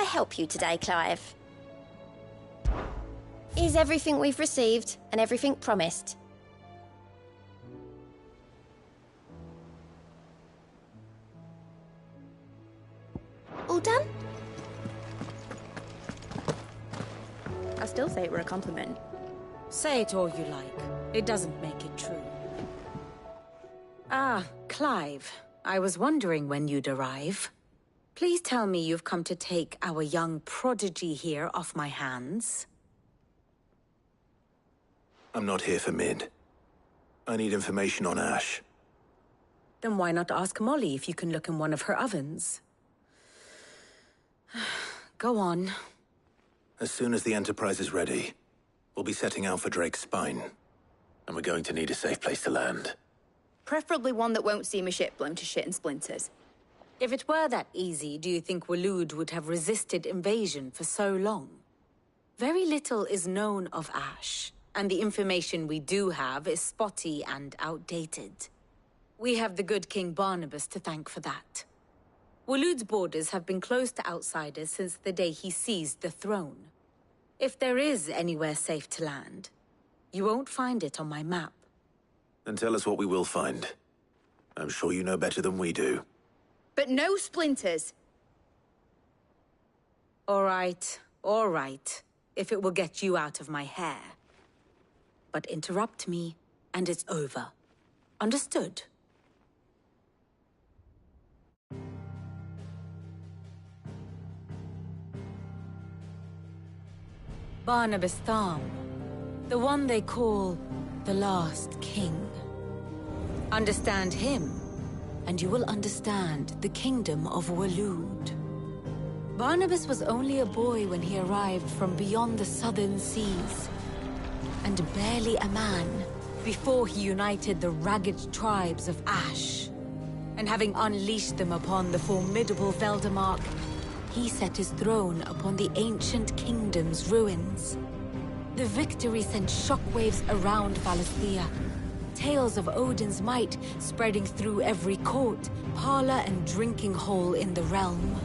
help you today, Clive? Is everything we've received and everything promised? All done? I still say it were a compliment. Say it all you like. It doesn't make it true. Ah, Clive. I was wondering when you'd arrive. Please tell me you've come to take our young prodigy here off my hands. I'm not here for Mid. I need information on Ash. Then why not ask Molly if you can look in one of her ovens? Go on. As soon as the Enterprise is ready, we'll be setting out for Drake's Spine. And we're going to need a safe place to land. Preferably one that won't see my ship blown to shit and splinters. If it were that easy, do you think Waloed would have resisted invasion for so long? Very little is known of Ash, and the information we do have is spotty and outdated. We have the good King Barnabas to thank for that. Waloed's borders have been closed to outsiders since the day he seized the throne. If there is anywhere safe to land, you won't find it on my map. Then tell us what we will find. I'm sure you know better than we do. But no splinters! All right, if it will get you out of my hair. But interrupt me, and it's over. Understood? Barnabas Tham, the one they call the Last King. Understand him, and you will understand the kingdom of Waloed. Barnabas was only a boy when he arrived from beyond the southern seas, and barely a man before he united the ragged tribes of Ash. And having unleashed them upon the formidable Veldamark, he set his throne upon the ancient kingdom's ruins. The victory sent shockwaves around Valisthea, tales of Odin's might spreading through every court, parlor, and drinking hole in the realm.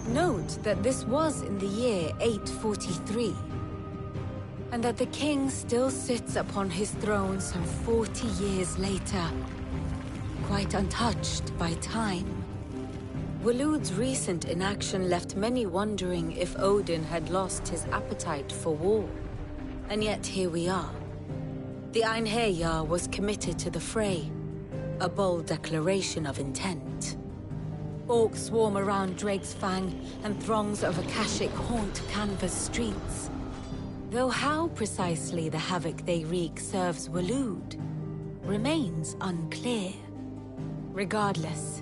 Note that this was in the year 843, and that the king still sits upon his throne some 40 years later, quite untouched by time. Waloed's recent inaction left many wondering if Odin had lost his appetite for war. And yet here we are. The Einherjar was committed to the fray, a bold declaration of intent. Orcs swarm around Drake's Fang, and throngs of Akashic haunt Canva's streets. Though how precisely the havoc they wreak serves Waloed remains unclear. Regardless,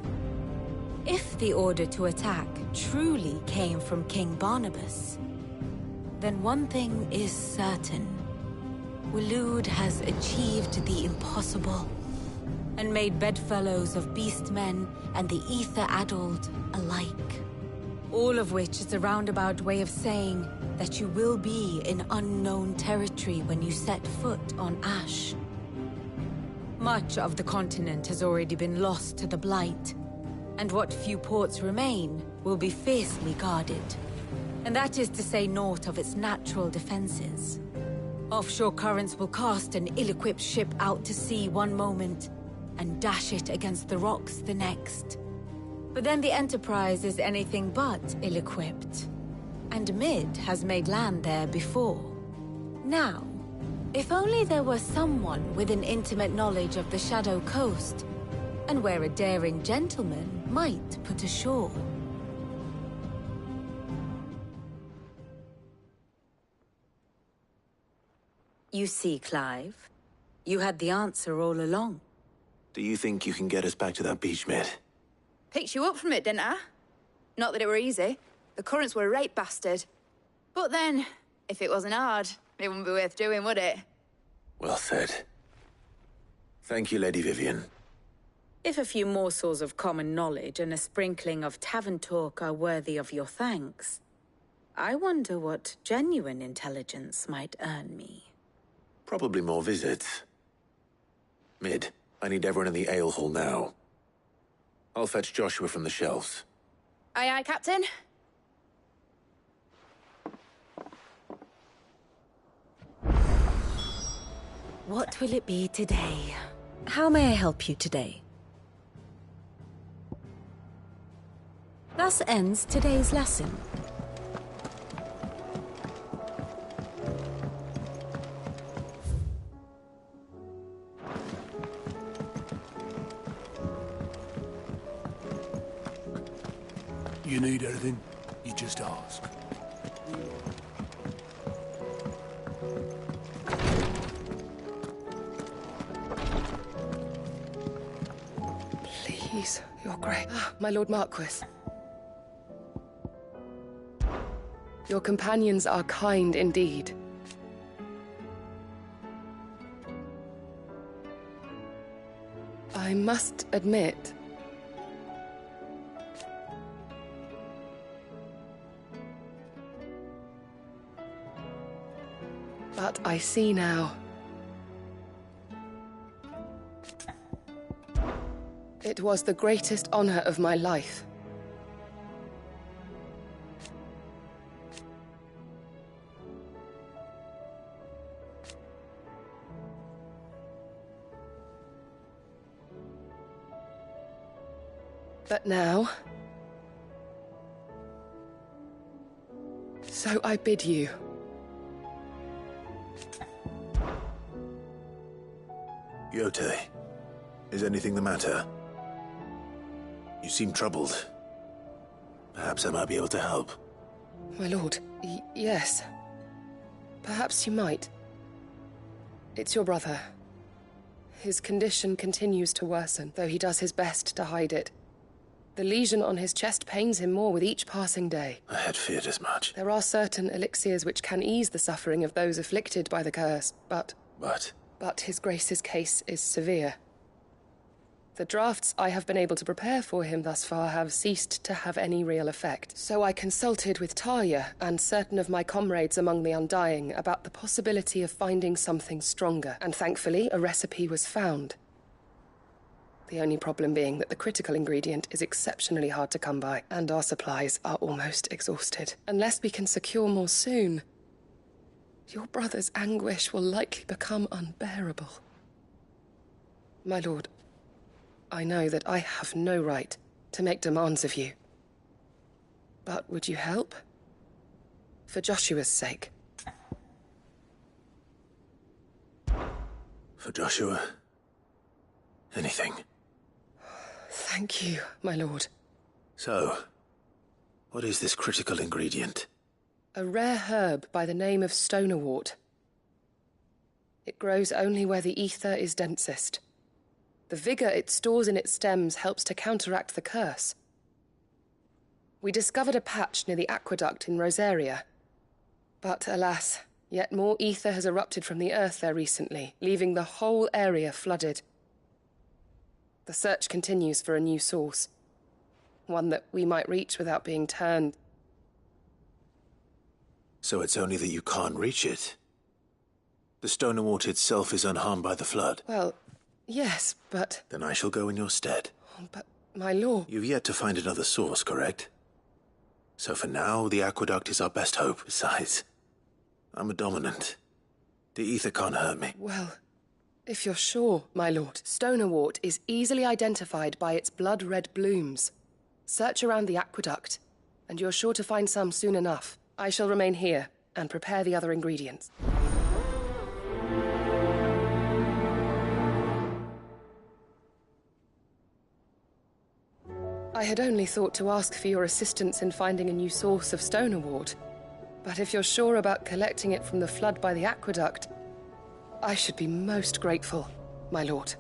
if the order to attack truly came from King Barnabas, then one thing is certain. Waloed has achieved the impossible, and made bedfellows of beastmen and the ether-addled alike. All of which is a roundabout way of saying that you will be in unknown territory when you set foot on Ash. Much of the continent has already been lost to the Blight, and what few ports remain will be fiercely guarded. And that is to say naught of its natural defenses. Offshore currents will cast an ill-equipped ship out to sea one moment, and dash it against the rocks the next. But then the Enterprise is anything but ill-equipped. And Mid has made land there before. Now, if only there were someone with an intimate knowledge of the Shadow Coast, and where a daring gentleman might put ashore. You see, Clive, you had the answer all along. Do you think you can get us back to that beach, Mid? Picked you up from it, didn't I? Not that it were easy. The currents were a right bastard. But then, if it wasn't hard, it wouldn't be worth doing, would it? Well said. Thank you, Lady Vivian. If a few morsels of common knowledge and a sprinkling of tavern talk are worthy of your thanks, I wonder what genuine intelligence might earn me. Probably more visits. Mid, I need everyone in the ale hall now. I'll fetch Joshua from the shelves. Aye, aye, Captain. What will it be today? How may I help you today? Thus ends today's lesson. You need anything? You just ask. Please, Your Grace. My Lord Marquis. Your companions are kind indeed. I must admit, but I see now. It was the greatest honor of my life. But now, so I bid you. Yotei, is anything the matter? You seem troubled. Perhaps I might be able to help. My lord, yes. Perhaps you might. It's your brother. His condition continues to worsen, though he does his best to hide it. The lesion on his chest pains him more with each passing day. I had feared as much. There are certain elixirs which can ease the suffering of those afflicted by the curse, but His Grace's case is severe. The drafts I have been able to prepare for him thus far have ceased to have any real effect. So I consulted with Talia and certain of my comrades among the Undying about the possibility of finding something stronger, and thankfully a recipe was found. The only problem being that the critical ingredient is exceptionally hard to come by, and our supplies are almost exhausted. Unless we can secure more soon, your brother's anguish will likely become unbearable. My lord, I know that I have no right to make demands of you. But would you help? For Joshua's sake. For Joshua? Anything. Thank you, my lord. So, what is this critical ingredient? A rare herb by the name of stonerwort. It grows only where the ether is densest. The vigor it stores in its stems helps to counteract the curse. We discovered a patch near the aqueduct in Rosaria. But alas, yet more ether has erupted from the earth there recently, leaving the whole area flooded. The search continues for a new source. One that we might reach without being turned. So it's only that you can't reach it? The Stonerwort itself is unharmed by the flood? Well, yes, but... Then I shall go in your stead. But, my lord... You've yet to find another source, correct? So for now, the aqueduct is our best hope. Besides, I'm a dominant. The ether can't hurt me. Well, if you're sure, my lord, stonerwort is easily identified by its blood-red blooms. Search around the aqueduct, and you're sure to find some soon enough. I shall remain here and prepare the other ingredients. I had only thought to ask for your assistance in finding a new source of stonerwort. But if you're sure about collecting it from the flood by the aqueduct, I should be most grateful, my lord.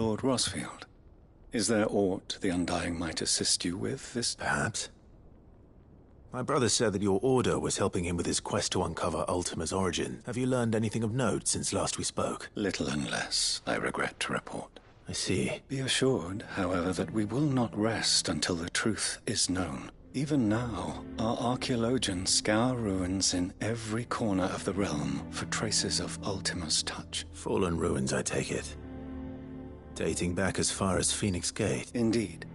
Lord Rosfield, is there aught the Undying might assist you with this? Perhaps. My brother said that your order was helping him with his quest to uncover Ultima's origin. Have you learned anything of note since last we spoke? Little and less, I regret to report. I see. Be assured, however, that we will not rest until the truth is known. Even now, our archaeologians scour ruins in every corner of the realm for traces of Ultima's touch. Fallen ruins, I take it. Dating back as far as Phoenix Gate. Indeed.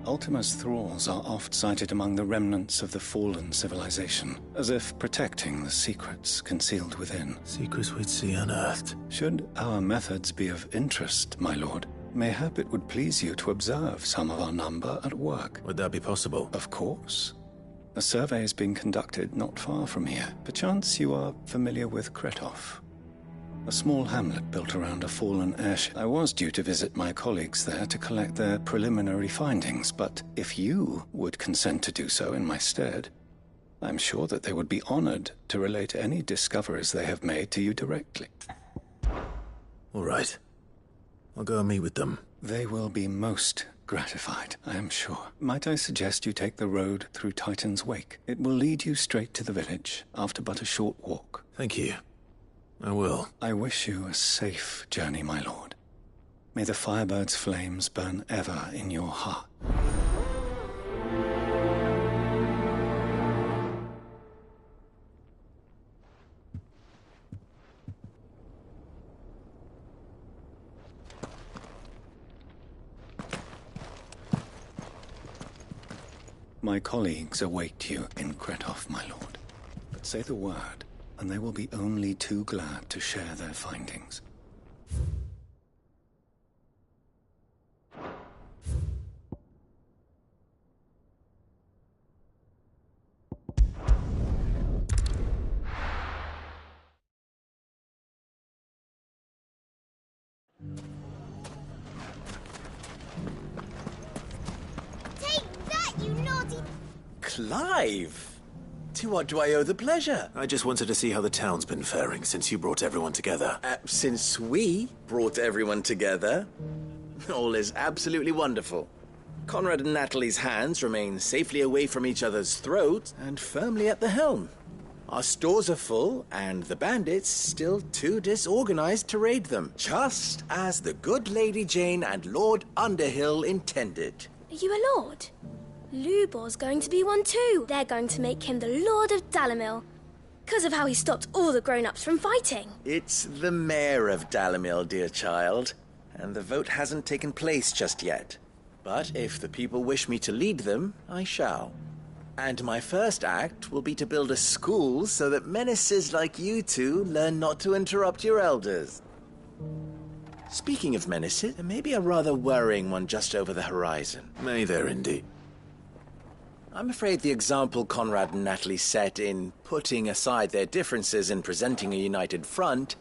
Ultima's thralls are oft sighted among the remnants of the fallen civilization, as if protecting the secrets concealed within. Secrets we'd see unearthed. Should our methods be of interest, my lord, mayhap it would please you to observe some of our number at work. Would that be possible? Of course. A survey is being conducted not far from here. Perchance you are familiar with Kretov, a small hamlet built around a fallen airship. I was due to visit my colleagues there to collect their preliminary findings, but if you would consent to do so in my stead, I'm sure that they would be honored to relate any discoveries they have made to you directly. All right. I'll go and meet with them. They will be most gratified, I am sure. Might I suggest you take the road through Titan's Wake? It will lead you straight to the village, after but a short walk. Thank you. I will. I wish you a safe journey, my lord. May the Firebird's flames burn ever in your heart. My colleagues await you in Kretov, my lord. But say the word, and they will be only too glad to share their findings. Take that, you naughty... Clive! To what do I owe the pleasure? I just wanted to see how the town's been faring since you brought everyone together. Since we brought everyone together, all is absolutely wonderful. Conrad and Natalie's hands remain safely away from each other's throats and firmly at the helm. Our stores are full, and the bandits still too disorganized to raid them, just as the good Lady Jane and Lord Underhill intended. Are you a lord? Lubor's going to be one too. They're going to make him the Lord of Dalimil, because of how he stopped all the grown-ups from fighting. It's the mayor of Dalimil, dear child, and the vote hasn't taken place just yet. But if the people wish me to lead them, I shall. And my first act will be to build a school so that menaces like you two learn not to interrupt your elders. Speaking of menaces, there may be a rather worrying one just over the horizon. May there indeed. I'm afraid the example Conrad and Natalie set in putting aside their differences and presenting a united front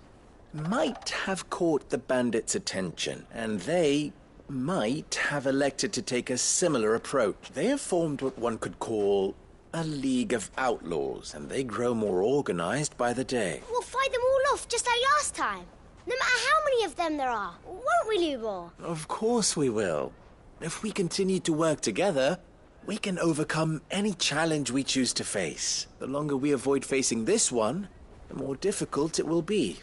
might have caught the bandits' attention, and they might have elected to take a similar approach. They have formed what one could call a League of Outlaws, and they grow more organized by the day. We'll fight them all off just like last time. No matter how many of them there are, won't we, Lubor? Of course we will. If we continue to work together, we can overcome any challenge we choose to face. The longer we avoid facing this one, the more difficult it will be.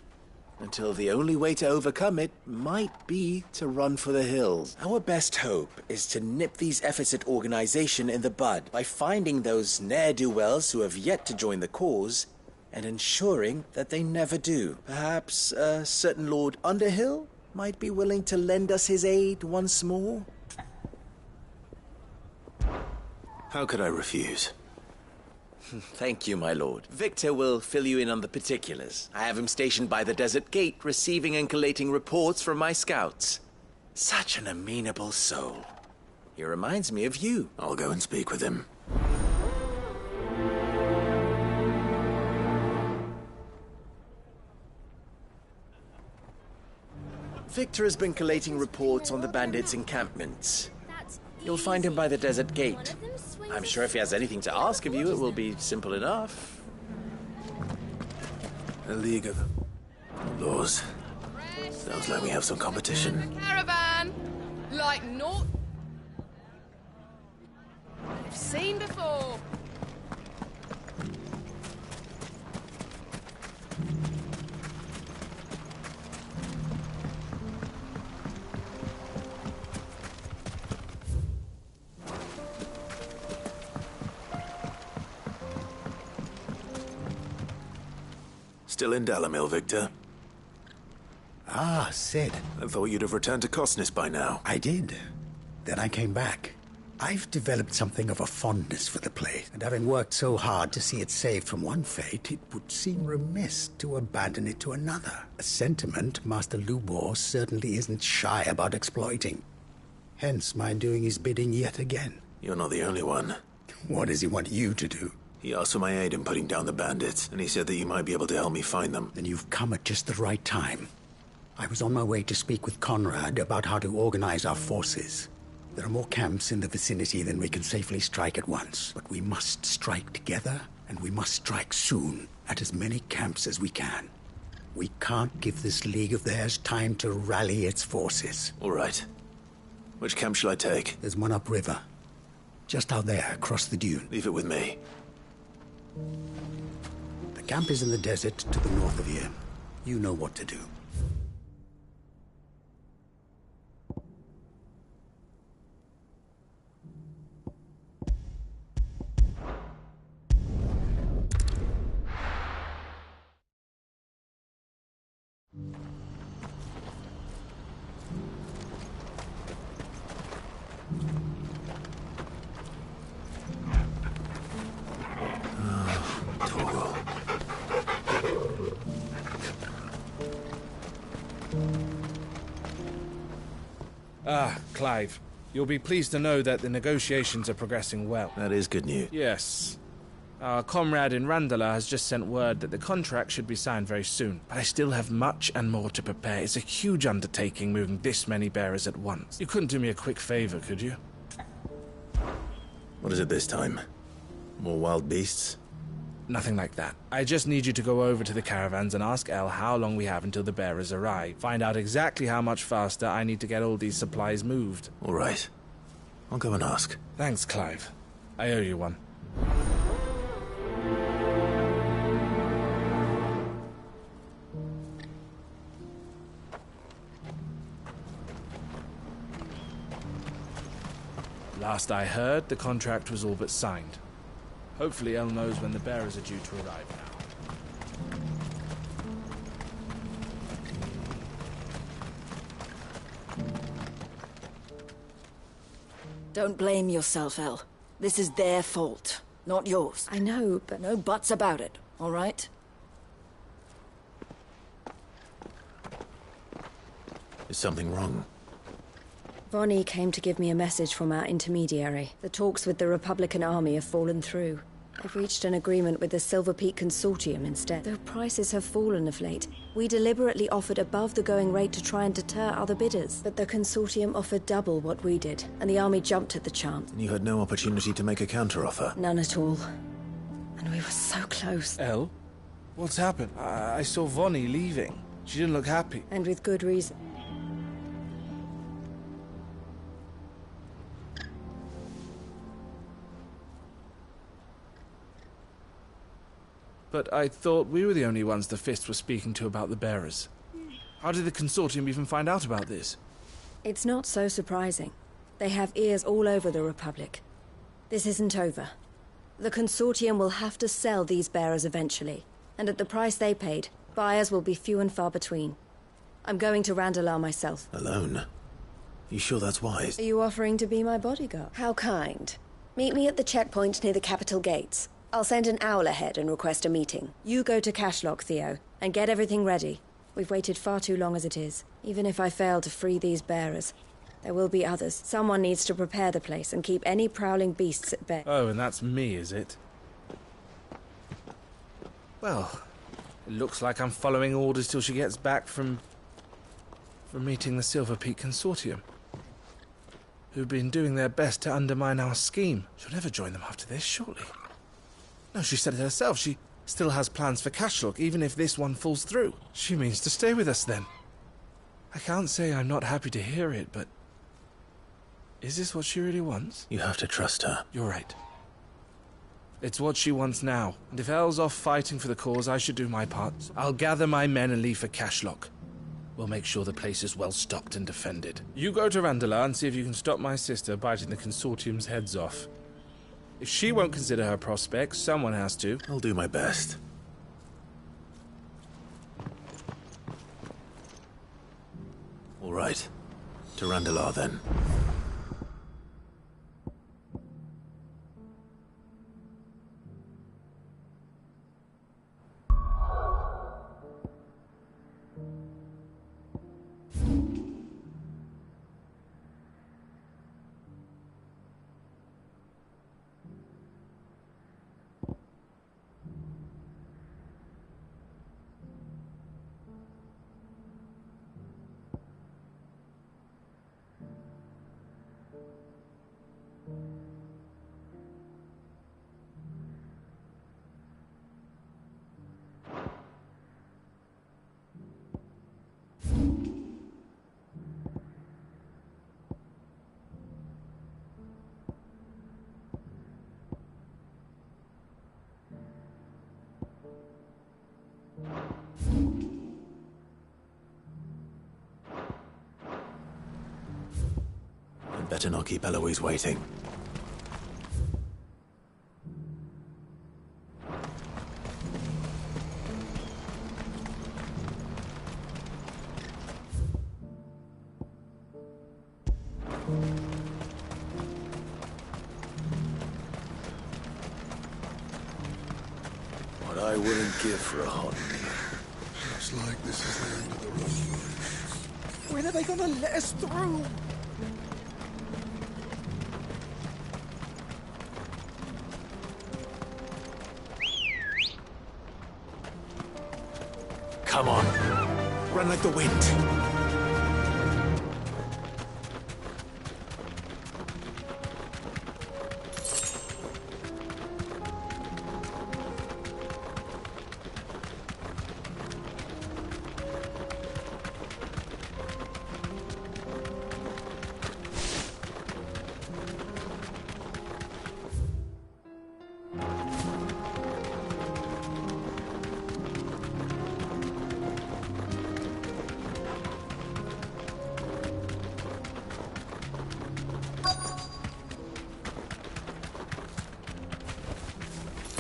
Until the only way to overcome it might be to run for the hills. Our best hope is to nip these efforts at organization in the bud by finding those ne'er-do-wells who have yet to join the cause and ensuring that they never do. Perhaps a certain Lord Underhill might be willing to lend us his aid once more? How could I refuse? Thank you, my lord. Victor will fill you in on the particulars. I have him stationed by the Desert Gate, receiving and collating reports from my scouts. Such an amenable soul. He reminds me of you. I'll go and speak with him. Victor has been collating reports on the bandits' encampments. You'll find him by the Desert Gate. I'm sure if he has anything to ask of you, it will be simple enough. A League of Outlaws. Sounds like we have some competition. Caravan! Like naught I've seen before. Still in Dalimil, Victor? Ah, Cid. I thought you'd have returned to Cosnis by now. I did. Then I came back. I've developed something of a fondness for the place, and having worked so hard to see it saved from one fate, it would seem remiss to abandon it to another. A sentiment Master Lubor certainly isn't shy about exploiting. Hence my doing his bidding yet again. You're not the only one. What does he want you to do? He asked for my aid in putting down the bandits, and he said that you might be able to help me find them. Then you've come at just the right time. I was on my way to speak with Conrad about how to organize our forces. There are more camps in the vicinity than we can safely strike at once. But we must strike together, and we must strike soon, at as many camps as we can. We can't give this league of theirs time to rally its forces. All right. Which camp shall I take? There's one upriver. Just out there, across the dune. Leave it with me. The camp is in the desert to the north of here. You know what to do. Ah, Clive. You'll be pleased to know that the negotiations are progressing well. That is good news. Yes. Our comrade in Randala has just sent word that the contract should be signed very soon. But I still have much and more to prepare. It's a huge undertaking moving this many bearers at once. You couldn't do me a quick favor, could you? What is it this time? More wild beasts? Nothing like that. I just need you to go over to the caravans and ask El how long we have until the bearers arrive. Find out exactly how much faster I need to get all these supplies moved. All right. I'll go and ask. Thanks, Clive. I owe you one. Last I heard, the contract was all but signed. Hopefully El knows when the bearers are due to arrive now. Don't blame yourself, El. This is their fault, not yours. I know, but... No buts about it, all right? Is something wrong? Vonnie came to give me a message from our intermediary. The talks with the Republican army have fallen through. They've reached an agreement with the Silver Peak Consortium instead. Though prices have fallen of late, we deliberately offered above the going rate to try and deter other bidders. But the Consortium offered double what we did, and the army jumped at the chance. And you had no opportunity to make a counteroffer? None at all. And we were so close. El? What's happened? I saw Vonnie leaving. She didn't look happy. And with good reason. But I thought we were the only ones the Fist were speaking to about the bearers. How did the Consortium even find out about this? It's not so surprising. They have ears all over the Republic. This isn't over. The Consortium will have to sell these bearers eventually, and at the price they paid, buyers will be few and far between. I'm going to Randalar myself. Alone? You sure that's wise? Are you offering to be my bodyguard? How kind. Meet me at the checkpoint near the capital gates. I'll send an owl ahead and request a meeting. You go to Cashlock, Theo, and get everything ready. We've waited far too long as it is. Even if I fail to free these bearers, there will be others. Someone needs to prepare the place and keep any prowling beasts at bay. Oh, and that's me, is it? Well, it looks like I'm following orders till she gets back from meeting the Silver Peak Consortium, who've been doing their best to undermine our scheme. She'll never join them after this, surely. No, she said it herself. She still has plans for Cashlock, even if this one falls through. She means to stay with us, then. I can't say I'm not happy to hear it, but... is this what she really wants? You have to trust her. You're right. It's what she wants now. And if El's off fighting for the cause, I should do my part. I'll gather my men and leave for Cashlock. We'll make sure the place is well stocked and defended. You go to Randalar and see if you can stop my sister biting the Consortium's heads off. If she won't consider her prospects, someone has to. I'll do my best. All right. To Randalar, then. I'd better not keep Eloise waiting. What I wouldn't give for a hot meal. Looks like this is the end of the road. When are they gonna let us through? Come on. Run like the wind.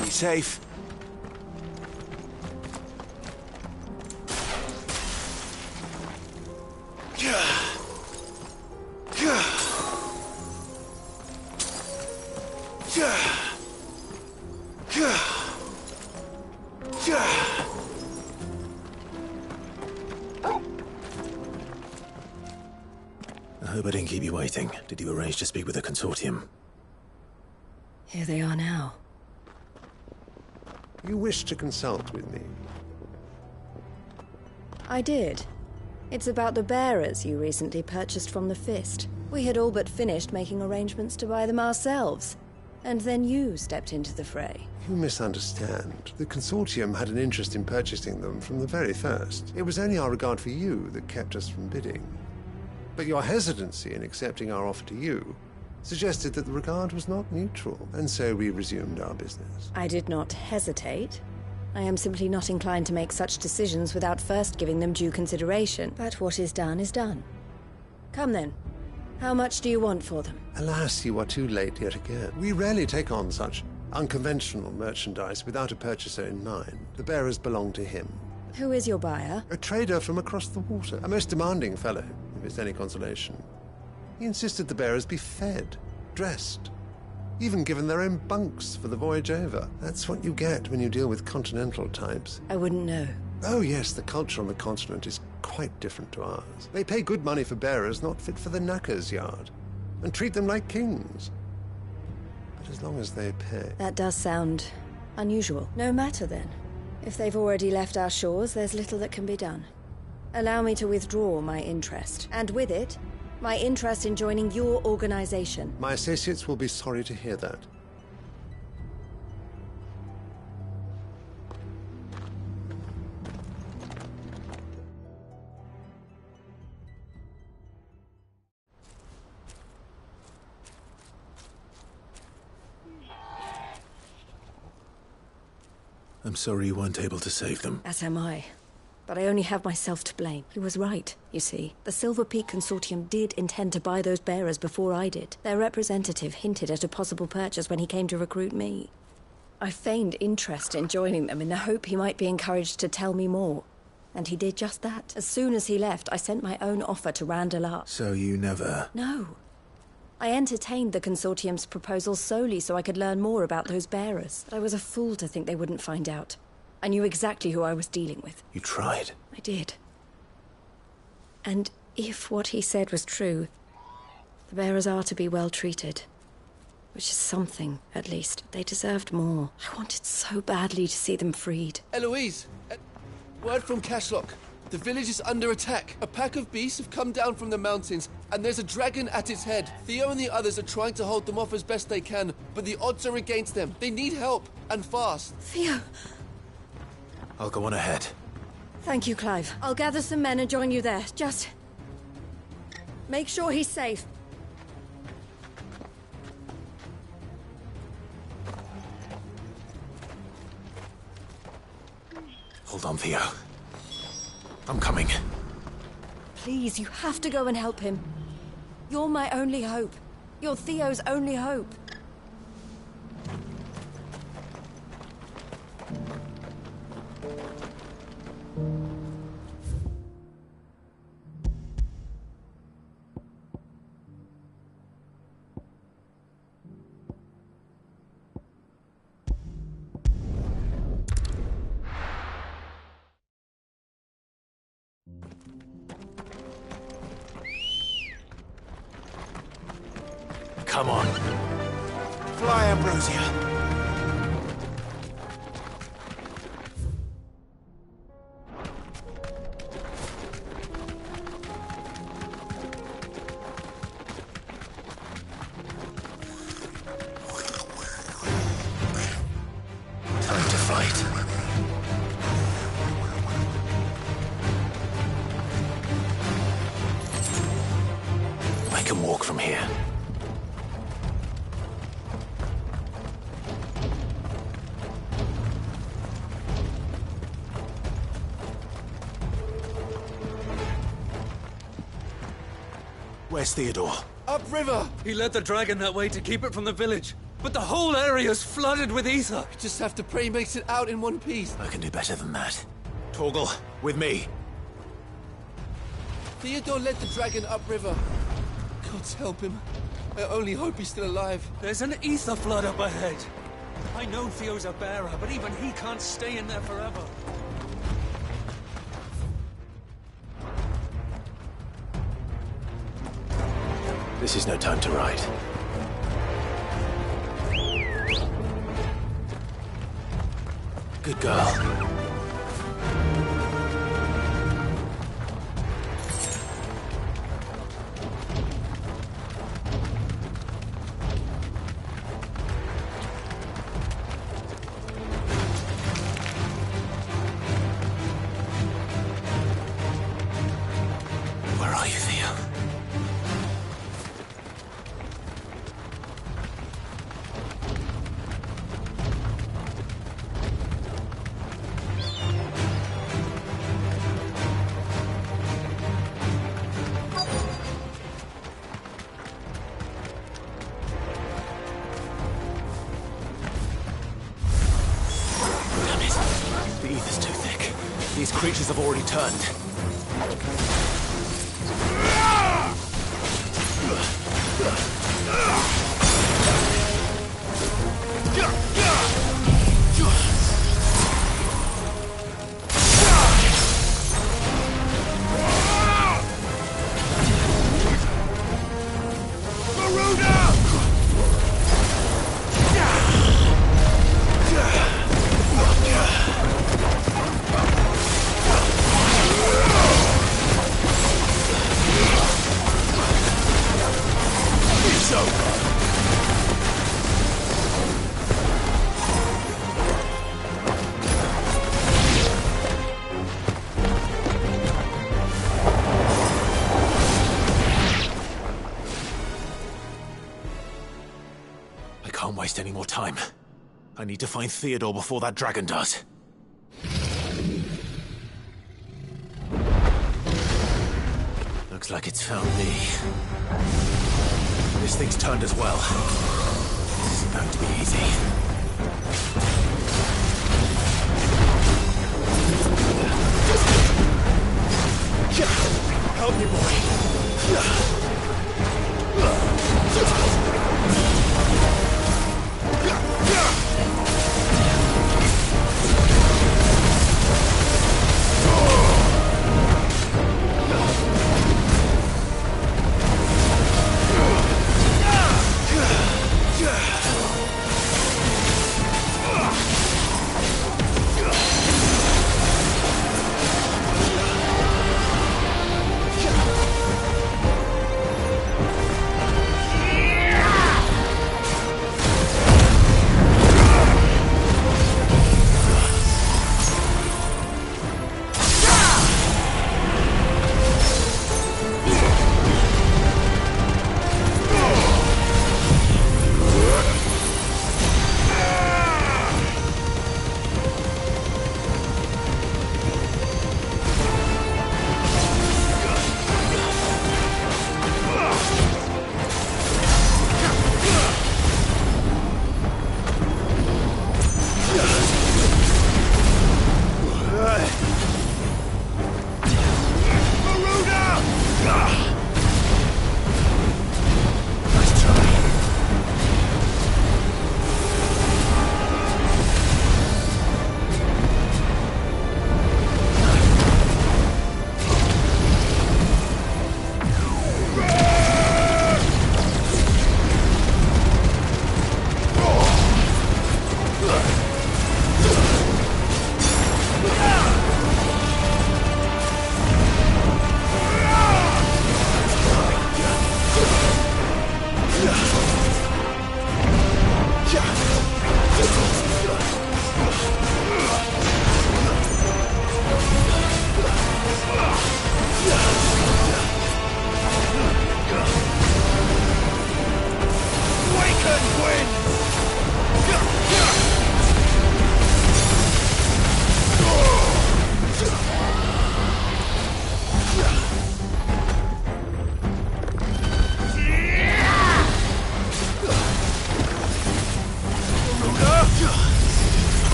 Be safe. I hope I didn't keep you waiting. Did you arrange to speak with the Consortium? Here they are now. You wish to consult with me? I did. It's about the bearers you recently purchased from the Fist. We had all but finished making arrangements to buy them ourselves. And then you stepped into the fray. You misunderstand. The Consortium had an interest in purchasing them from the very first. It was only our regard for you that kept us from bidding. But your hesitancy in accepting our offer to you suggested that the regard was not mutual, and so we resumed our business. I did not hesitate. I am simply not inclined to make such decisions without first giving them due consideration. But what is done is done. Come then. How much do you want for them? Alas, you are too late yet again. We rarely take on such unconventional merchandise without a purchaser in mind. The bearers belong to him. Who is your buyer? A trader from across the water. A most demanding fellow, if it's any consolation. He insisted the bearers be fed, dressed, even given their own bunks for the voyage over. That's what you get when you deal with continental types. I wouldn't know. Oh yes, the culture on the continent is quite different to ours. They pay good money for bearers not fit for the knacker's yard, and treat them like kings. But as long as they pay... That does sound unusual. No matter then. If they've already left our shores, there's little that can be done. Allow me to withdraw my interest, and with it, my interest in joining your organization. My associates will be sorry to hear that. I'm sorry you weren't able to save them. As am I. But I only have myself to blame. He was right, you see. The Silver Peak Consortium did intend to buy those bearers before I did. Their representative hinted at a possible purchase when he came to recruit me. I feigned interest in joining them in the hope he might be encouraged to tell me more. And he did just that. As soon as he left, I sent my own offer to Randalar. So you never... No. I entertained the Consortium's proposal solely so I could learn more about those bearers. But I was a fool to think they wouldn't find out. I knew exactly who I was dealing with. You tried. I did. And if what he said was true, the bearers are to be well treated. Which is something, at least. They deserved more. I wanted so badly to see them freed. Eloise! Word from Cashlock. The village is under attack. A pack of beasts have come down from the mountains, and there's a dragon at its head. Theo and the others are trying to hold them off as best they can, but the odds are against them. They need help, and fast. Theo! I'll go on ahead. Thank you, Clive. I'll gather some men and join you there. Just... make sure he's safe. Hold on, Theo. I'm coming. Please, you have to go and help him. You're my only hope. You're Theo's only hope. Come on. Fly, Ambrosia. Time to fight. I can walk from here. Where's Theodore? Upriver! He led the dragon that way to keep it from the village. But the whole area's flooded with ether. We just have to pray he makes it out in one piece. I can do better than that. Torgal, with me. Theodore led the dragon upriver. God's help him. I only hope he's still alive. There's an ether flood up ahead. I know Theo's a bearer, but even he can't stay in there forever. This is no time to ride. Good girl. Where are you, Theo? These creatures have already turned. I can't waste any more time. I need to find Theodore before that dragon does. Looks like it's found me. This thing's turned as well. This isn't going to be easy. Help me, boy.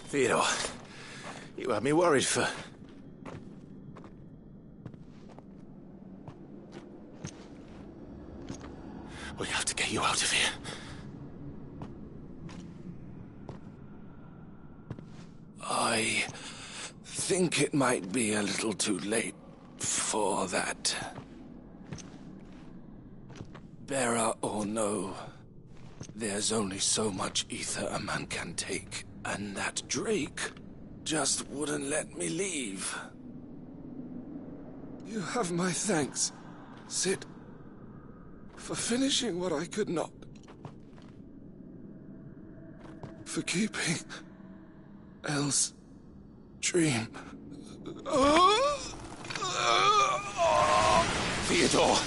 Theodore, you had me worried for... We have to get you out of here. I think it might be a little too late for that. Bearer or no, there's only so much ether a man can take. And that Drake just wouldn't let me leave. You have my thanks, Cid, for finishing what I could not. For keeping Elle's dream. Theodore!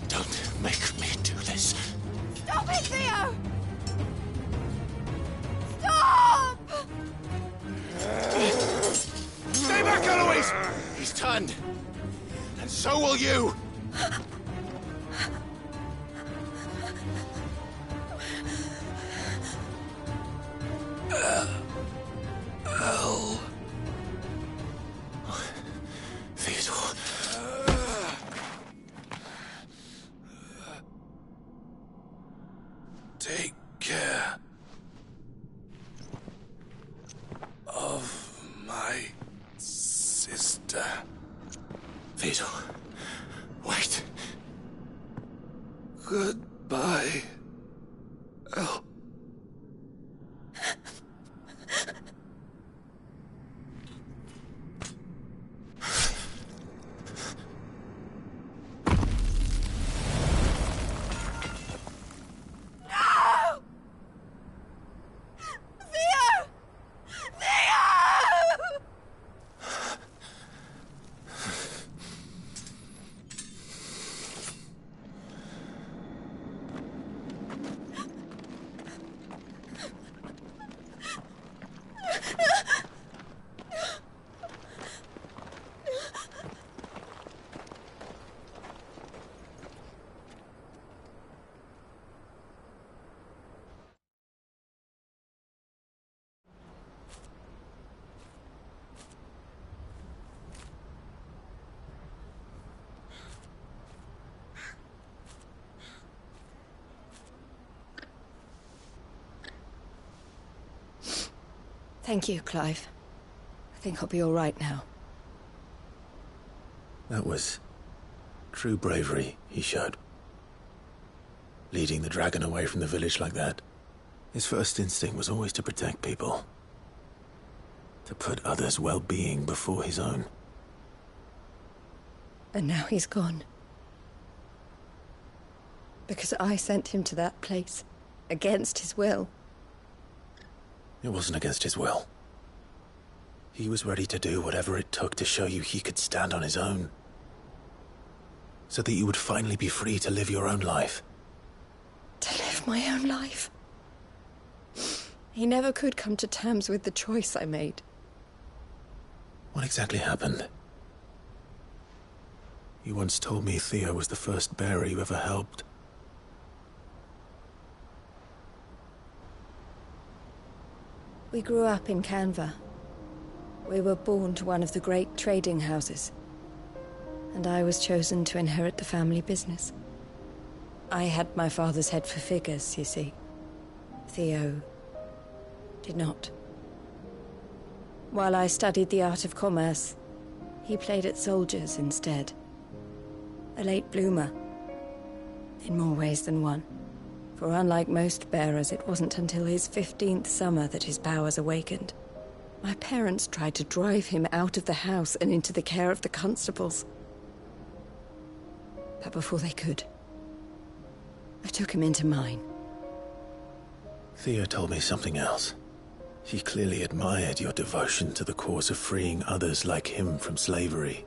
Don't make me do this. Stop it, Theo! Stop! Stay back, Eloise! He's turned. And so will you! Thank you, Clive. I think I'll be all right now. That was true bravery he showed. Leading the dragon away from the village like that. His first instinct was always to protect people. To put others' well-being before his own. And now he's gone. Because I sent him to that place, against his will. It wasn't against his will. He was ready to do whatever it took to show you he could stand on his own. So that you would finally be free to live your own life. To live my own life? He never could come to terms with the choice I made. What exactly happened? You once told me Theo was the first bearer you ever helped. We grew up in Canva. We were born to one of the great trading houses. And I was chosen to inherit the family business. I had my father's head for figures, you see. Theo did not. While I studied the art of commerce, he played at soldiers instead. A late bloomer, in more ways than one. For unlike most bearers, it wasn't until his 15th summer that his powers awakened. My parents tried to drive him out of the house and into the care of the constables. But before they could, I took him into mine. Theo told me something else. He clearly admired your devotion to the cause of freeing others like him from slavery.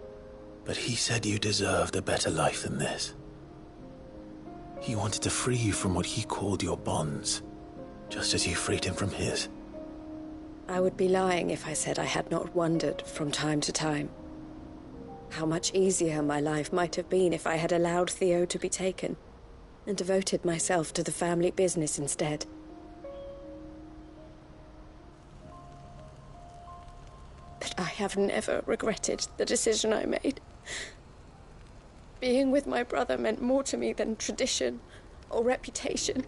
But he said you deserved a better life than this. He wanted to free you from what he called your bonds, just as you freed him from his. I would be lying if I said I had not wondered from time to time how much easier my life might have been if I had allowed Theo to be taken and devoted myself to the family business instead. But I have never regretted the decision I made. Being with my brother meant more to me than tradition or reputation.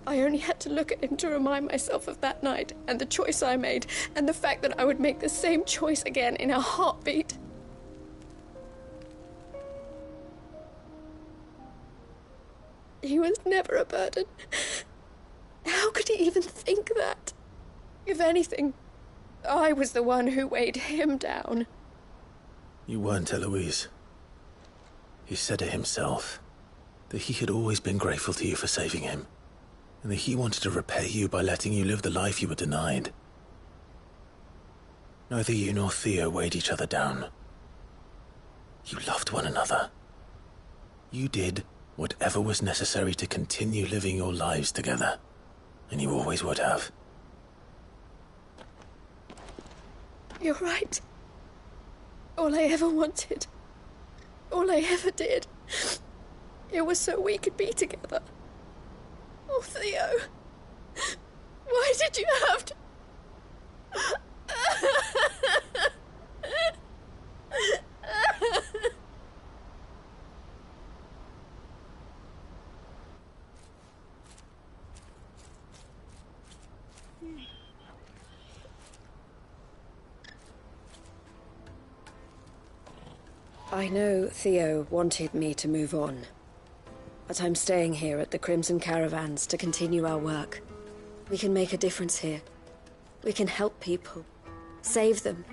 I only had to look at him to remind myself of that night and the choice I made and the fact that I would make the same choice again in a heartbeat. He was never a burden. How could he even think that? If anything, I was the one who weighed him down. You weren't, Eloise. He said it himself, that he had always been grateful to you for saving him, and that he wanted to repay you by letting you live the life you were denied. Neither you nor Theo weighed each other down. You loved one another. You did whatever was necessary to continue living your lives together, and you always would have. You're right. All I ever wanted, all I ever did, it was so we could be together. Oh, Theo, why did you have to... I know Theo wanted me to move on, but I'm staying here at the Crimson Caravans to continue our work. We can make a difference here. We can help people, save them.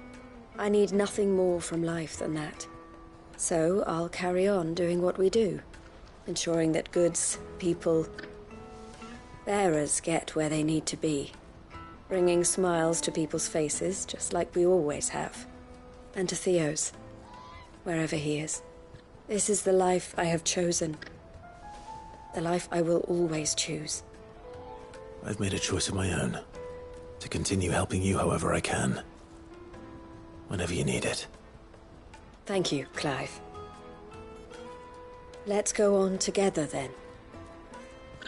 I need nothing more from life than that. So I'll carry on doing what we do, ensuring that goods, people, bearers get where they need to be, bringing smiles to people's faces just like we always have, and to Theo's. Wherever he is. This is the life I have chosen. The life I will always choose. I've made a choice of my own. To continue helping you however I can. Whenever you need it. Thank you, Clive. Let's go on together then.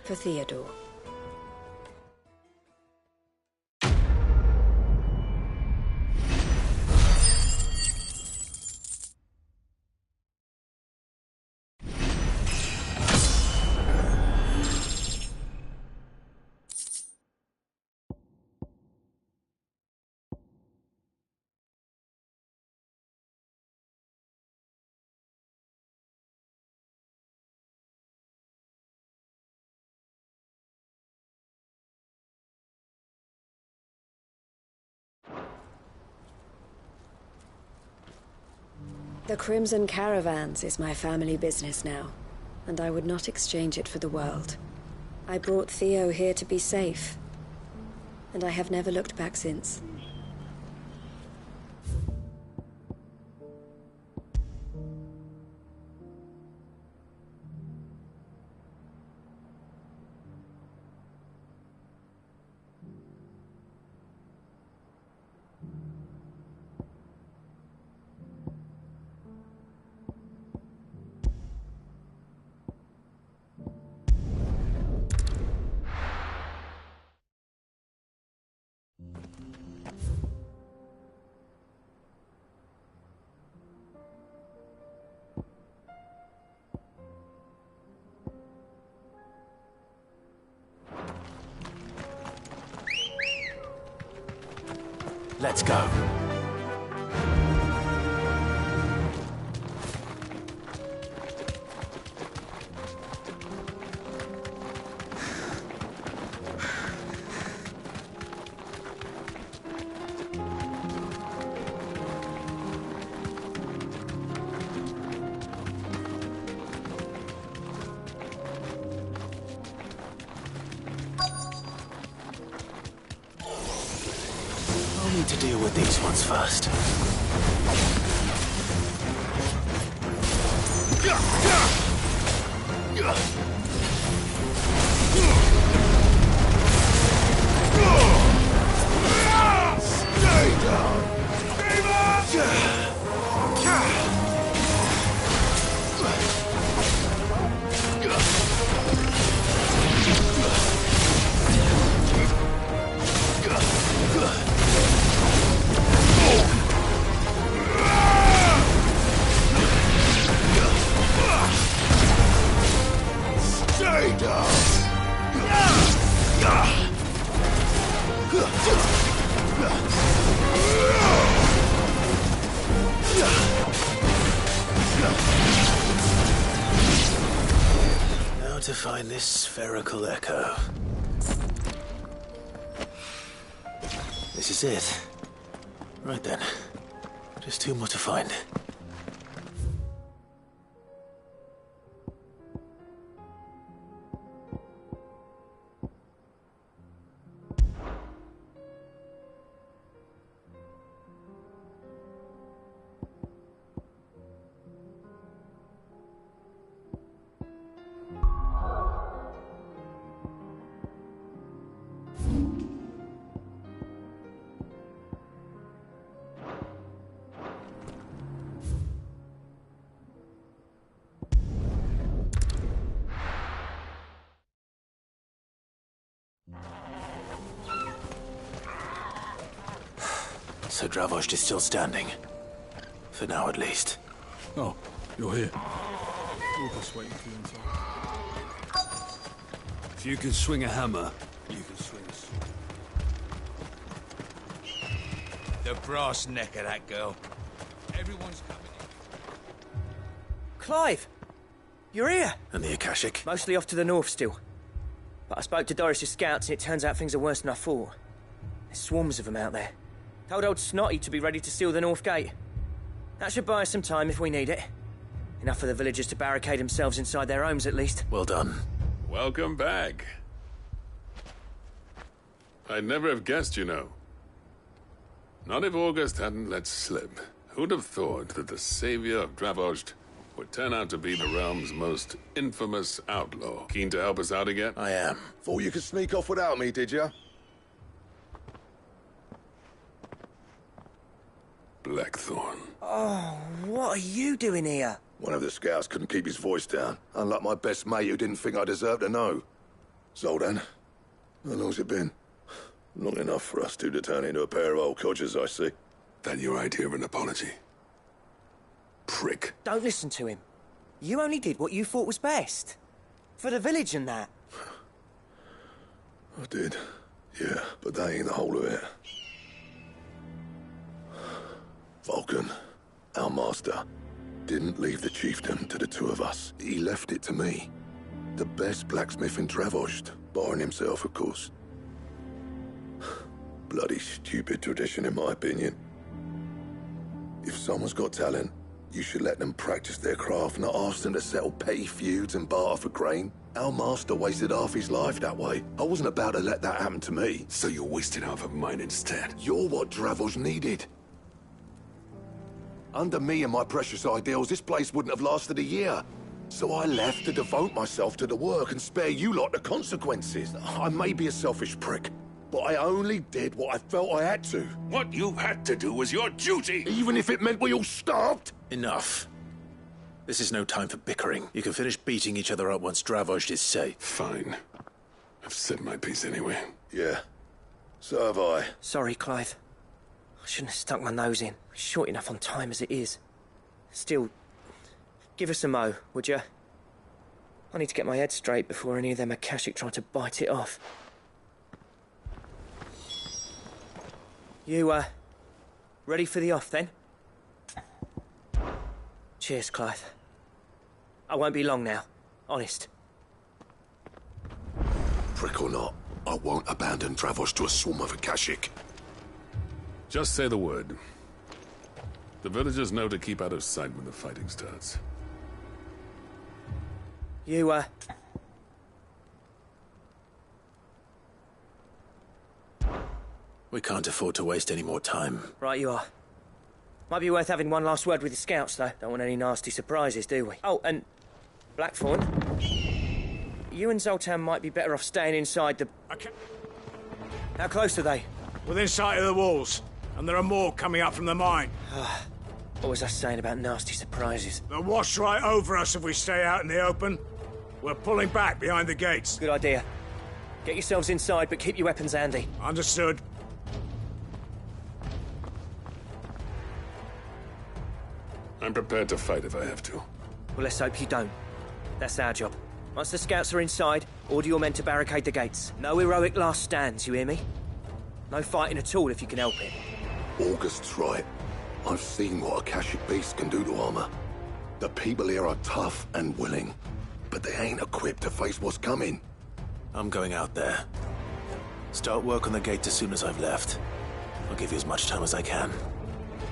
For Theodore. The Crimson Caravans is my family business now, and I would not exchange it for the world. I brought Theo here to be safe, and I have never looked back since. Let's go. To deal with these ones first. Stay down! Now to find this spherical echo. This is it. Right then. Just two more to find. So Dravost is still standing. For now, at least. Oh, you're here. We'll just wait for you inside. If you can swing a hammer, you can swing a sword. The brass neck of that girl. Everyone's coming in. Clive! You're here! And the Akashic? Mostly off to the north still. But I spoke to Doris's scouts and it turns out things are worse than I thought. There's swarms of them out there. Told old Snotty to be ready to seal the north gate. That should buy us some time if we need it. Enough for the villagers to barricade themselves inside their homes at least. Well done. Welcome back. I'd never have guessed, you know. Not if August hadn't let slip. Who'd have thought that the savior of Dravost would turn out to be the realm's most infamous outlaw? Keen to help us out again? I am. Thought you could sneak off without me, did you? Blackthorn. Oh, what are you doing here? One of the scouts couldn't keep his voice down, unlike my best mate who didn't think I deserved to know. Zoldan, how long's it been? Long enough for us two to turn into a pair of old codgers, I see. That your idea of an apology? Prick. Don't listen to him. You only did what you thought was best. For the village and that. I did, yeah, but that ain't the whole of it. Vulcan, our master, didn't leave the chiefdom to the two of us. He left it to me. The best blacksmith in Dravost, barring himself, of course. Bloody stupid tradition, in my opinion. If someone's got talent, You should let them practice their craft, not ask them to settle petty feuds and barter for grain. Our master wasted half his life that way. I wasn't about to let that happen to me. So you wasted half of mine instead. You're what Dravos needed. Under me and my precious ideals, this place wouldn't have lasted a year. So I left to devote myself to the work and spare you lot the consequences. I may be a selfish prick, but I only did what I felt I had to. What you had to do was your duty! Even if it meant we all starved? Enough. This is no time for bickering. You can finish beating each other up once Dravoj is safe. Fine. I've said my piece anyway. Yeah. So have I. Sorry, Clive. I shouldn't have stuck my nose in. It's short enough on time as it is. Still, give us a mo, would you? I need to get my head straight before any of them Akashic try to bite it off. You, ready for the off, then? Cheers, Clive. I won't be long now. Honest. Prick or not, I won't abandon Dravos to a swarm of Akashic. Just say the word. The villagers know to keep out of sight when the fighting starts. You, We can't afford to waste any more time. Right you are. Might be worth having one last word with the scouts, though. Don't want any nasty surprises, do we? Oh, and Blackthorn, you and Zoltan might be better off staying inside the... Okay. How close are they? Within sight of the walls, and there are more coming up from the mine. What was I saying about nasty surprises? They'll wash right over us if we stay out in the open. We're pulling back behind the gates. Good idea. Get yourselves inside, but keep your weapons handy. Understood. I'm prepared to fight if I have to. Well, let's hope you don't. That's our job. Once the scouts are inside, order your men to barricade the gates. No heroic last stands, you hear me? No fighting at all if you can help it. August's right. I've seen what Akashic beasts can do to armor. The people here are tough and willing, but they ain't equipped to face what's coming. I'm going out there. Start work on the gate as soon as I've left. I'll give you as much time as I can.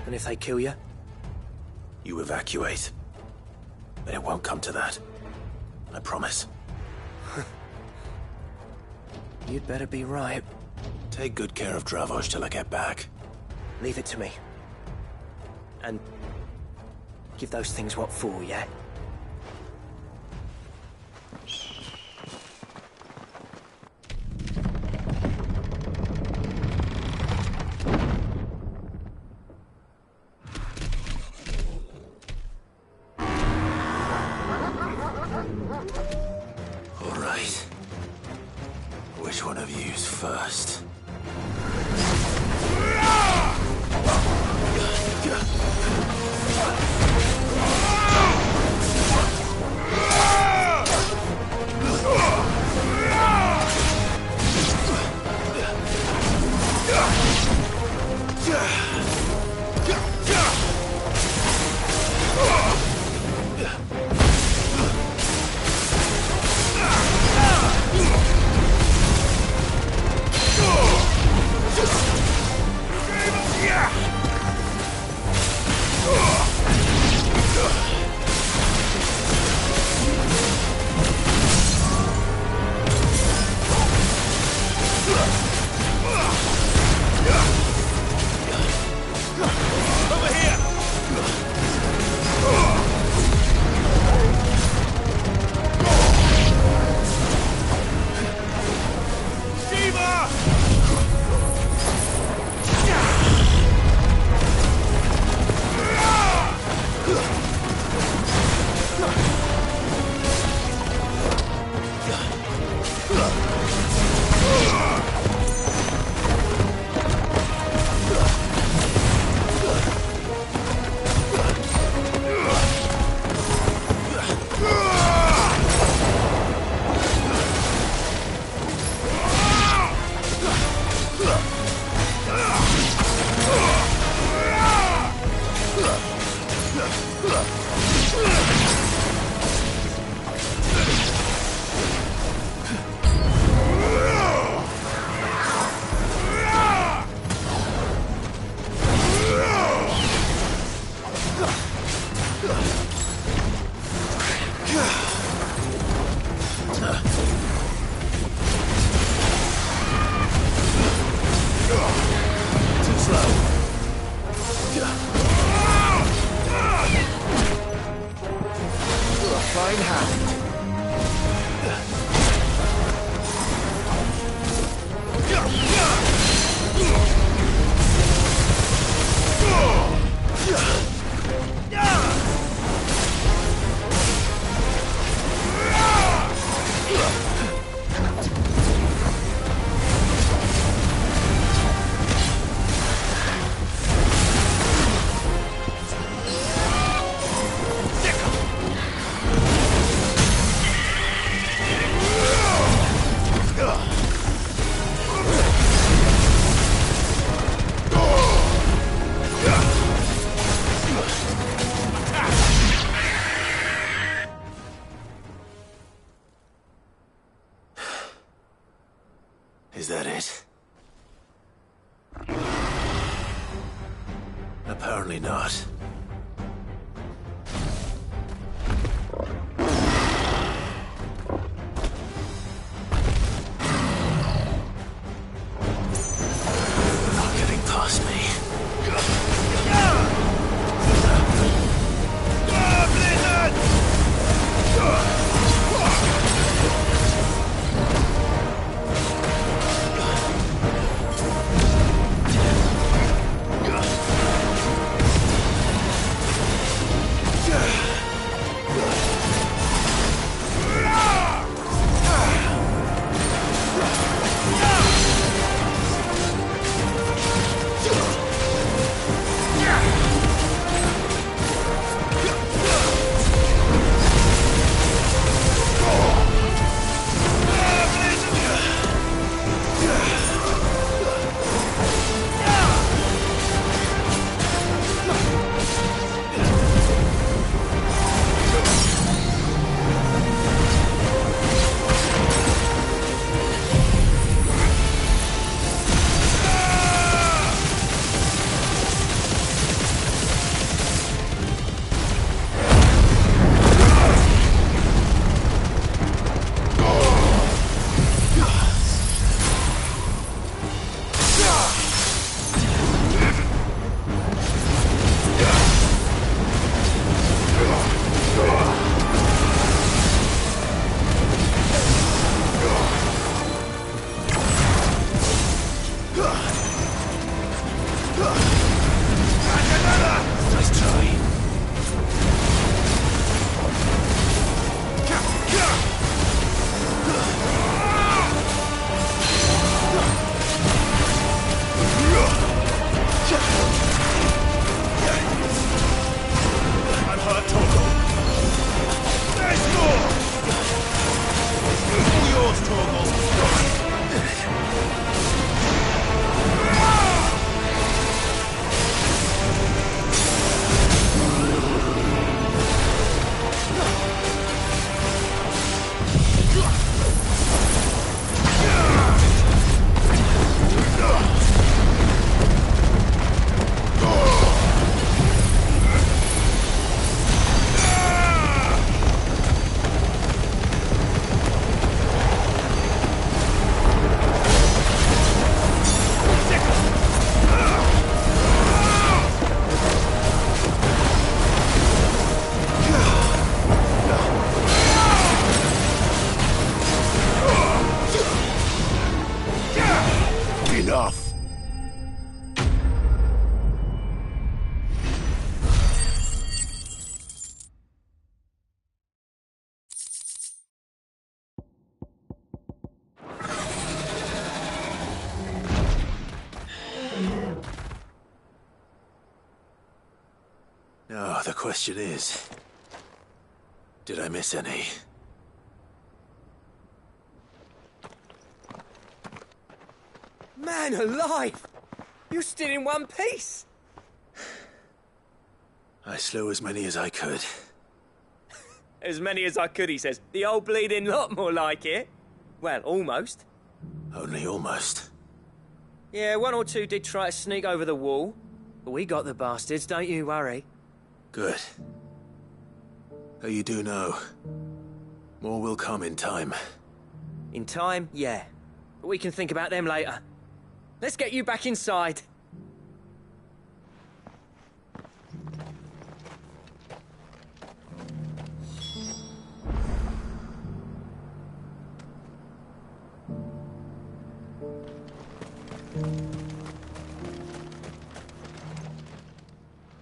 And if they kill you? You evacuate. But it won't come to that. I promise. You'd better be right. Take good care of Dravoj till I get back. Leave it to me. And give those things what for, yeah? All right. Which one of you's first? Fine hand. Is that it? Apparently not. Not getting past me. Enough! Now, the question is, did I miss any? Man alive! You're still in one piece! I slew as many as I could. As many as I could, he says. The old bleeding lot, more like it. Well, almost. Only almost. Yeah, one or two did try to sneak over the wall. But we got the bastards, don't you worry. Good. Though you do know, more will come in time. In time, yeah. But we can think about them later. Let's get you back inside.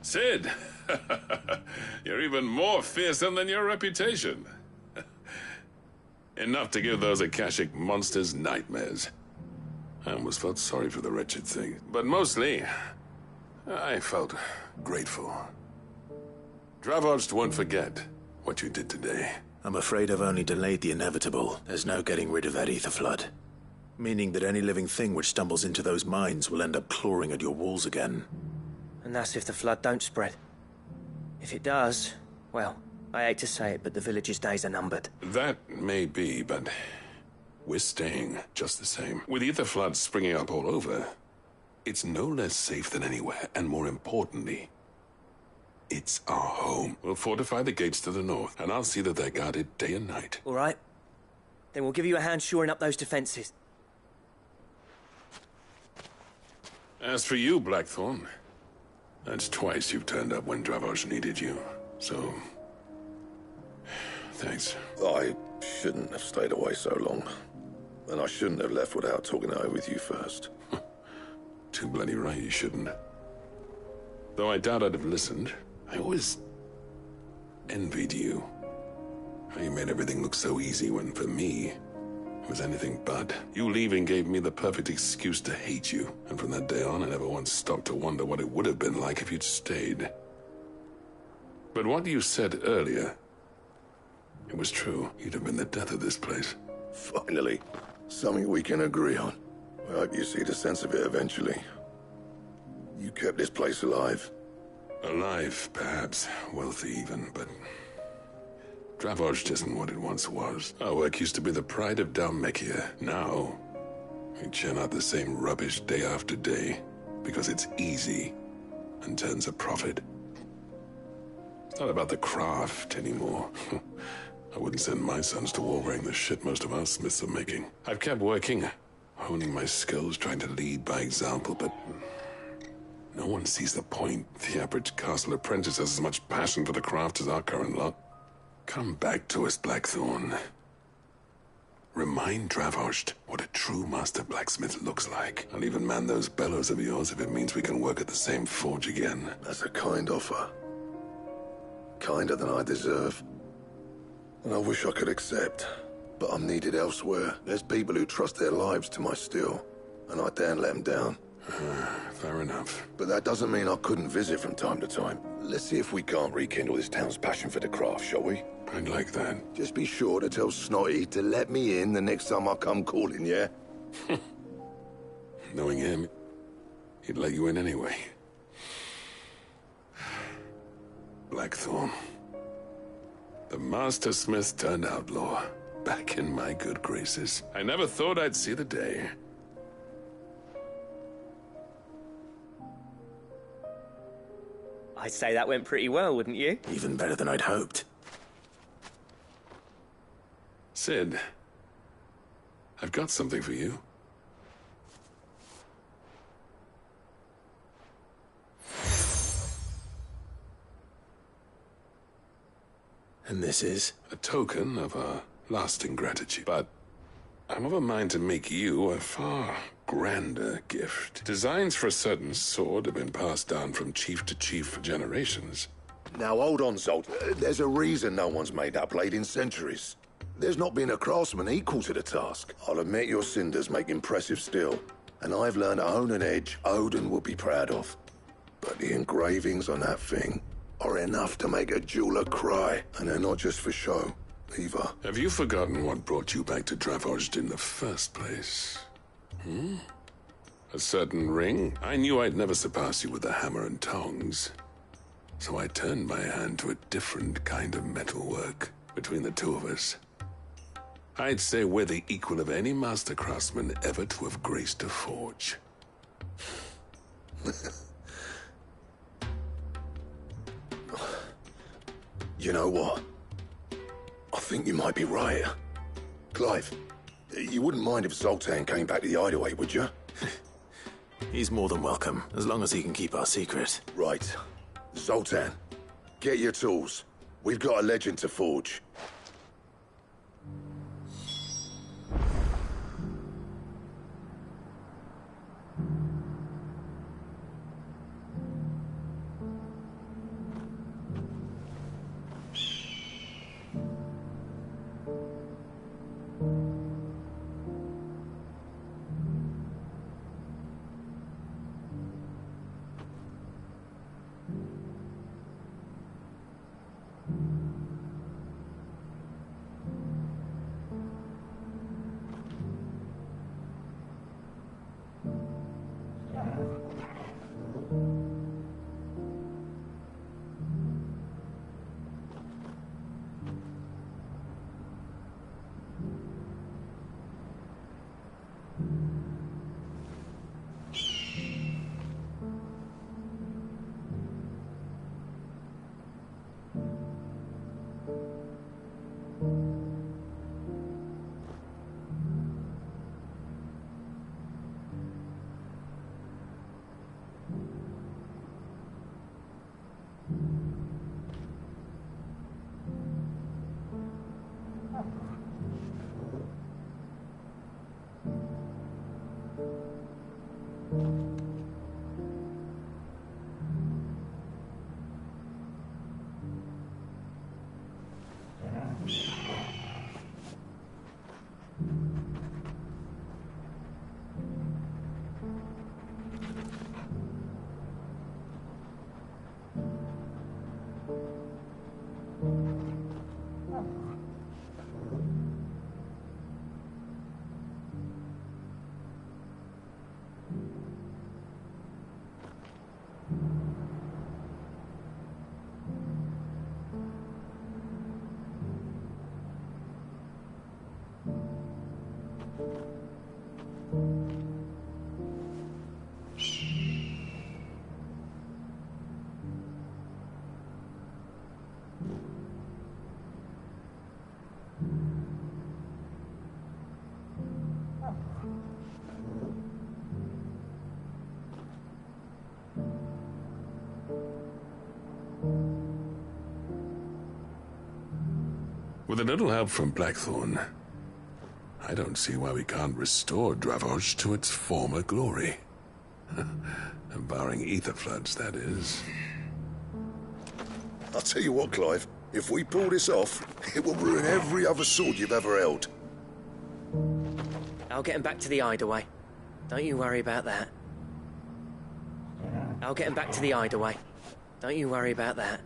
Cid! You're even more fearsome than your reputation. Enough to give those Akashic monsters nightmares. I almost felt sorry for the wretched thing, but mostly, I felt grateful. Dravost won't forget what you did today. I'm afraid I've only delayed the inevitable. There's no getting rid of that ether flood. Meaning that any living thing which stumbles into those mines will end up clawing at your walls again. And that's if the flood don't spread. If it does, well, I hate to say it, but the village's days are numbered. That may be, but we're staying just the same. With ether floods springing up all over, it's no less safe than anywhere, and more importantly, it's our home. We'll fortify the gates to the north, and I'll see that they're guarded day and night. All right. Then we'll give you a hand shoring up those defenses. As for you, Blackthorn, that's twice you've turned up when Dravosh needed you, so... thanks. I shouldn't have stayed away so long. And I shouldn't have left without talking it over with you first. Too bloody right you shouldn't. Though I doubt I'd have listened. I always envied you. How you made everything look so easy when, for me, it was anything but. You leaving gave me the perfect excuse to hate you. And from that day on, I never once stopped to wonder what it would have been like if you'd stayed. But what you said earlier, it was true. You'd have been the death of this place. Finally, something we can agree on. I hope you see the sense of it eventually. You kept this place alive. Alive, perhaps. Wealthy even, but... Dravosh isn't what it once was. Our work used to be the pride of Dhalmekia. Now, we churn out the same rubbish day after day, because it's easy and turns a profit. It's not about the craft anymore. I wouldn't send my sons to war wearing the shit most of our smiths are making. I've kept working, honing my skills, trying to lead by example, but no one sees the point. The average castle apprentice has as much passion for the craft as our current lot. Come back to us, Blackthorn. Remind Dravosh what a true master blacksmith looks like. I'll even man those bellows of yours if it means we can work at the same forge again. That's a kind offer. Kinder than I deserve. And I wish I could accept, but I'm needed elsewhere. There's people who trust their lives to my steel, and I daren't let them down. Fair enough. But that doesn't mean I couldn't visit from time to time. Let's see if we can't rekindle this town's passion for the craft, shall we? I'd like that. Just be sure to tell Snotty to let me in the next time I come calling, yeah? Knowing him, he'd let you in anyway. Blackthorn. The Master Smith turned outlaw, back in my good graces. I never thought I'd see the day. I'd say that went pretty well, wouldn't you? Even better than I'd hoped. Cid, I've got something for you. And this is? A token of our lasting gratitude. But I'm of a mind to make you a far grander gift. Designs for a certain sword have been passed down from chief to chief for generations. Now hold on, Zolt. There's a reason no one's made that blade in centuries. There's not been a craftsman equal to the task. I'll admit your cinders make impressive steel, and I've learned to own an edge Odin will be proud of. But the engravings on that thing are enough to make a jeweler cry, and they're not just for show, either. Have you forgotten what brought you back to Dravost in the first place? A certain ring? I knew I'd never surpass you with the hammer and tongs. So I turned my hand to a different kind of metalwork between the two of us. I'd say we're the equal of any master craftsman ever to have graced a forge. You know what? I think you might be right. Clive, you wouldn't mind if Zoltan came back to the hideaway, would you? He's more than welcome, as long as he can keep our secret. Right. Zoltan, get your tools. We've got a legend to forge. With a little help from Blackthorn, I don't see why we can't restore Dravoj to its former glory. Barring ether floods, that is. I'll tell you what, Clive. If we pull this off, it will ruin every other sword you've ever held. I'll get him back to the Hideaway. Don't you worry about that. I'll get him back to the Hideaway. Don't you worry about that.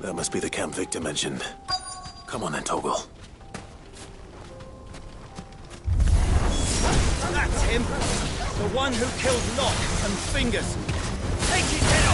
That must be the camp Victor mentioned. Come on then, Torgal. That's him! The one who killed Locke and Fingers! Take his head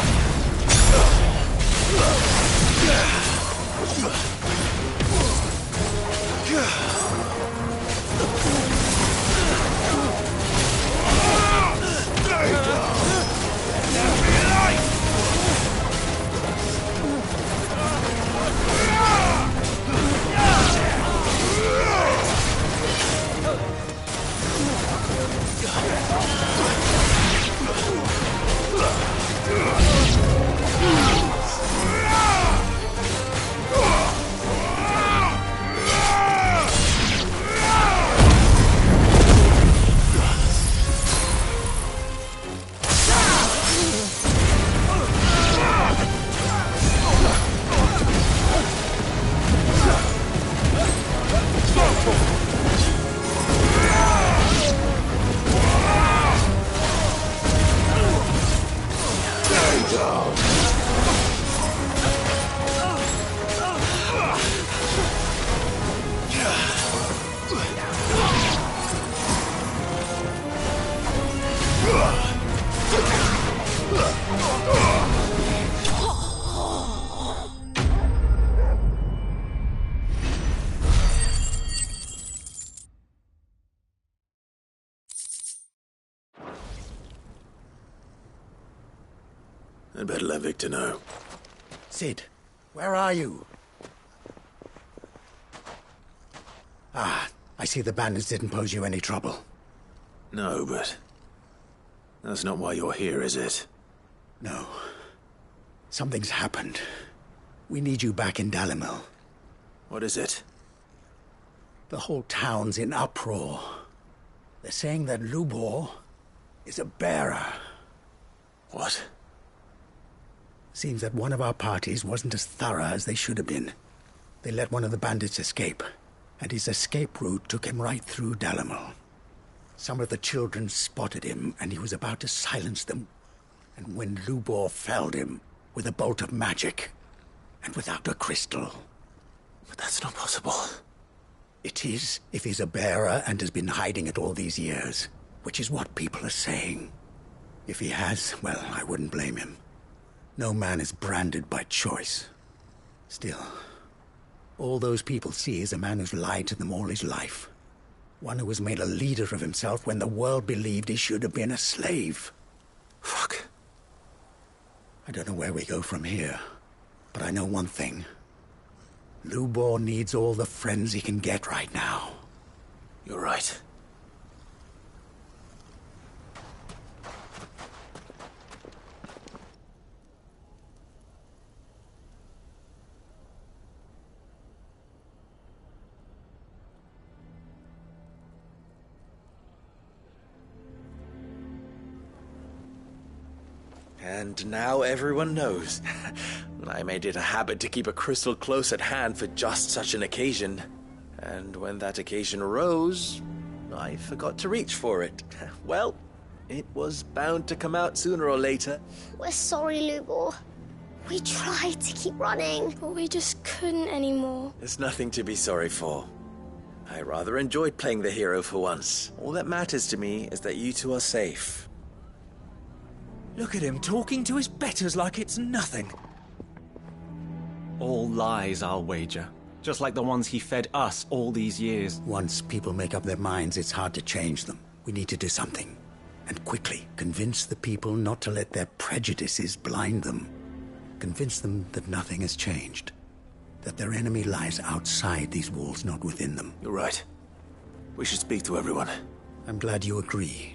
I'd better let Victor know. Cid, where are you? Ah, I see the bandits didn't pose you any trouble. No, but that's not why you're here, is it? No. Something's happened. We need you back in Dalimil. What is it? The whole town's in uproar. They're saying that Lubor is a bearer. What? Seems that one of our parties wasn't as thorough as they should have been. They let one of the bandits escape, and his escape route took him right through Dalimil. Some of the children spotted him, and he was about to silence them. And when Lubor felled him with a bolt of magic, and without a crystal. But that's not possible. It is, if he's a bearer and has been hiding it all these years, which is what people are saying. If he has, well, I wouldn't blame him. No man is branded by choice. Still, all those people see is a man who's lied to them all his life. One who was made a leader of himself when the world believed he should have been a slave. Fuck. I don't know where we go from here, but I know one thing. Lubor needs all the friends he can get right now. You're right. And now everyone knows. I made it a habit to keep a crystal close at hand for just such an occasion. And when that occasion arose, I forgot to reach for it. Well, it was bound to come out sooner or later. We're sorry, Lubor. We tried to keep running, but we just couldn't anymore. There's nothing to be sorry for. I rather enjoyed playing the hero for once. All that matters to me is that you two are safe. Look at him talking to his betters like it's nothing. All lies, I'll wager. Just like the ones he fed us all these years. Once people make up their minds, it's hard to change them. We need to do something. And quickly. Convince the people not to let their prejudices blind them. Convince them that nothing has changed. That their enemy lies outside these walls, not within them. You're right. We should speak to everyone. I'm glad you agree.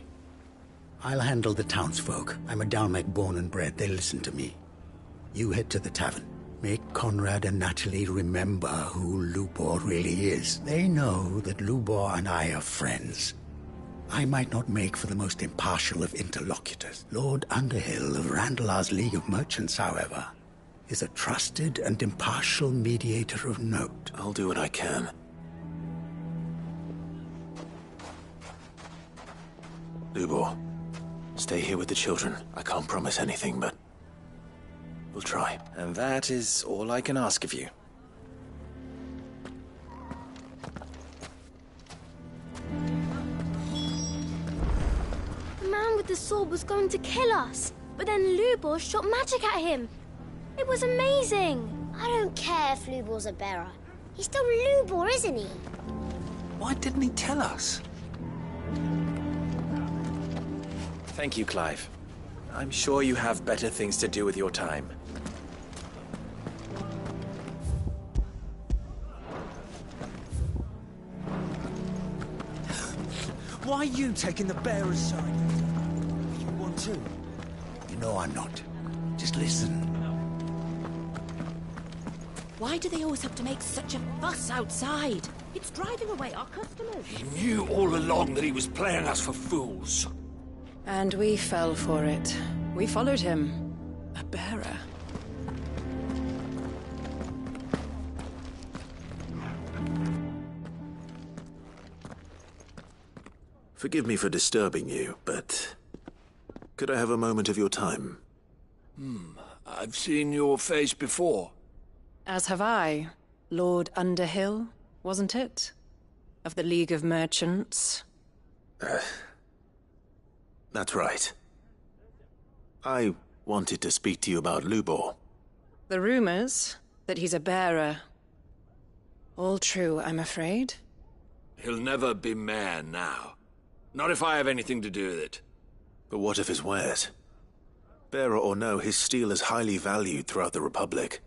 I'll handle the townsfolk. I'm a Dalmec born and bred. They listen to me. You head to the tavern. Make Conrad and Natalie remember who Lubor really is. They know that Lubor and I are friends. I might not make for the most impartial of interlocutors. Lord Underhill of Randalar's League of Merchants, however, is a trusted and impartial mediator of note. I'll do what I can. Lubor, stay here with the children. I can't promise anything, but we'll try. And that is all I can ask of you. The man with the sword was going to kill us, but then Lubor shot magic at him. It was amazing. I don't care if Lubor's a bearer. He's still Lubor, isn't he? Why didn't he tell us? Thank you, Clive. I'm sure you have better things to do with your time. Why are you taking the bearer's side? You want to? You know I'm not. Just listen. Why do they always have to make such a fuss outside? It's driving away our customers. He knew all along that he was playing us for fools. And we fell for it. We followed him. A bearer. Forgive me for disturbing you, but could I have a moment of your time? I've seen your face before. As have I. Lord Underhill, wasn't it? Of the League of Merchants. That's right. I wanted to speak to you about Lubor. The rumors that he's a bearer. All true, I'm afraid. He'll never be mayor now. Not if I have anything to do with it. But what of his wares? Bearer or no, his steel is highly valued throughout the Republic.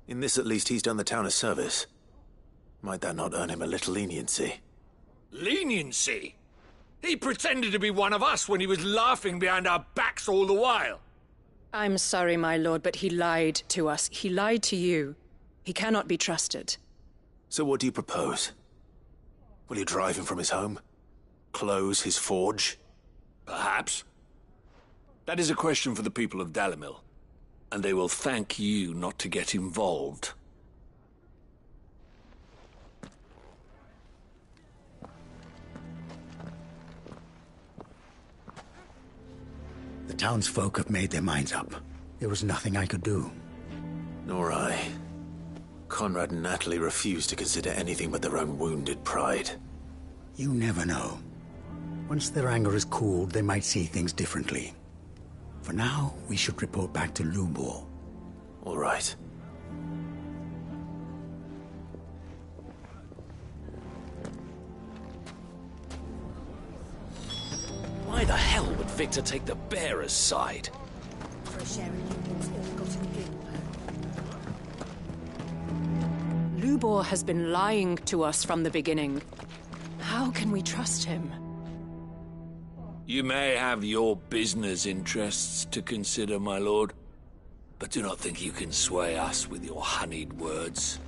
In this, at least, he's done the town a service. Might that not earn him a little leniency? Leniency? He pretended to be one of us when he was laughing behind our backs all the while. I'm sorry, my lord, but he lied to us. He lied to you. He cannot be trusted. So what do you propose? Will you drive him from his home? Close his forge? Perhaps. That is a question for the people of Dalimil. and they will thank you not to get involved. The townsfolk have made their minds up. There was nothing I could do. Nor I. Conrad and Natalie refused to consider anything but their own wounded pride. You never know. Once their anger is cooled, they might see things differently. For now, we should report back to Lubor. All right. Why the hell would Victor take the bearer's side? For sharing Lubor's ill-gotten guilt. Lubor has been lying to us from the beginning. How can we trust him? You may have your business interests to consider, my lord, but do not think you can sway us with your honeyed words.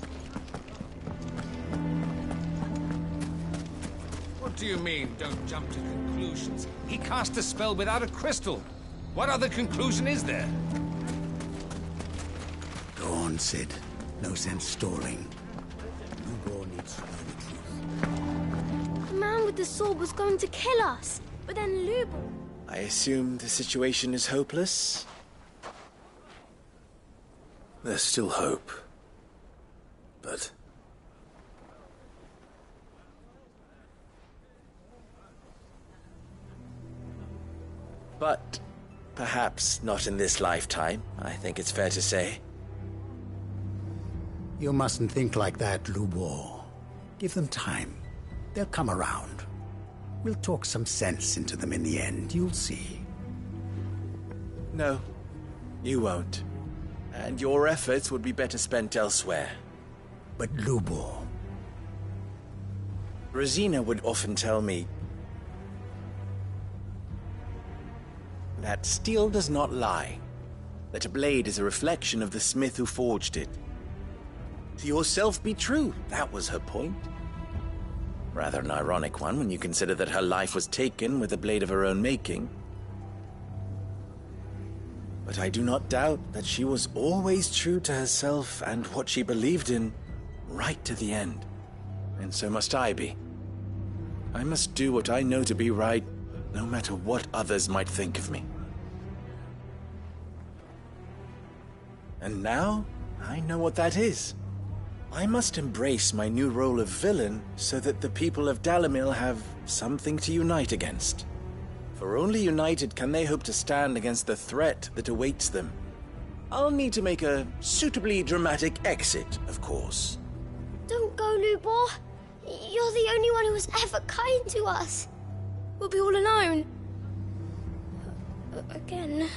What do you mean, don't jump to conclusions? He cast a spell without a crystal. What other conclusion is there? Go on, Sid. No sense stalling. Lubor needs to know the truth. The man with the sword was going to kill us, but then Lubor... I assume the situation is hopeless? There's still hope. But... But perhaps not in this lifetime, I think it's fair to say. You mustn't think like that, Lubor. Give them time. They'll come around. We'll talk some sense into them in the end, you'll see. No, you won't. And your efforts would be better spent elsewhere. But Lubor... Rosina would often tell me that steel does not lie, that a blade is a reflection of the smith who forged it. To yourself be true, that was her point. Rather an ironic one when you consider that her life was taken with a blade of her own making. But I do not doubt that she was always true to herself and what she believed in, right to the end. And so must I be. I must do what I know to be right, no matter what others might think of me. And now, I know what that is. I must embrace my new role of villain so that the people of Dalimil have something to unite against. For only united can they hope to stand against the threat that awaits them. I'll need to make a suitably dramatic exit, of course. Don't go, Lubor. You're the only one who was ever kind to us. We'll be all alone. Again.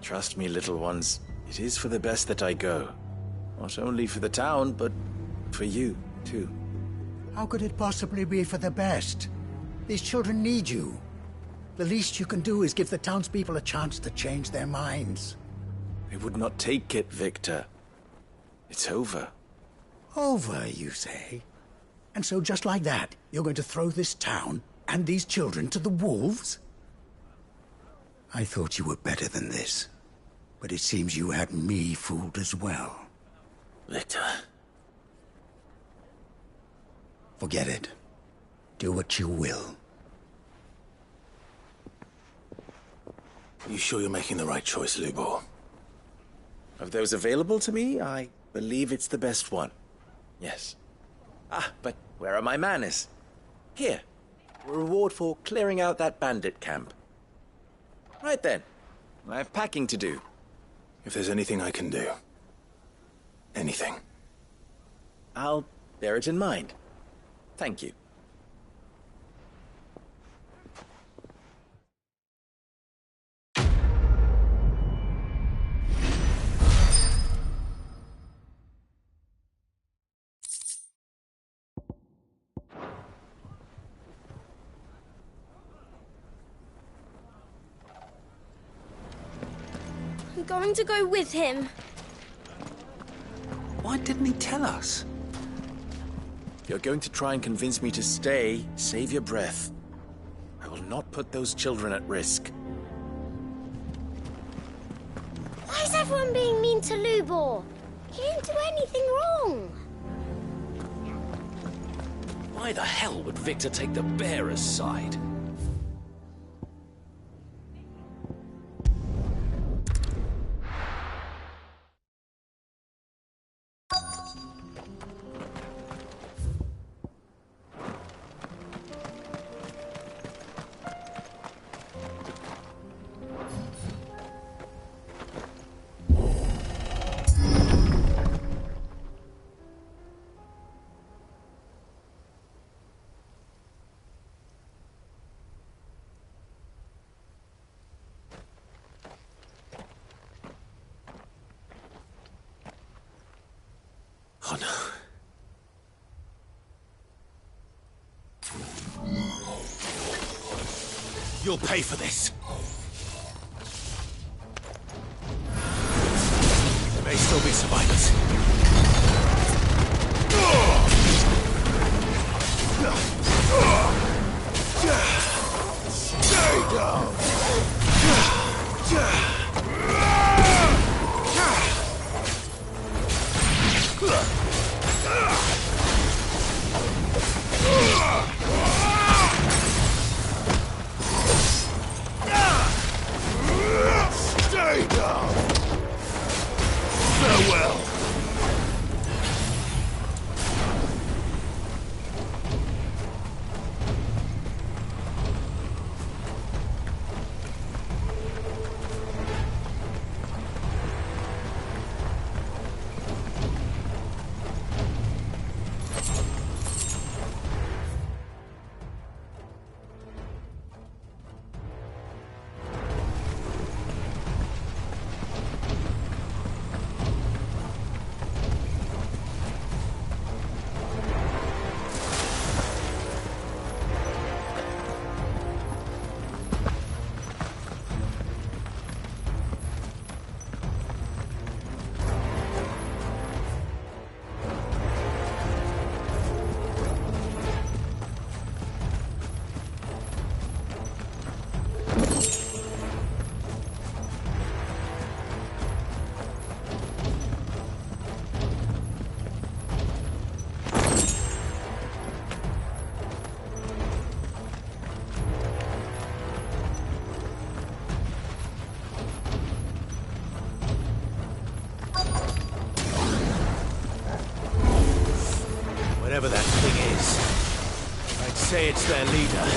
Trust me, little ones. It is for the best that I go. Not only for the town, but for you, too. How could it possibly be for the best? These children need you. The least you can do is give the townspeople a chance to change their minds. I would not take it, Victor. It's over. Over, you say? And so just like that, you're going to throw this town and these children to the wolves? I thought you were better than this. But it seems you had me fooled as well. Victor. Forget it. Do what you will. You sure you're making the right choice, Lubor? Of those available to me, I believe it's the best one. Yes. Ah, but where are my manners? Here. A reward for clearing out that bandit camp. Right then. I have packing to do. If there's anything I can do. Anything. I'll bear it in mind. Thank you. I'm going to go with him. Why didn't he tell us? If you're going to try and convince me to stay, save your breath. I will not put those children at risk. Why is everyone being mean to Lubor? He didn't do anything wrong. Why the hell would Victor take the bearer's side? Oh no. You'll pay for this. There may still be survivors. Stay down! Stay down! Farewell! Whatever that thing is, I'd say it's their leader.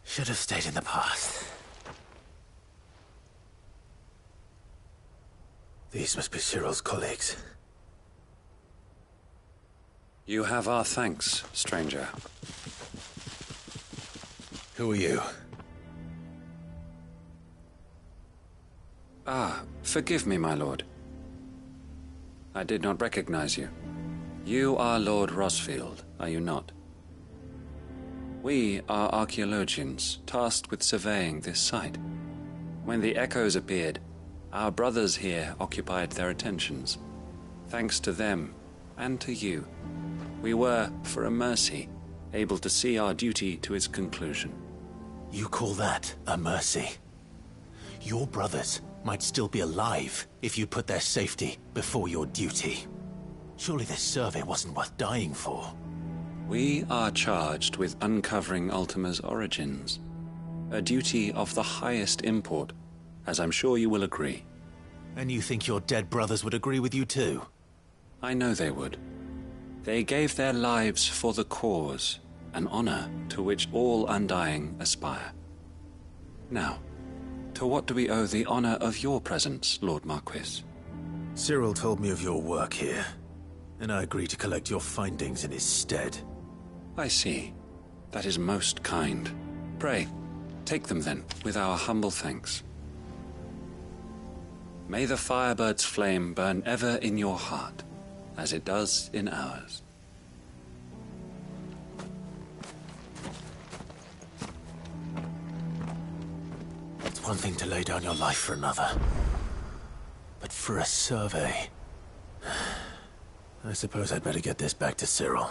Should have stayed in the past. These must be Cyril's colleagues. You have our thanks, stranger. Who are you? Ah, forgive me, my lord. I did not recognize you. You are Lord Rosfield, are you not? We are archaeologians, tasked with surveying this site. When the echoes appeared, our brothers here occupied their attentions. Thanks to them, and to you, we were, for a mercy, able to see our duty to its conclusion. You call that a mercy? Your brothers might still be alive if you put their safety before your duty. Surely this survey wasn't worth dying for. We are charged with uncovering Ultima's origins. A duty of the highest import, as I'm sure you will agree. And you think your dead brothers would agree with you too? I know they would. They gave their lives for the cause, an honor to which all Undying aspire. Now, to what do we owe the honor of your presence, Lord Marquis? Cyril told me of your work here, and I agree to collect your findings in his stead. I see. That is most kind. Pray, take them then, with our humble thanks. May the Firebird's flame burn ever in your heart, as it does in ours. It's one thing to lay down your life for another, but for a survey... I suppose I'd better get this back to Cyril.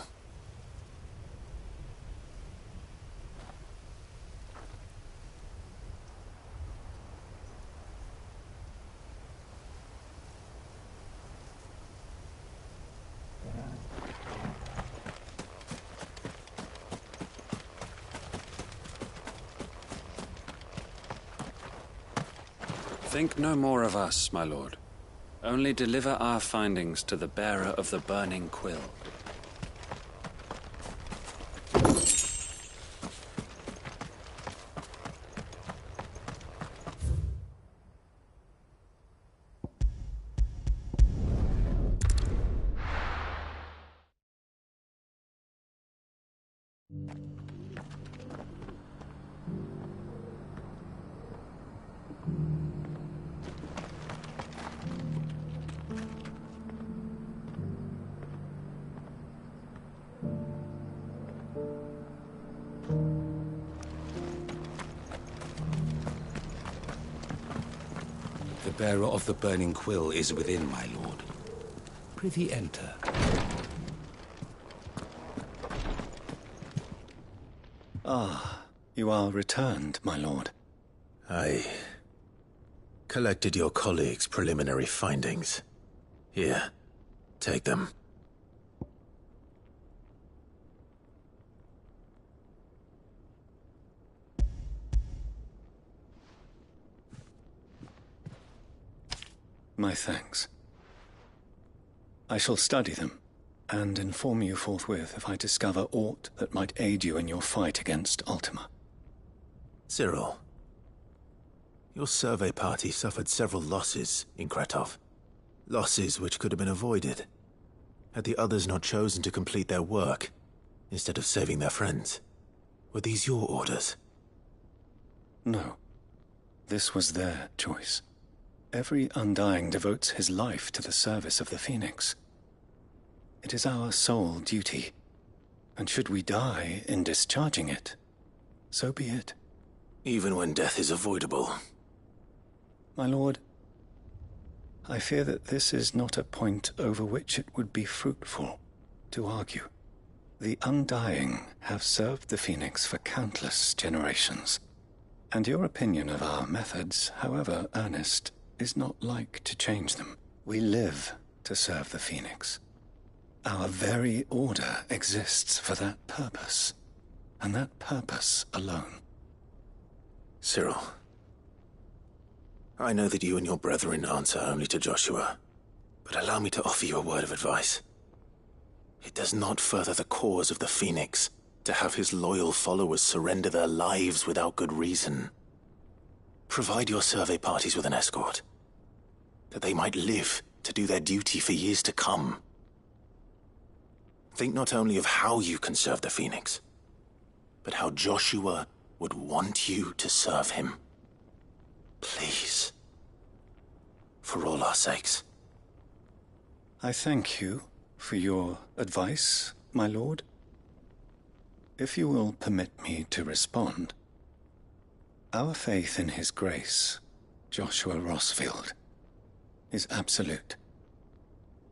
Think no more of us, my lord. Only deliver our findings to the bearer of the burning quill. The bearer of the burning quill is within, my lord. Prithee enter. Ah, you are returned, my lord. I collected your colleagues' preliminary findings. Here, take them. My thanks. I shall study them, and inform you forthwith if I discover aught that might aid you in your fight against Ultima. Cyril, your survey party suffered several losses in Kretov. Losses which could have been avoided, had the others not chosen to complete their work, instead of saving their friends. Were these your orders? No. This was their choice. Every Undying devotes his life to the service of the Phoenix. It is our sole duty, and should we die in discharging it, so be it. Even when death is avoidable. My lord, I fear that this is not a point over which it would be fruitful to argue. The Undying have served the Phoenix for countless generations, and your opinion of our methods, however earnest, is not like to change them. We live to serve the Phoenix. Our very order exists for that purpose, and that purpose alone. Cyril, I know that you and your brethren answer only to Joshua, but allow me to offer you a word of advice. It does not further the cause of the Phoenix to have his loyal followers surrender their lives without good reason. Provide your survey parties with an escort, that they might live to do their duty for years to come. Think not only of how you can serve the Phoenix, but how Joshua would want you to serve him. Please. For all our sakes. I thank you for your advice, my lord. If you will permit me to respond, our faith in his grace, Joshua Rosfield, is absolute.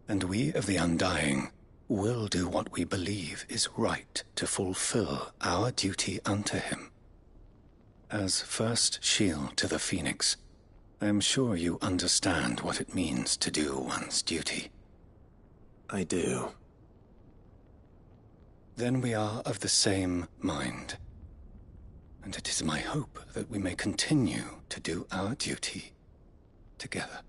And we of the Undying will do what we believe is right to fulfill our duty unto him. As first shield to the Phoenix, I am sure you understand what it means to do one's duty. I do. Then we are of the same mind. And it is my hope that we may continue to do our duty together.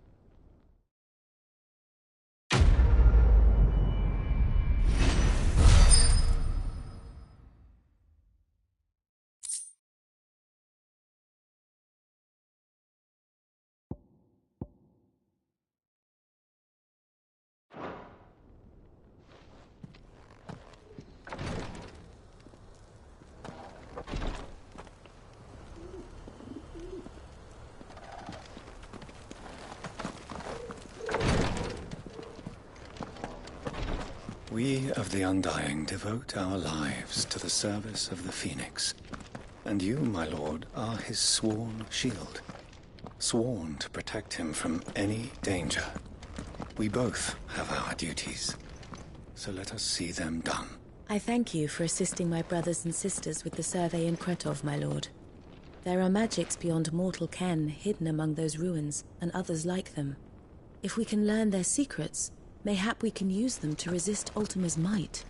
We of the Undying devote our lives to the service of the Phoenix. And you, my lord, are his sworn shield. Sworn to protect him from any danger. We both have our duties, so let us see them done. I thank you for assisting my brothers and sisters with the survey in Kretov, my lord. There are magics beyond mortal ken hidden among those ruins, and others like them. If we can learn their secrets, mayhap we can use them to resist Ultima's might.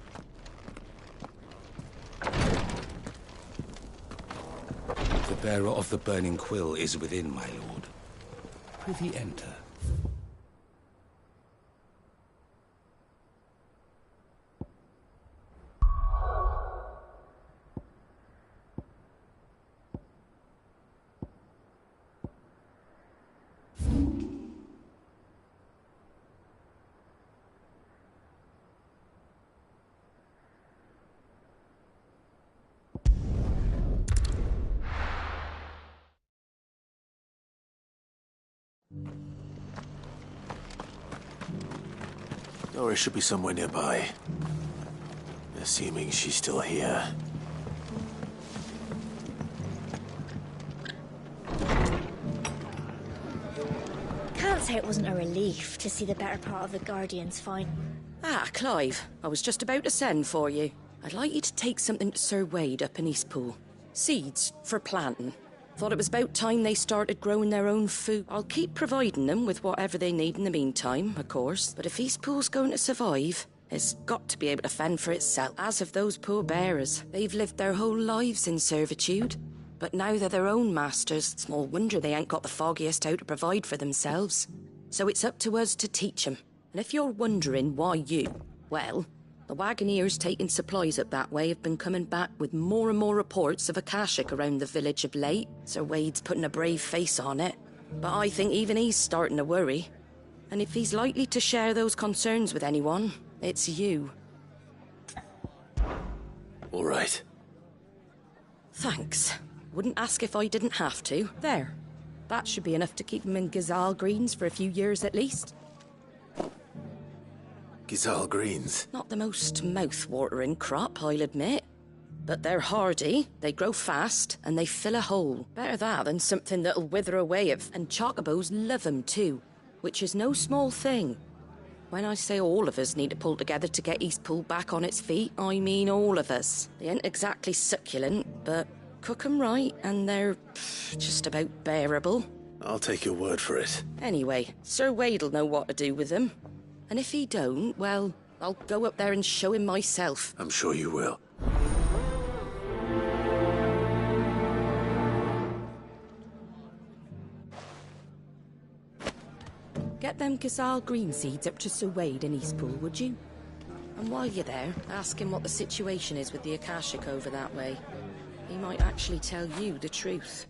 The bearer of the burning quill is within, my lord. Prithee enter. Doris should be somewhere nearby. Assuming she's still here. Can't say it wasn't a relief to see the better part of the Guardians fine. Ah, Clive. I was just about to send for you. I'd like you to take something to Sir Wade up in Eastpool. Seeds for planting. Thought it was about time they started growing their own food. I'll keep providing them with whatever they need in the meantime, of course. But if Eastpool's going to survive, it's got to be able to fend for itself. As of those poor bearers, they've lived their whole lives in servitude. But now they're their own masters. Small wonder they ain't got the foggiest how to provide for themselves. So it's up to us to teach them. And if you're wondering why you, well, the Wagoneers taking supplies up that way have been coming back with more and more reports of Akashic around the village of late. Sir Wade's putting a brave face on it. But I think even he's starting to worry. And if he's likely to share those concerns with anyone, it's you. All right. Thanks. Wouldn't ask if I didn't have to. There. That should be enough to keep them in Gazal Greens for a few years at least. Gazal Greens? Not the most mouth-watering crop, I'll admit. But they're hardy, they grow fast, and they fill a hole. Better that than something that'll wither away if... And chocobos love them too, which is no small thing. When I say all of us need to pull together to get Eastpool back on its feet, I mean all of us. They ain't exactly succulent, but cook 'em right, and they're just about bearable. I'll take your word for it. Anyway, Sir Wade'll know what to do with them. And if he don't, well, I'll go up there and show him myself. I'm sure you will. Get them Gazal green seeds up to Sir Wade in Eastpool, would you? And while you're there, ask him what the situation is with the Akashic over that way. He might actually tell you the truth.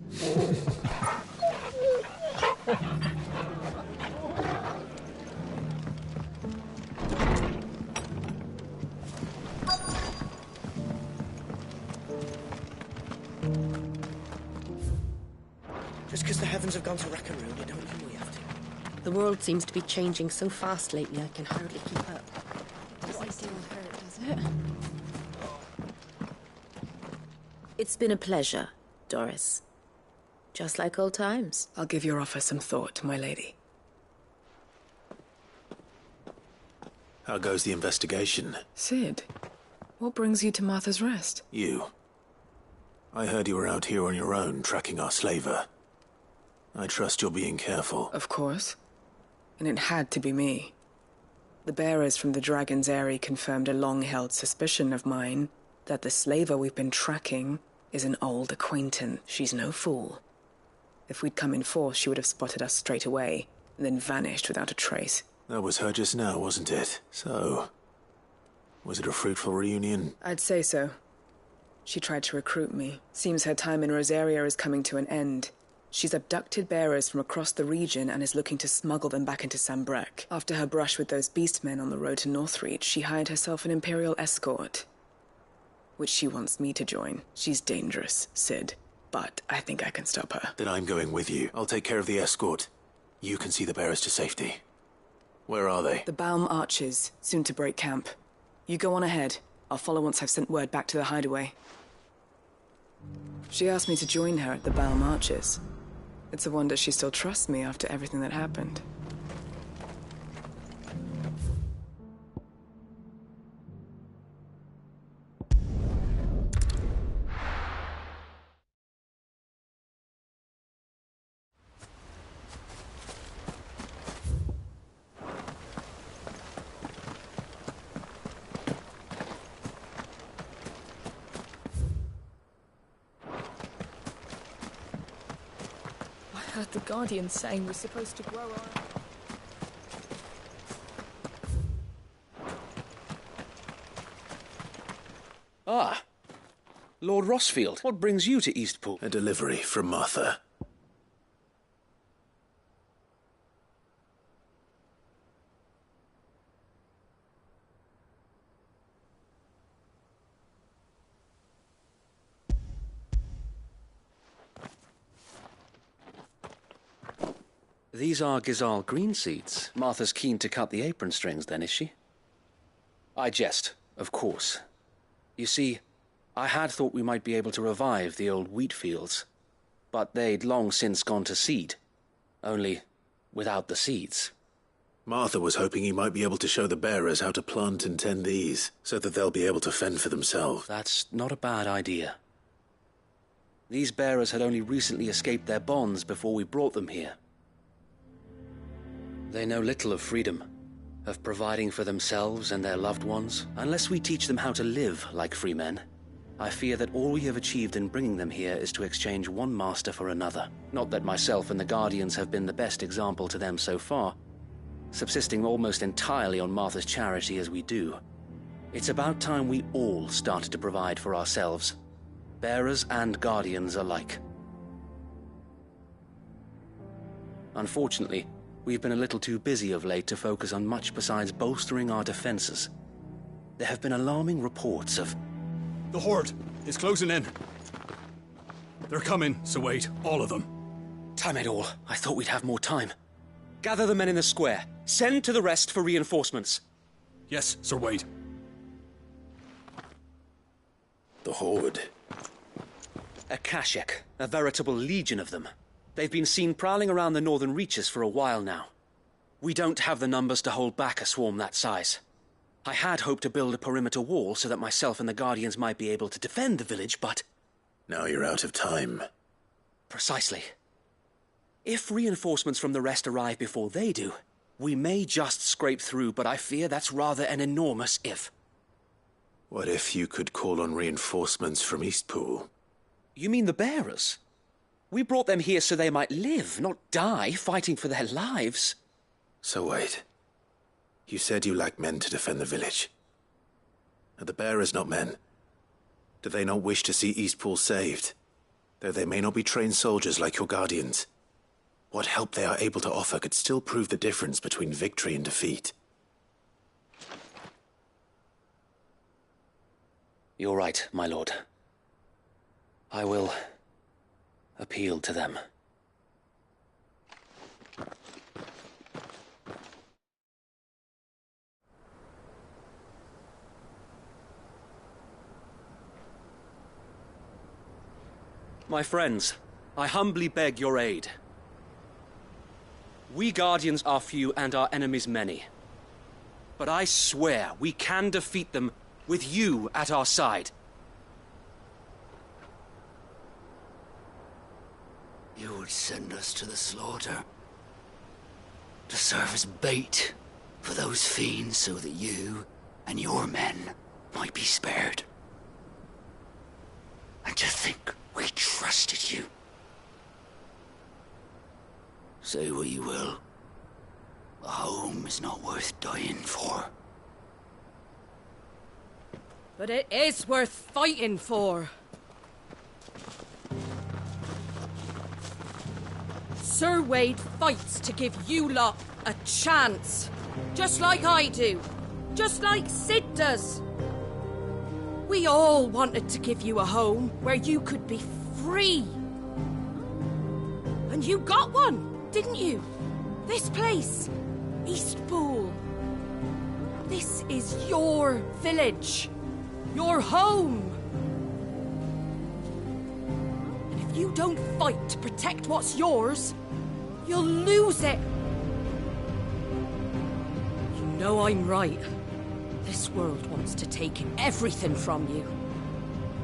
Just because the heavens have gone to rack-a-roon, it don't mean we have to. The world seems to be changing so fast lately, I can hardly keep up. Doesn't seem hurt, does it? It's been a pleasure, Doris. Just like old times. I'll give your offer some thought, my lady. How goes the investigation? Sid, what brings you to Martha's Rest? You. I heard you were out here on your own, tracking our slaver. I trust you're being careful. Of course. And it had to be me. The bearers from the Dragon's Eyrie confirmed a long-held suspicion of mine that the slaver we've been tracking is an old acquaintance. She's no fool. If we'd come in force, she would have spotted us straight away, and then vanished without a trace. That was her just now, wasn't it? So, was it a fruitful reunion? I'd say so. She tried to recruit me. Seems her time in Rosaria is coming to an end. She's abducted bearers from across the region and is looking to smuggle them back into Sambrec. After her brush with those beastmen on the road to Northreach, she hired herself an Imperial escort, which she wants me to join. She's dangerous, Sid, but I think I can stop her. Then I'm going with you. I'll take care of the escort. You can see the bearers to safety. Where are they? The Baum Archers, soon to break camp. You go on ahead. I'll follow once I've sent word back to the hideaway. She asked me to join her at the Baum Archers. It's a wonder she still trusts me after everything that happened. I heard the Guardian saying we're supposed to grow our... Ah, Lord Rossfield, what brings you to Eastpool? A delivery from Martha. These are Gizal green seeds. Martha's keen to cut the apron strings, then, is she? I jest, of course. You see, I had thought we might be able to revive the old wheat fields, but they'd long since gone to seed, only without the seeds. Martha was hoping he might be able to show the bearers how to plant and tend these, so that they'll be able to fend for themselves. That's not a bad idea. These bearers had only recently escaped their bonds before we brought them here. They know little of freedom, of providing for themselves and their loved ones. Unless we teach them how to live like free men, I fear that all we have achieved in bringing them here is to exchange one master for another. Not that myself and the Guardians have been the best example to them so far, subsisting almost entirely on Martha's charity as we do. It's about time we all started to provide for ourselves, bearers and Guardians alike. Unfortunately, we've been a little too busy of late to focus on much besides bolstering our defenses. There have been alarming reports of... The Horde is closing in. They're coming, so wait, all of them. Damn it all, I thought we'd have more time. Gather the men in the square. Send to the rest for reinforcements. Yes, Sir Wade. The Horde. A Kashek, a veritable legion of them. They've been seen prowling around the northern reaches for a while now. We don't have the numbers to hold back a swarm that size. I had hoped to build a perimeter wall so that myself and the Guardians might be able to defend the village, but... Now you're out of time. Precisely. If reinforcements from the rest arrive before they do, we may just scrape through, but I fear that's rather an enormous if. What if you could call on reinforcements from Eastpool? You mean the bearers? We brought them here so they might live, not die, fighting for their lives. So wait. You said you lack men to defend the village. Are the bearers not men? Do they not wish to see Eastpool saved? Though they may not be trained soldiers like your Guardians. What help they are able to offer could still prove the difference between victory and defeat. You're right, my lord. I will... appeal to them. My friends, I humbly beg your aid. We Guardians are few and our enemies many. But I swear we can defeat them with you at our side. You would send us to the slaughter, to serve as bait for those fiends so that you and your men might be spared. And to think we trusted you. Say what you will, a home is not worth dying for. But it is worth fighting for. Sir Wade fights to give you lot a chance. Just like I do. Just like Sid does. We all wanted to give you a home where you could be free. And you got one, didn't you? This place, Eastpool. This is your village. Your home. And if you don't fight to protect what's yours, you'll lose it. You know I'm right. This world wants to take everything from you.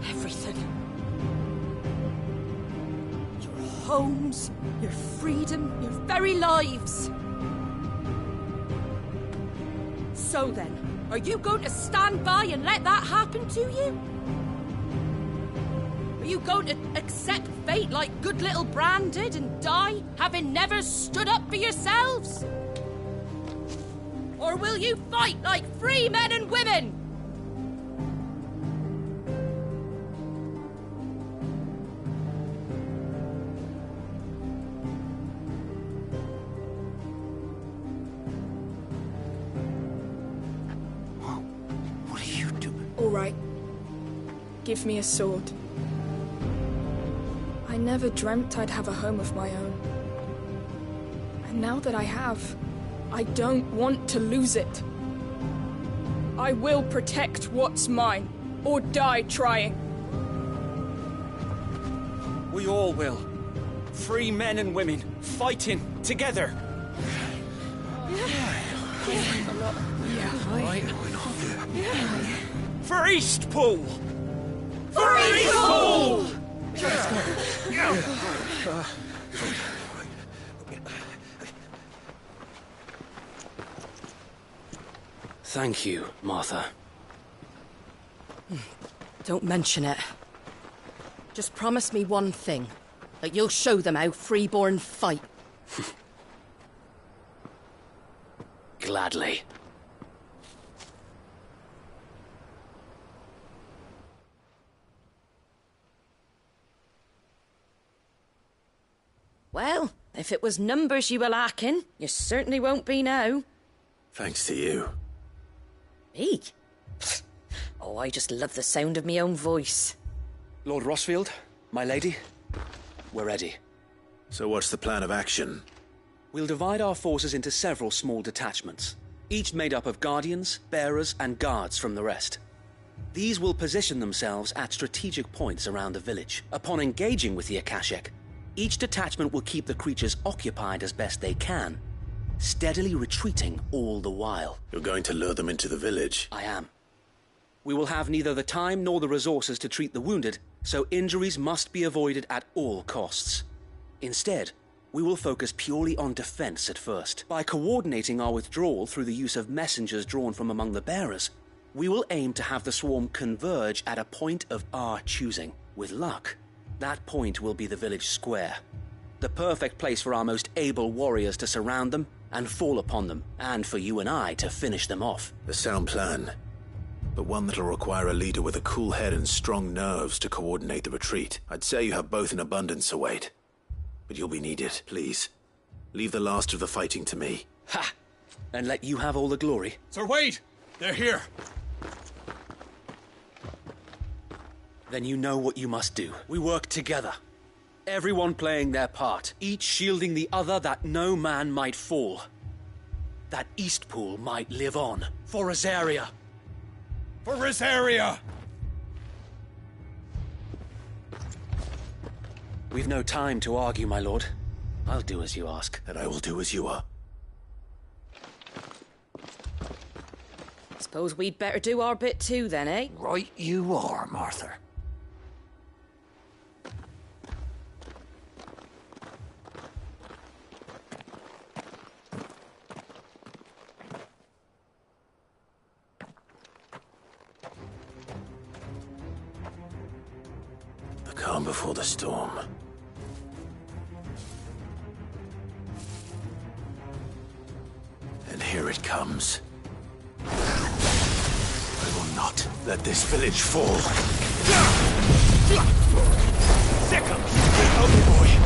Everything. Your homes, your freedom, your very lives. So then, are you going to stand by and let that happen to you? Are you going to accept fate like good little Bran did and die, having never stood up for yourselves? Or will you fight like free men and women? What are you doing? All right. Give me a sword. I never dreamt I'd have a home of my own. And now that I have, I don't want to lose it. I will protect what's mine, or die trying. We all will. Free men and women, fighting together. For Eastpool! For Eastpool! Thank you, Martha. Don't mention it. Just promise me one thing. That you'll show them how freeborn fight. Gladly. Well, if it was numbers you were lacking, you certainly won't be now. Thanks to you. Me? Oh, I just love the sound of my own voice. Lord Rossfield, my lady, we're ready. So what's the plan of action? We'll divide our forces into several small detachments, each made up of guardians, bearers, and guards from the rest. These will position themselves at strategic points around the village. Upon engaging with the Akashic, each detachment will keep the creatures occupied as best they can, steadily retreating all the while. You're going to lure them into the village? I am. We will have neither the time nor the resources to treat the wounded, so injuries must be avoided at all costs. Instead, we will focus purely on defense at first. By coordinating our withdrawal through the use of messengers drawn from among the bearers, we will aim to have the swarm converge at a point of our choosing. With luck, that point will be the village square. The perfect place for our most able warriors to surround them and fall upon them, and for you and I to finish them off. A sound plan, but one that'll require a leader with a cool head and strong nerves to coordinate the retreat. I'd say you have both in abundance, Sir Wade. But you'll be needed, please. Leave the last of the fighting to me. Ha! And let you have all the glory. Sir Wade! They're here! Then you know what you must do. We work together. Everyone playing their part, each shielding the other that no man might fall. That Eastpool might live on. For Rosaria. For Rosaria! We've no time to argue, my lord. I'll do as you ask. And I will do as you are. Suppose we'd better do our bit too then, eh? Right you are, Martha. The calm before the storm. And here it comes. I will not let this village fall. Second! Help me, boy!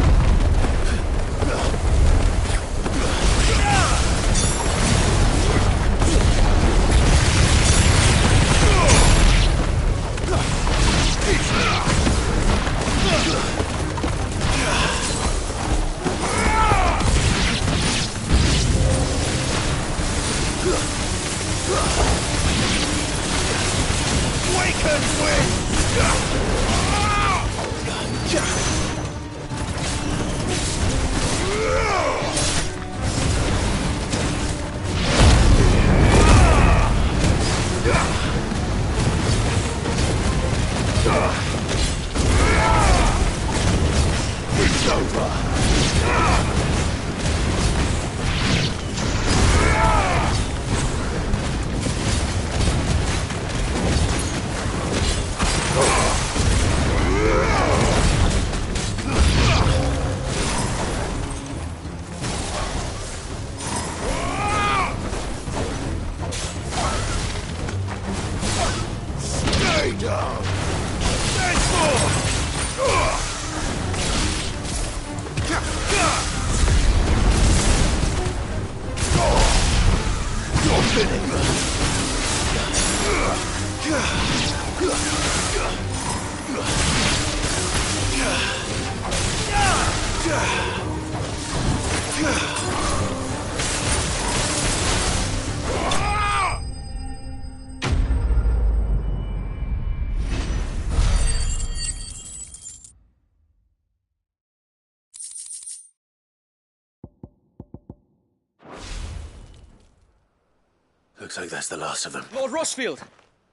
Looks like that's the last of them. Lord Rosfield!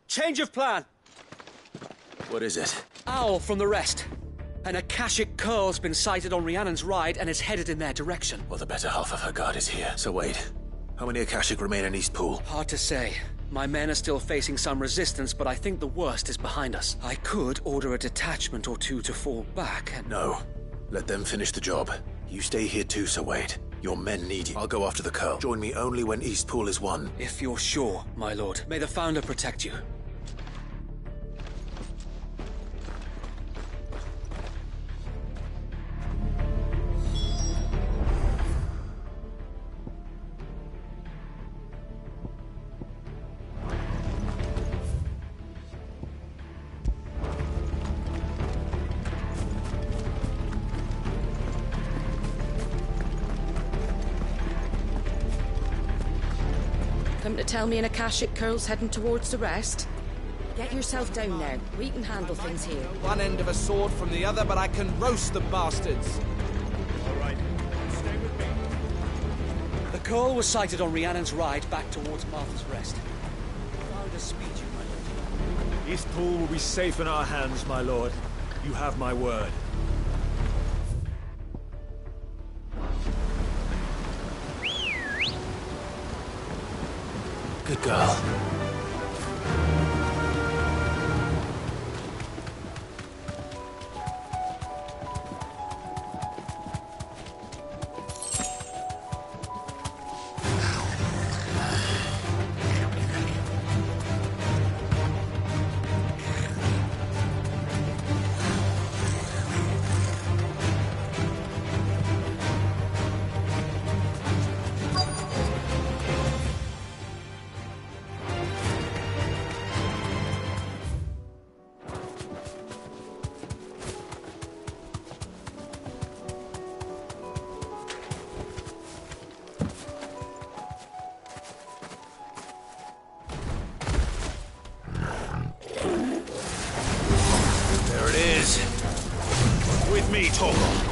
Change of plan! What is it? Owl from the rest. An Akashic Curl's been sighted on Rhiannon's Ride and is headed in their direction. Well, the better half of her guard is here. So wait, how many Akashic remain in Eastpool? Hard to say. My men are still facing some resistance, but I think the worst is behind us. I could order a detachment or two to fall back and... No. Let them finish the job. You stay here too, Sir Wade. Your men need you. I'll go after the Curl. Join me only when Eastpool is won. If you're sure, my lord. May the Founder protect you. Come to tell me an Akashic Curl's heading towards the rest? Get yourself down now. We can handle things here. One end of a sword from the other, but I can roast the bastards. All right. Stay with me. The Curl was sighted on Rhiannon's Ride back towards Martha's Rest. Found a speech, my lord. Eastpool will be safe in our hands, my lord. You have my word. Good girl. me, Torgal.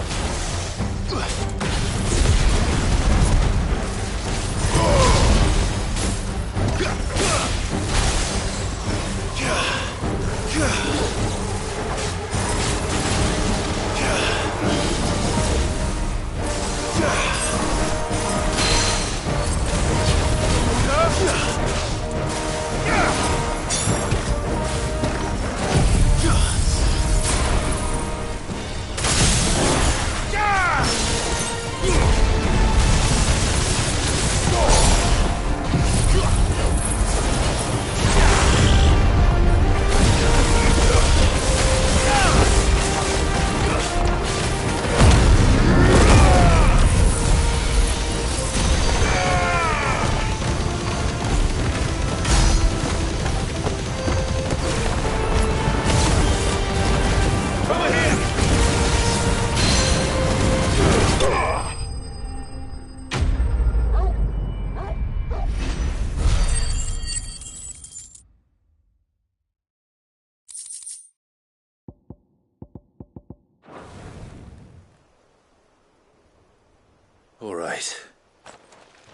All right.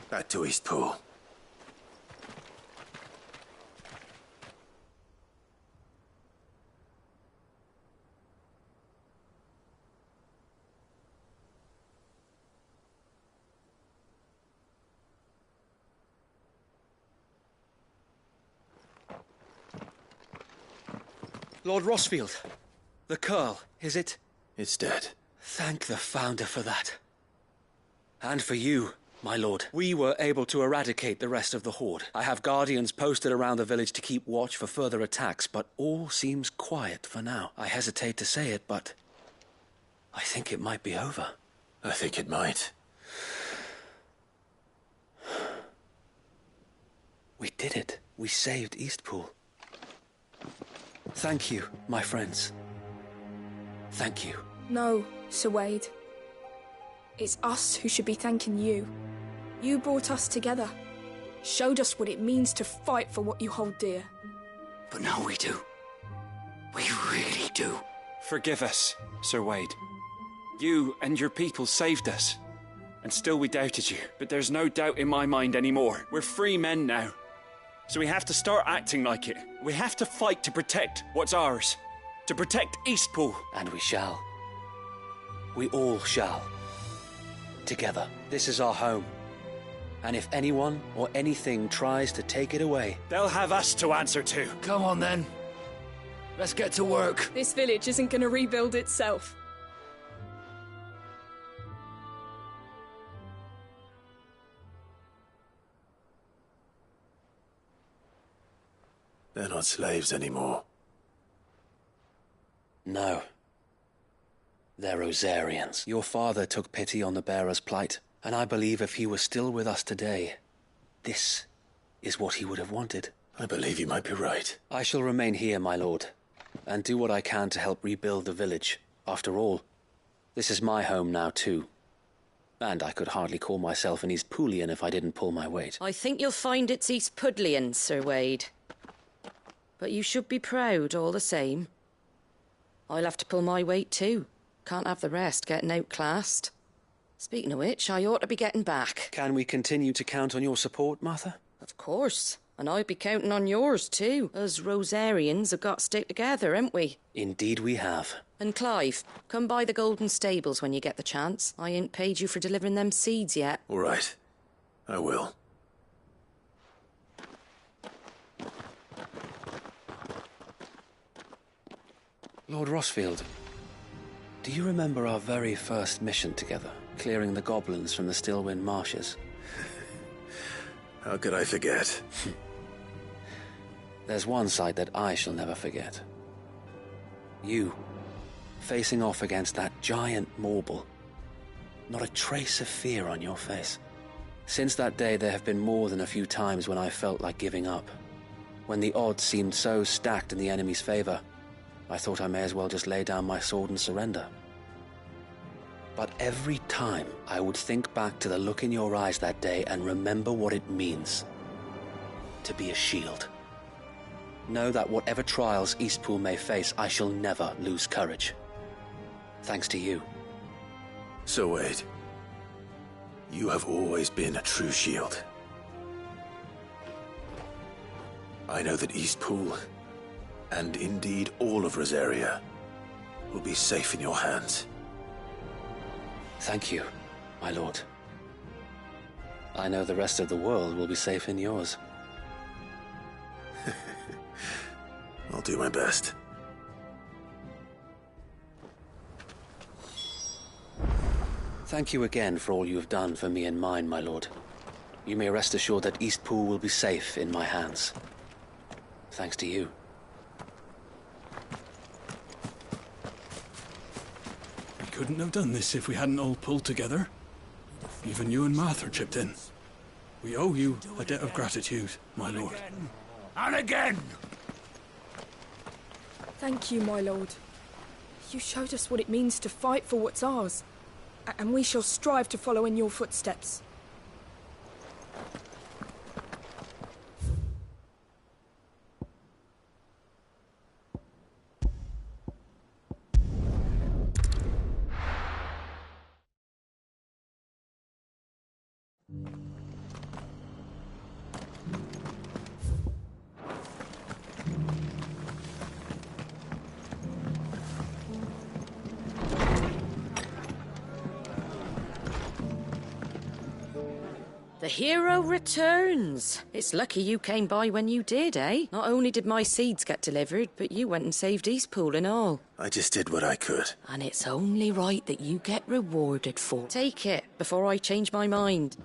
Back to Eastpool. Lord Rosfield, the Curl, is it? It's dead. Thank the Founder for that. And for you, my lord. We were able to eradicate the rest of the Horde. I have guardians posted around the village to keep watch for further attacks, but all seems quiet for now. I hesitate to say it, but I think it might be over. I think it might. We did it. We saved Eastpool. Thank you, my friends. Thank you. No, Sir Wade. It's us who should be thanking you. You brought us together. Showed us what it means to fight for what you hold dear. But now we do. We really do. Forgive us, Sir Wade. You and your people saved us. And still we doubted you. But there's no doubt in my mind anymore. We're free men now. So we have to start acting like it. We have to fight to protect what's ours. To protect Eastpool. And we shall. We all shall. Together. This is our home. And if anyone or anything tries to take it away, they'll have us to answer to. Come on then. Let's get to work. This village isn't going to rebuild itself. They're not slaves anymore. No. They're Rosarians. Your father took pity on the bearer's plight, and I believe if he were still with us today, this is what he would have wanted. I believe you might be right. I shall remain here, my lord, and do what I can to help rebuild the village. After all, this is my home now too. And I could hardly call myself an Eastpoolian if I didn't pull my weight. I think you'll find it's Eastpudlian, Sir Wade. But you should be proud all the same. I'll have to pull my weight too. Can't have the rest getting outclassed. Speaking of which, I ought to be getting back. Can we continue to count on your support, Martha? Of course. And I'll be counting on yours too. Us Rosarians have got to stick together, haven't we? Indeed we have. And Clive, come by the Golden Stables when you get the chance. I ain't paid you for delivering them seeds yet. All right. I will. Lord Rosfield, do you remember our very first mission together? Clearing the goblins from the Stillwind marshes? How could I forget? There's one sight that I shall never forget. You, facing off against that giant Morble. Not a trace of fear on your face. Since that day, there have been more than a few times when I felt like giving up. When the odds seemed so stacked in the enemy's favor, I thought I may as well just lay down my sword and surrender. But every time, I would think back to the look in your eyes that day and remember what it means to be a shield. Know that whatever trials Eastpool may face, I shall never lose courage. Thanks to you. So Wade, you have always been a true shield. I know that Eastpool, and indeed all of Rosaria, will be safe in your hands. Thank you, my lord. I know the rest of the world will be safe in yours. I'll do my best. Thank you again for all you have done for me and mine, my lord. You may rest assured that Eastpool will be safe in my hands. Thanks to you. We couldn't have done this if we hadn't all pulled together. Even you and Martha chipped in. We owe you a debt of gratitude, my lord. And again! Thank you, my lord. You showed us what it means to fight for what's ours, and we shall strive to follow in your footsteps. The hero returns. It's lucky you came by when you did, eh? Not only did my seeds get delivered, but you went and saved Eastpool and all. I just did what I could. And it's only right that you get rewarded for it. Take it, before I change my mind.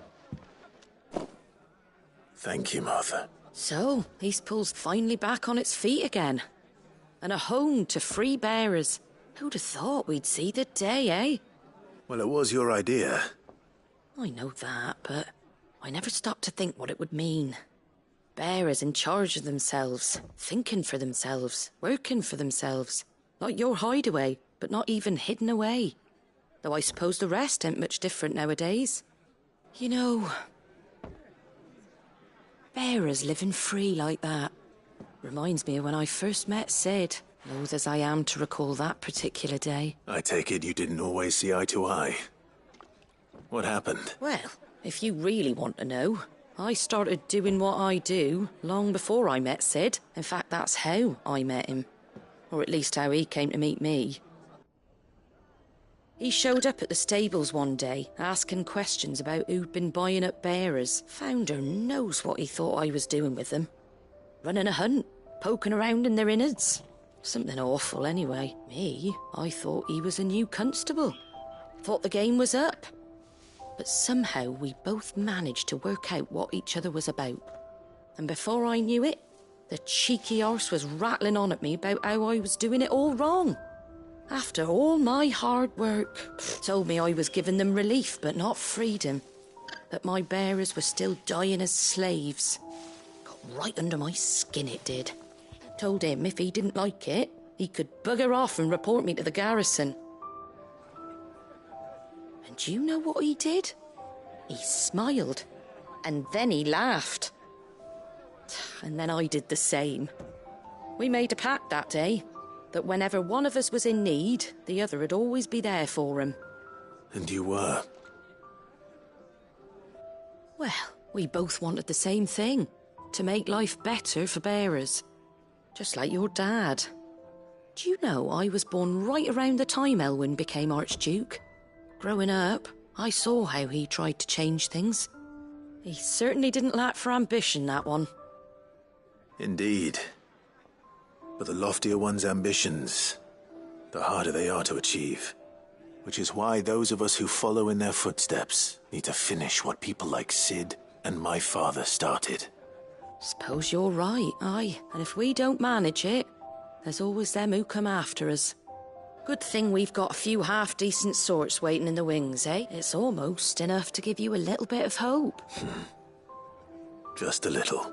Thank you, Martha. So, Eastpool's finally back on its feet again. And a home to free bearers. Who'd have thought we'd see the day, eh? Well, it was your idea. I know that, but I never stopped to think what it would mean. Bearers in charge of themselves, thinking for themselves, working for themselves. Like your hideaway, but not even hidden away. Though I suppose the rest ain't much different nowadays. You know, bearers living free like that reminds me of when I first met Sid. Loath as I am to recall that particular day. I take it you didn't always see eye to eye. What happened? Well, if you really want to know, I started doing what I do long before I met Sid. In fact, that's how I met him. Or at least how he came to meet me. He showed up at the stables one day, asking questions about who'd been buying up bearers. Founder knows what he thought I was doing with them. Running a hunt, poking around in their innards. Something awful anyway. Me, I thought he was a new constable. Thought the game was up. But somehow we both managed to work out what each other was about. And before I knew it, the cheeky arse was rattling on at me about how I was doing it all wrong. After all my hard work, told me I was giving them relief but not freedom. That my bearers were still dying as slaves. Got right under my skin, it did. Told him if he didn't like it, he could bugger off and report me to the garrison. And do you know what he did? He smiled, and then he laughed. And then I did the same. We made a pact that day, that whenever one of us was in need, the other would always be there for him. And you were? Well, we both wanted the same thing, to make life better for bearers. Just like your dad. Do you know I was born right around the time Elwyn became Archduke? Growing up, I saw how he tried to change things. He certainly didn't lack for ambition, that one. Indeed. But the loftier one's ambitions, the harder they are to achieve. Which is why those of us who follow in their footsteps need to finish what people like Sid and my father started. Suppose you're right, aye. And if we don't manage it, there's always them who come after us. Good thing we've got a few half-decent sorts waiting in the wings, eh? It's almost enough to give you a little bit of hope. Just a little.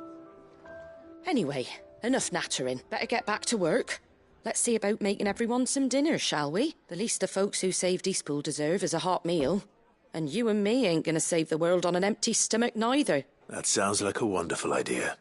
Anyway, enough nattering. Better get back to work. Let's see about making everyone some dinner, shall we? The least the folks who saved Eastpool deserve is a hot meal. And you and me ain't gonna save the world on an empty stomach neither. That sounds like a wonderful idea.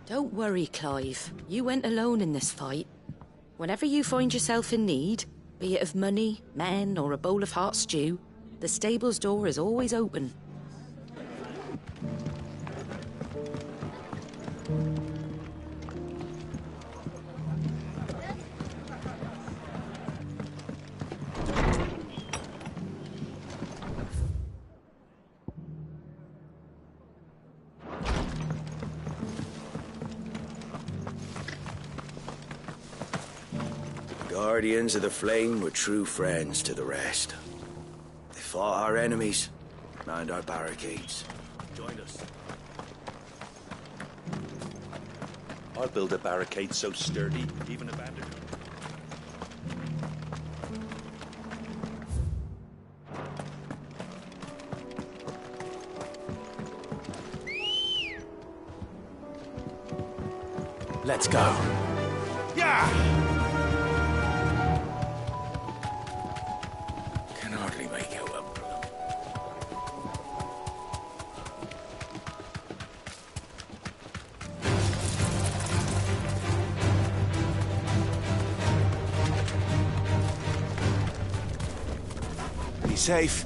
Don't worry, Clive. You went alone in this fight. Whenever you find yourself in need, be it of money, men, or a bowl of hot stew, the stable's door is always open. Guardians of the Flame were true friends to the rest. They fought our enemies, manned our barricades. Join us. I'll build a barricade so sturdy, even a bandit. Let's go. Yeah! Can hardly make out up. Be safe.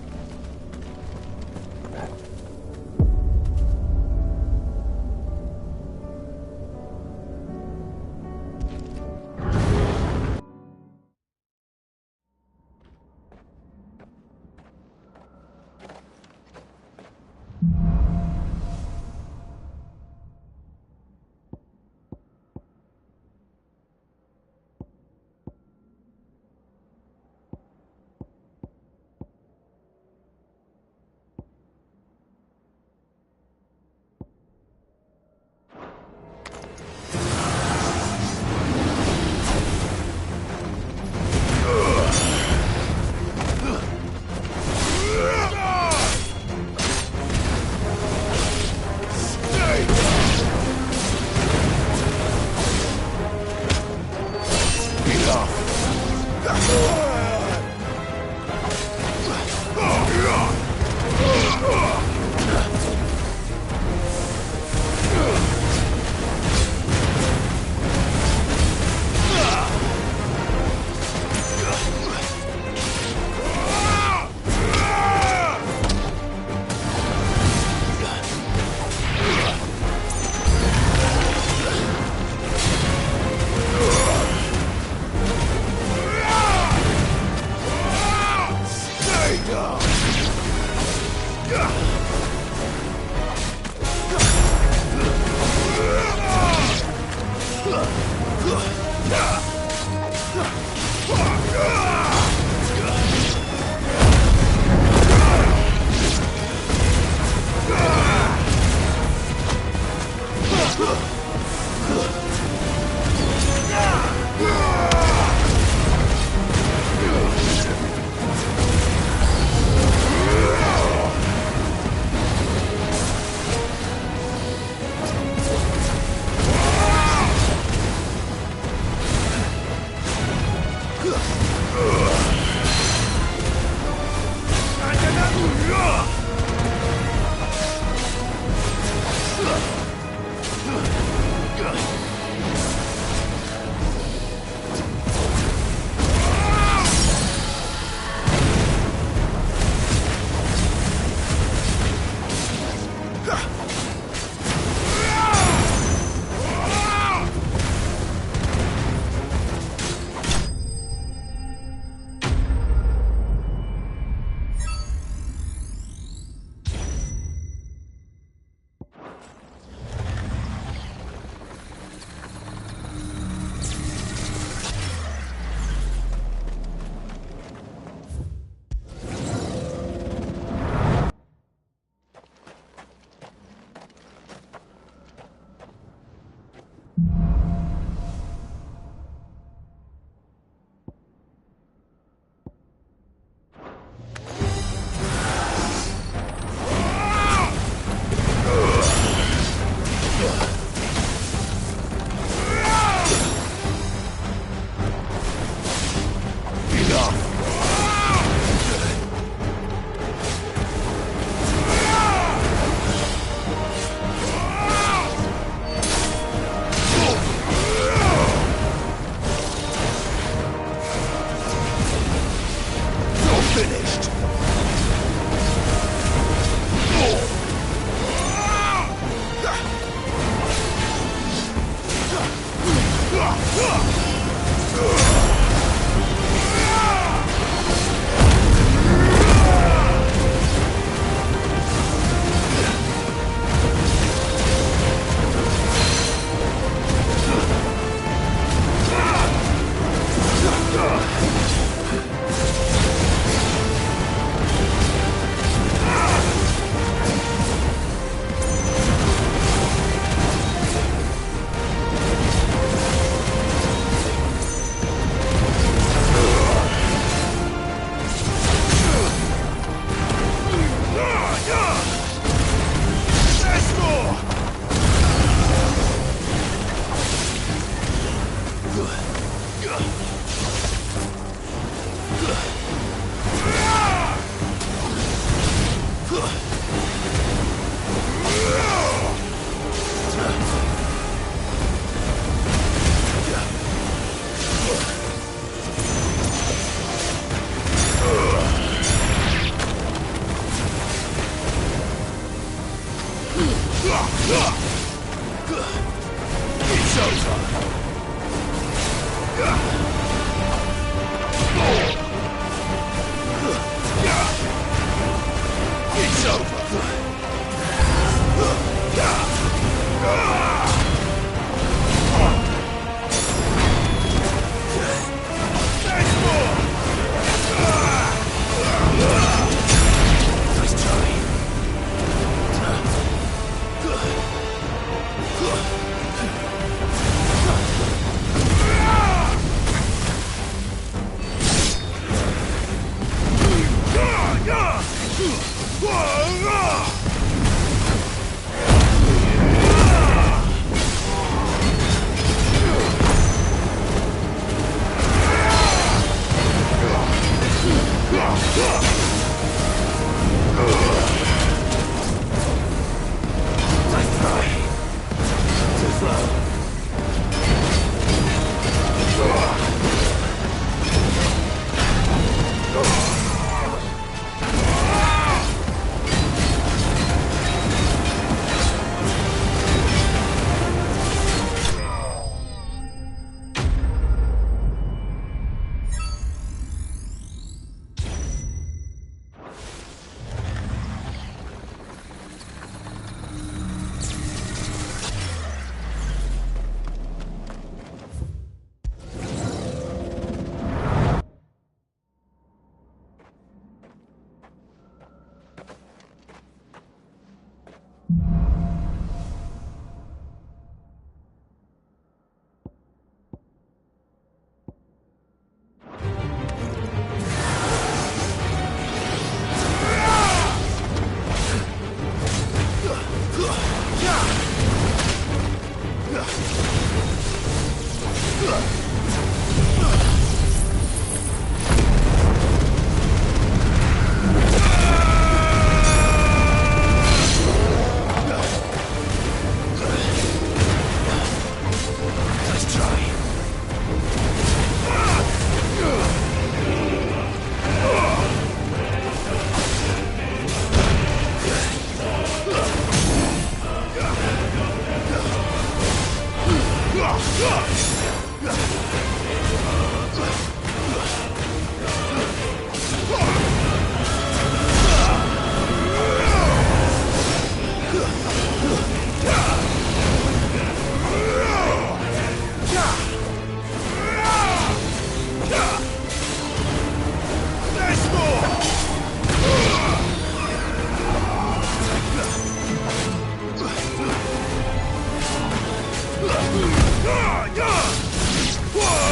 Whoa!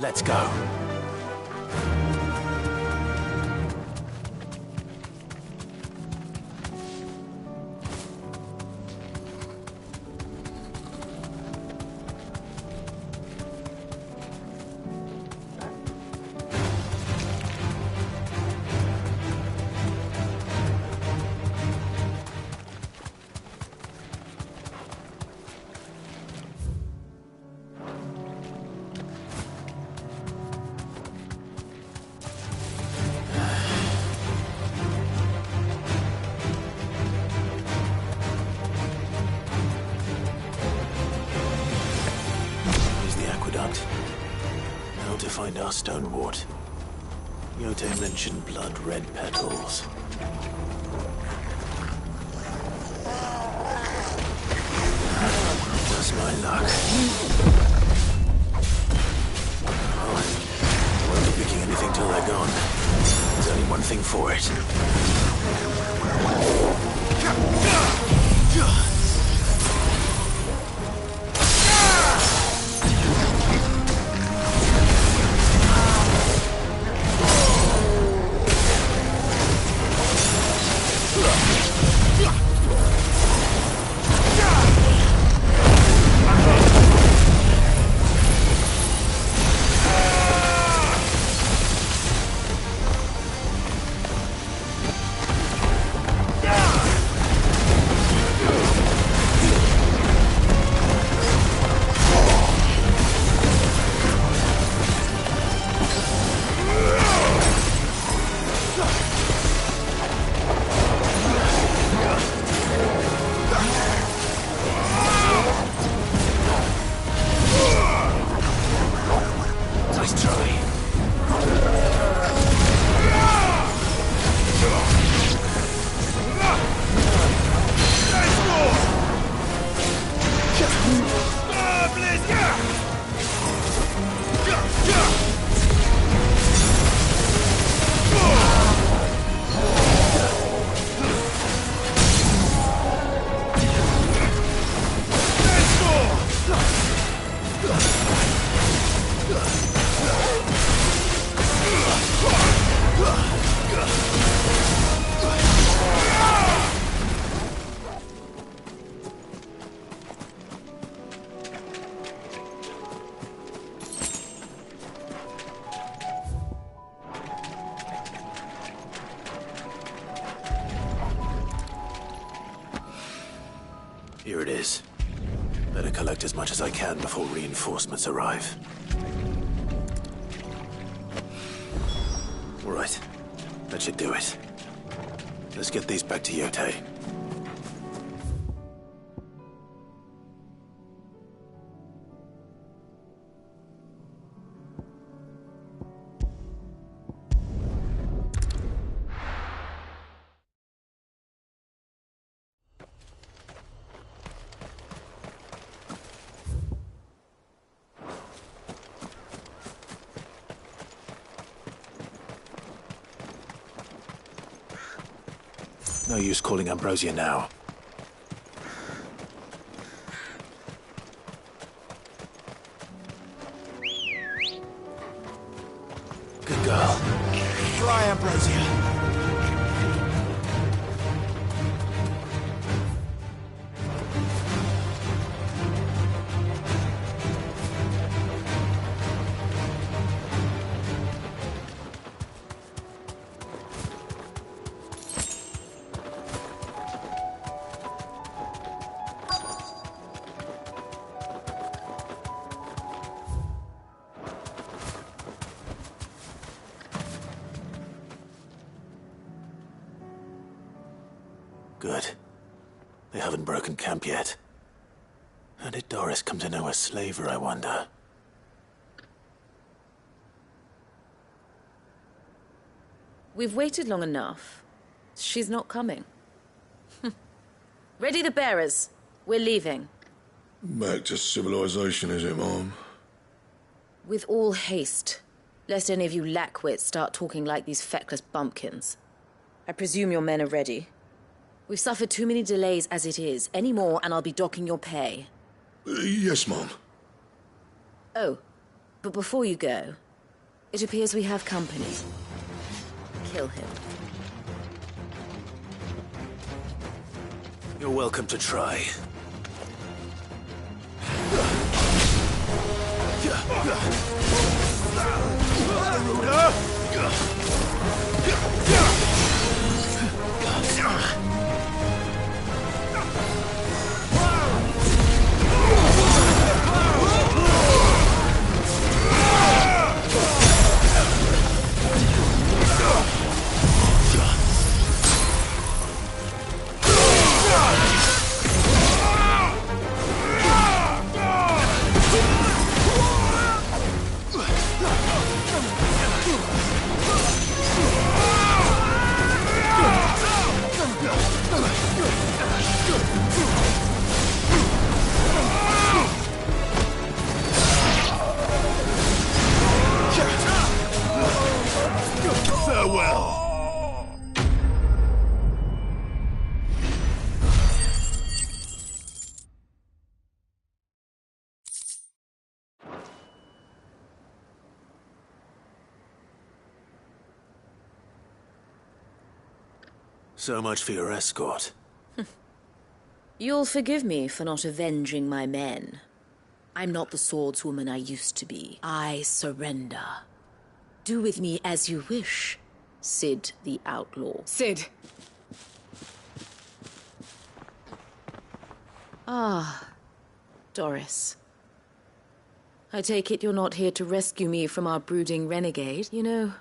Let's go. Now to find our stonewort. Yote mentioned blood-red petals. Just my luck. Oh, I won't be picking anything till they're gone. There's only one thing for it. Here it is. Better collect as much as I can before reinforcements arrive. All right. That should do it. Let's get these back to Yote. No use calling Ambrosia now. Good girl. Fly, Ambrosia. Good. They haven't broken camp yet. How did Doris come to know a slaver, I wonder? We've waited long enough. She's not coming. Ready the bearers. We're leaving. Back to civilization, is it, Mom? With all haste. Lest any of you lackwits start talking like these feckless bumpkins. I presume your men are ready. We've suffered too many delays as it is. Any more and I'll be docking your pay. Yes, Mom. Oh. But before you go, it appears we have company. Kill him. You're welcome to try. So much for your escort. You'll forgive me for not avenging my men. I'm not the swordswoman I used to be. I surrender. Do with me as you wish, Cid the Outlaw. Cid! Ah, Doris. I take it you're not here to rescue me from our brooding renegade. You know,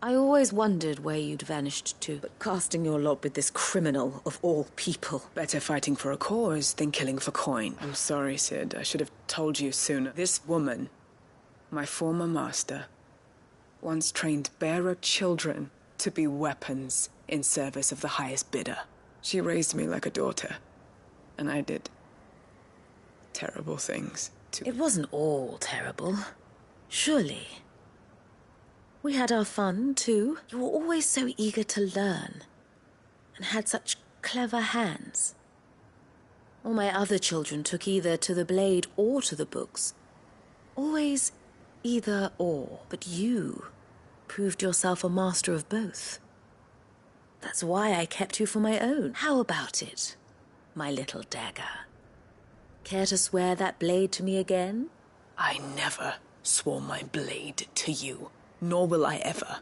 I always wondered where you'd vanished to, but casting your lot with this criminal of all people. Better fighting for a cause than killing for coin. I'm sorry, Cid. I should have told you sooner. This woman, my former master, once trained bearer children to be weapons in service of the highest bidder. She raised me like a daughter, and I did terrible things to... It wasn't all terrible, surely. We had our fun, too. You were always so eager to learn, and had such clever hands. All my other children took either to the blade or to the books. Always either or. But you proved yourself a master of both. That's why I kept you for my own. How about it, my little dagger? Care to swear that blade to me again? I never swore my blade to you. Nor will I ever.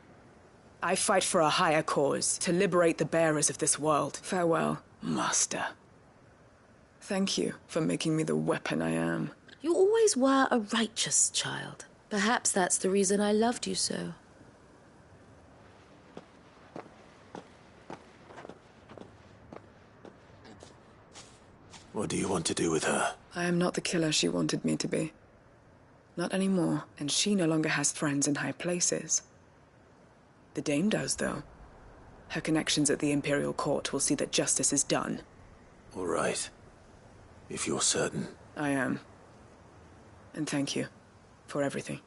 I fight for a higher cause, to liberate the bearers of this world. Farewell, Master. Thank you for making me the weapon I am. You always were a righteous child. Perhaps that's the reason I loved you so. What do you want to do with her? I am not the killer she wanted me to be. Not anymore, and she no longer has friends in high places. The Dame does, though. Her connections at the Imperial Court will see that justice is done. All right. If you're certain. I am. And thank you for everything.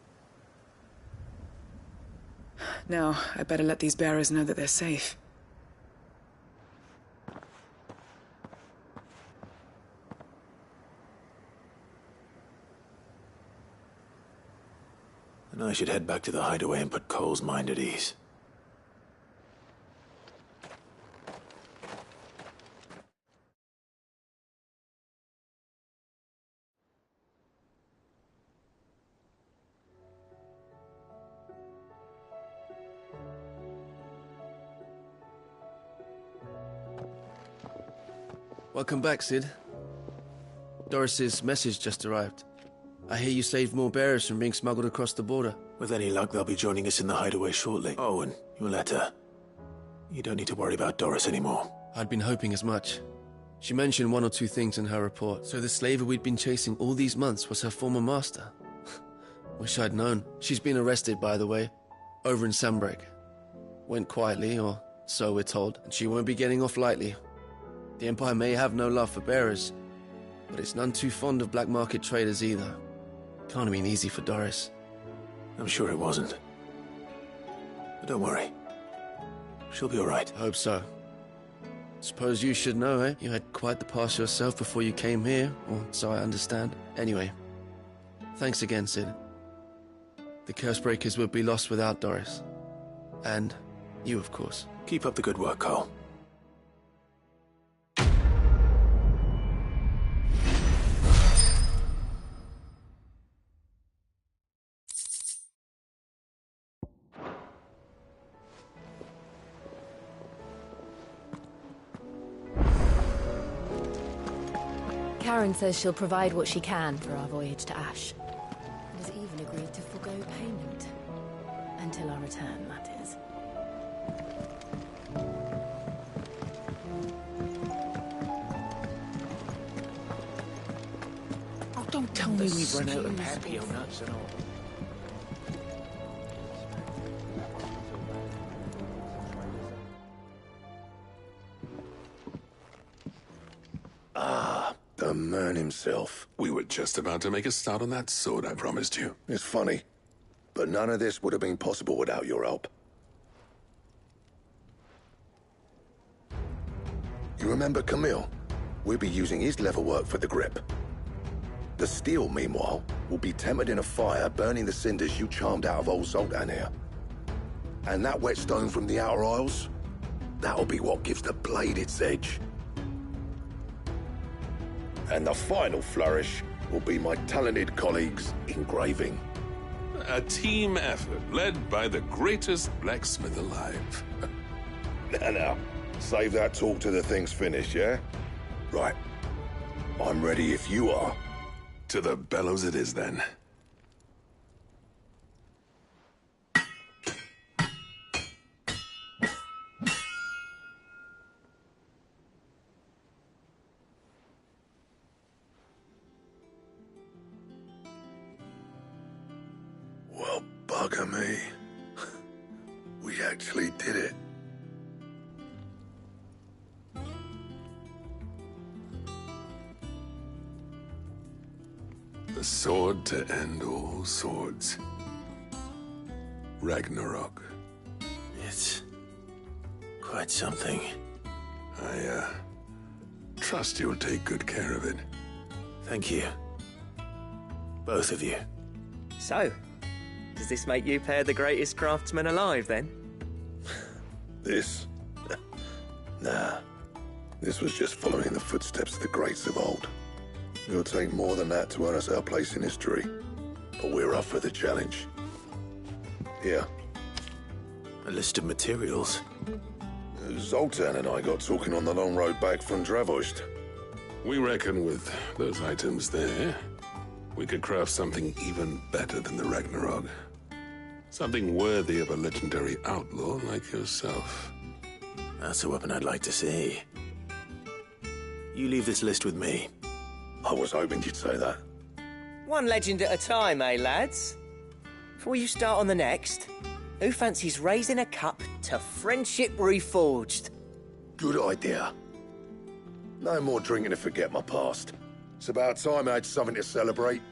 Now, I better let these bearers know that they're safe. And I should head back to the hideaway and put Cole's mind at ease. Welcome back, Cid. Doris's message just arrived. I hear you saved more bearers from being smuggled across the border. With any luck, they'll be joining us in the hideaway shortly. Oh, and your letter. You don't need to worry about Doris anymore. I'd been hoping as much. She mentioned one or two things in her report. So the slaver we'd been chasing all these months was her former master. Wish I'd known. She's been arrested, by the way, over in Sanbreque. Went quietly, or so we're told, and she won't be getting off lightly. The Empire may have no love for bearers, but it's none too fond of black market traders either. Can't have been easy for Doris. I'm sure it wasn't. But don't worry. She'll be all right. Hope so. Suppose you should know, eh? You had quite the past yourself before you came here, or so I understand. Anyway, thanks again, Cid. The Cursebreakers would be lost without Doris. And you, of course. Keep up the good work, Cole. Karen says she'll provide what she can for our voyage to Ash. And has even agreed to forgo payment. Until our return, that is. Oh, don't tell me we've run out of Papio nuts at all. The man himself. We were just about to make a start on that sword I promised you. It's funny, but none of this would have been possible without your help. You remember Camille? We'll be using his leather work for the grip. The steel, meanwhile, will be tempered in a fire, burning the cinders you charmed out of old Zoltan here. And that whetstone from the Outer Isles, that'll be what gives the blade its edge. And the final flourish will be my talented colleagues' engraving. A team effort led by the greatest blacksmith alive. Now, save that talk till the thing's finished, yeah? Right. I'm ready if you are. To the bellows it is, then. Well, bugger me. We actually did it. The sword to end all swords. Ragnarok. It's quite something. I trust you'll take good care of it. Thank you. Both of you. So, does this make you pair the greatest craftsman alive, then? This? Nah. This was just following the footsteps of the greats of old. It'll take more than that to earn us our place in history. But we're up for the challenge. Here. A list of materials. Zoltan and I got talking on the long road back from Dravoist. We reckon with those items there, we could craft something even better than the Ragnarok. Something worthy of a legendary outlaw like yourself. That's a weapon I'd like to see. You leave this list with me. I was hoping you'd say that. One legend at a time, eh, lads? Before you start on the next, who fancies raising a cup to Friendship Reforged? Good idea. No more drinking to forget my past. It's about time I had something to celebrate.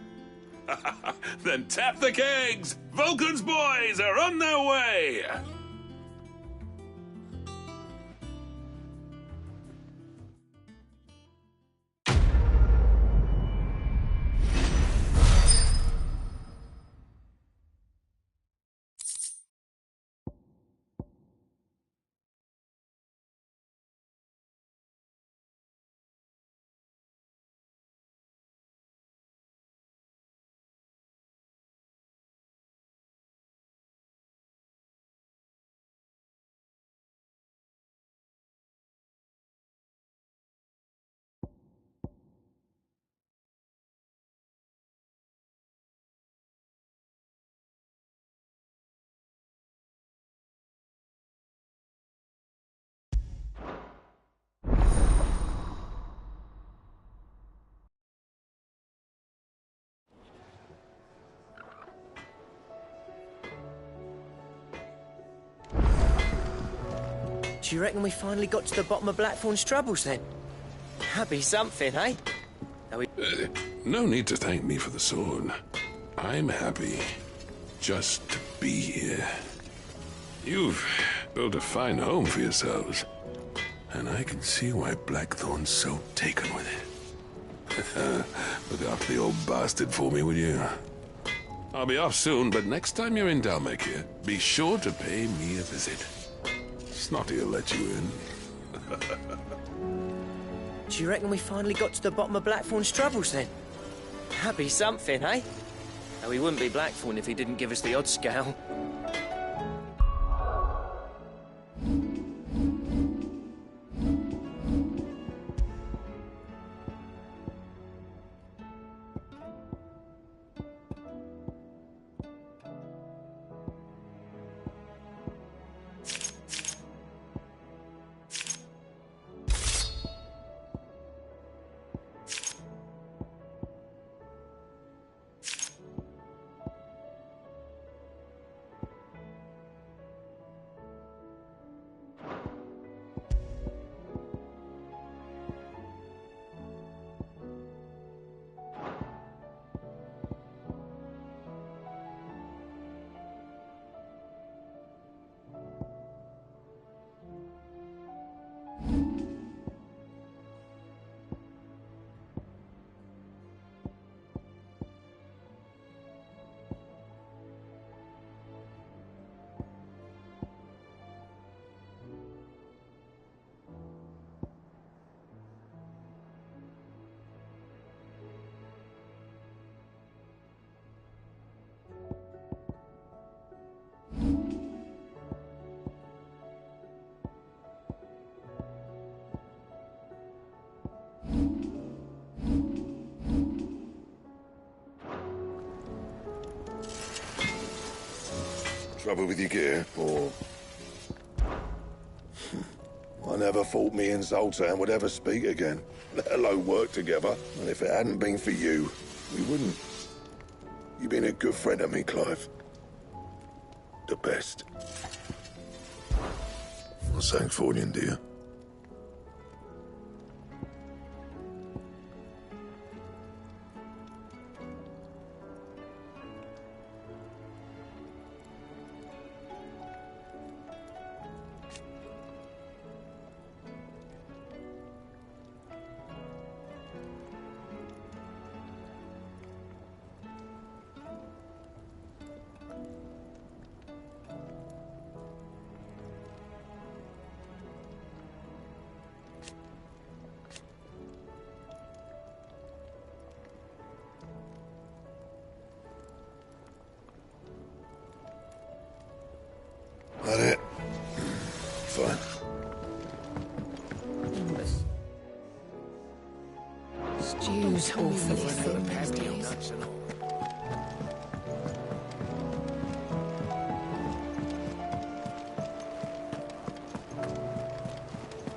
Then tap the kegs! Vulcan's boys are on their way! Do you reckon we finally got to the bottom of Blackthorn's troubles, then? That'd be something, eh? No need to thank me for the sword. I'm happy just to be here. You've built a fine home for yourselves, and I can see why Blackthorn's so taken with it. Look after the old bastard for me, will you? I'll be off soon, but next time you're in Dalmakia, be sure to pay me a visit. Snotty will let you in. Do you reckon we finally got to the bottom of Blackthorn's troubles then? That'd be something, eh? Though he wouldn't be Blackthorn if he didn't give us the odd scale. Trouble with your gear, or... I never thought me and Zoltan would ever speak again, let alone work together. And if it hadn't been for you, we wouldn't. You've been a good friend of me, Clive. The best. I sang for you, dear. That it? Fine. Stew's awfully thin these days.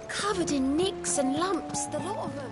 Covered in nicks and lumps, the lot of them.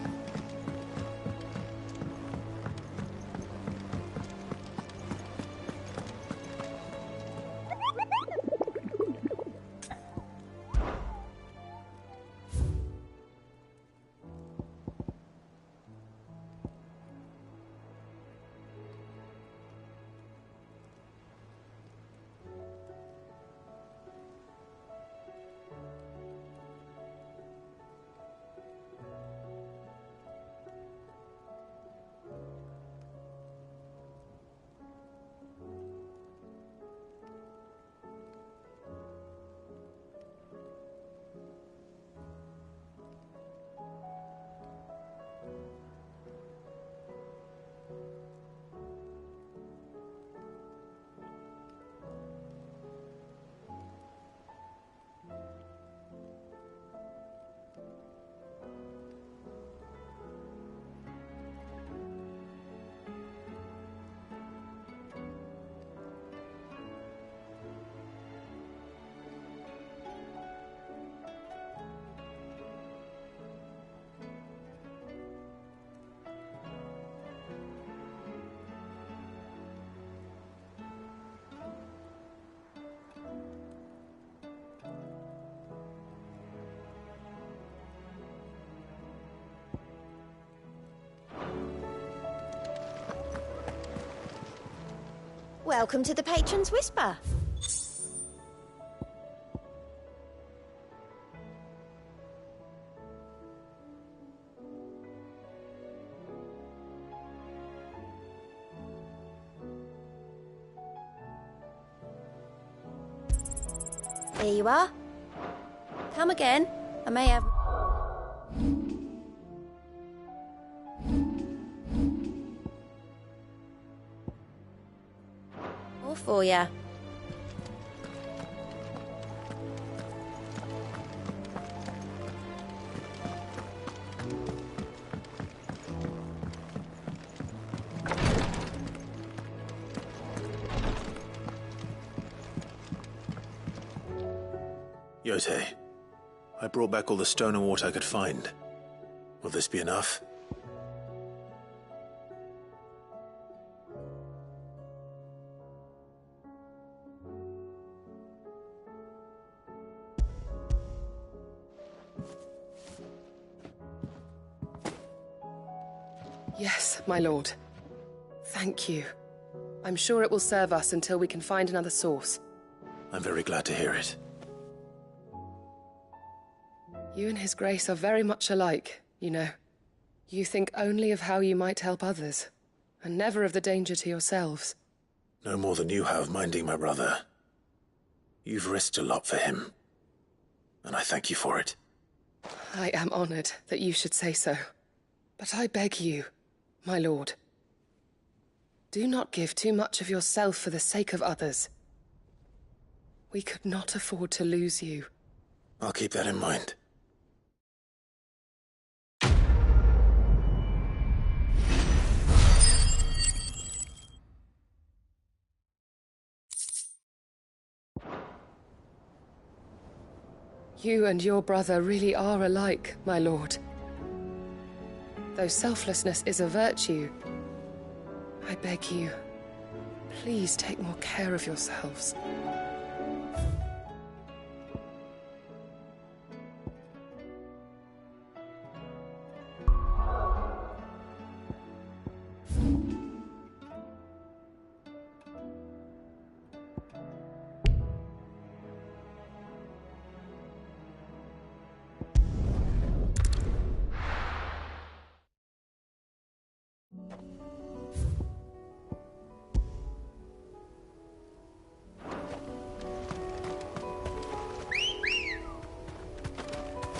Welcome to the Patron's Whisper. Here you are. Come again. I may have... All for ya. Yotei, I brought back all the stone and water I could find. Will this be enough? Yes, my lord. Thank you. I'm sure it will serve us until we can find another source. I'm very glad to hear it. You and His Grace are very much alike, you know. You think only of how you might help others, and never of the danger to yourselves. No more than you have minding my brother. You've risked a lot for him, and I thank you for it. I am honored that you should say so. But I beg you, my lord, do not give too much of yourself for the sake of others. We could not afford to lose you. I'll keep that in mind. You and your brother really are alike, my lord. Though selflessness is a virtue, I beg you, please take more care of yourselves.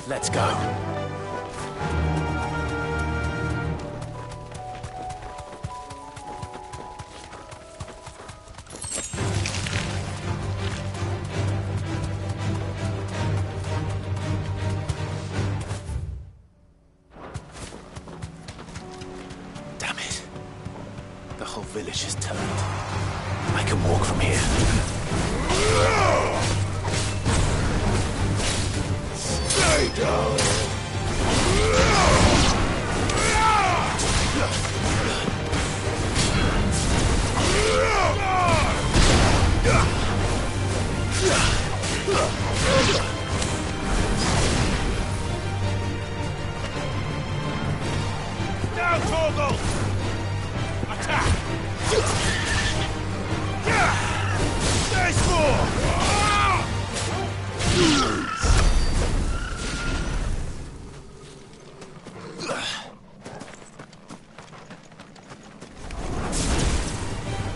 Let's go. Damn it. The whole village has turned. I can walk from here. Stay down! Now, Torgal! Attack! There's more!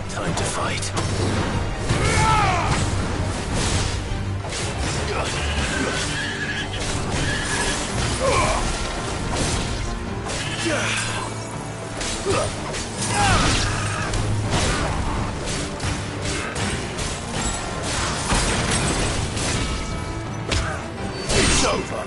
Time to fight. It's over!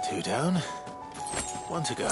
Two down, one to go.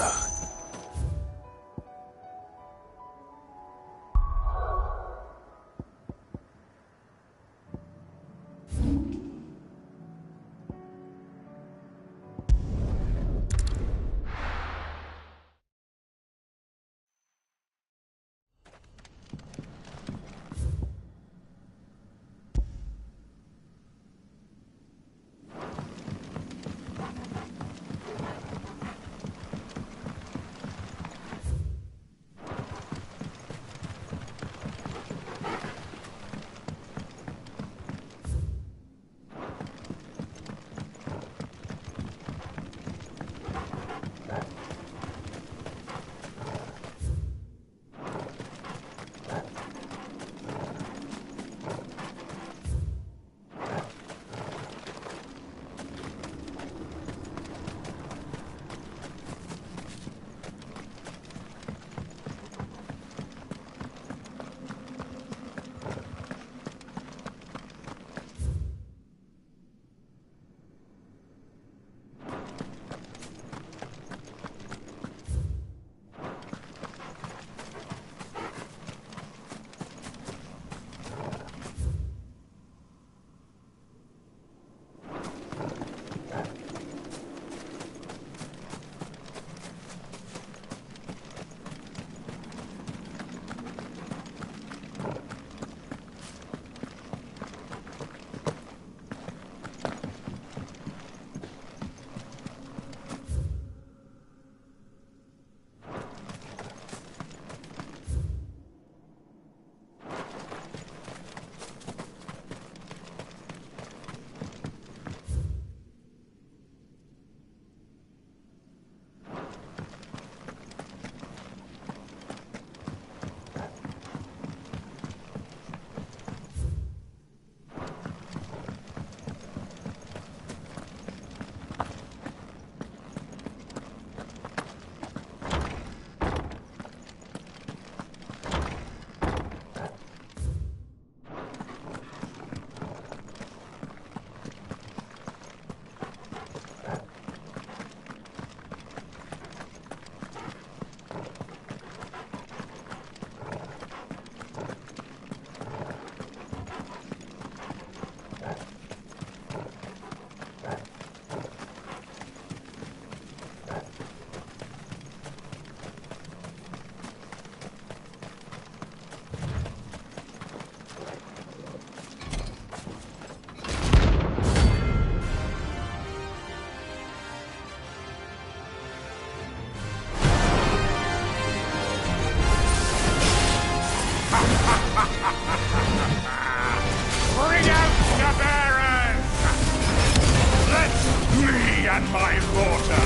and my daughter.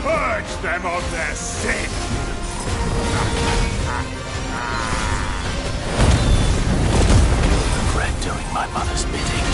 Purge them of their sin. You'll regret doing my mother's bidding.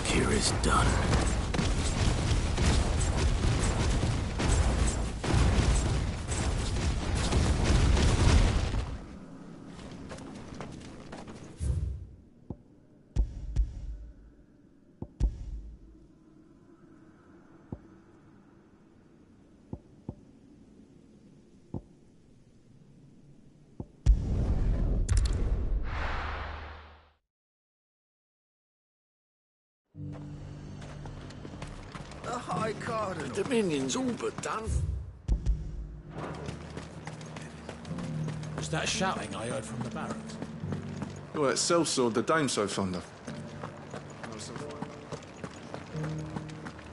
Here is done. The High Cardinal. The Dominion's all but done. Was that shouting I heard from the barracks? Oh, that sellsword the dame's so fond of.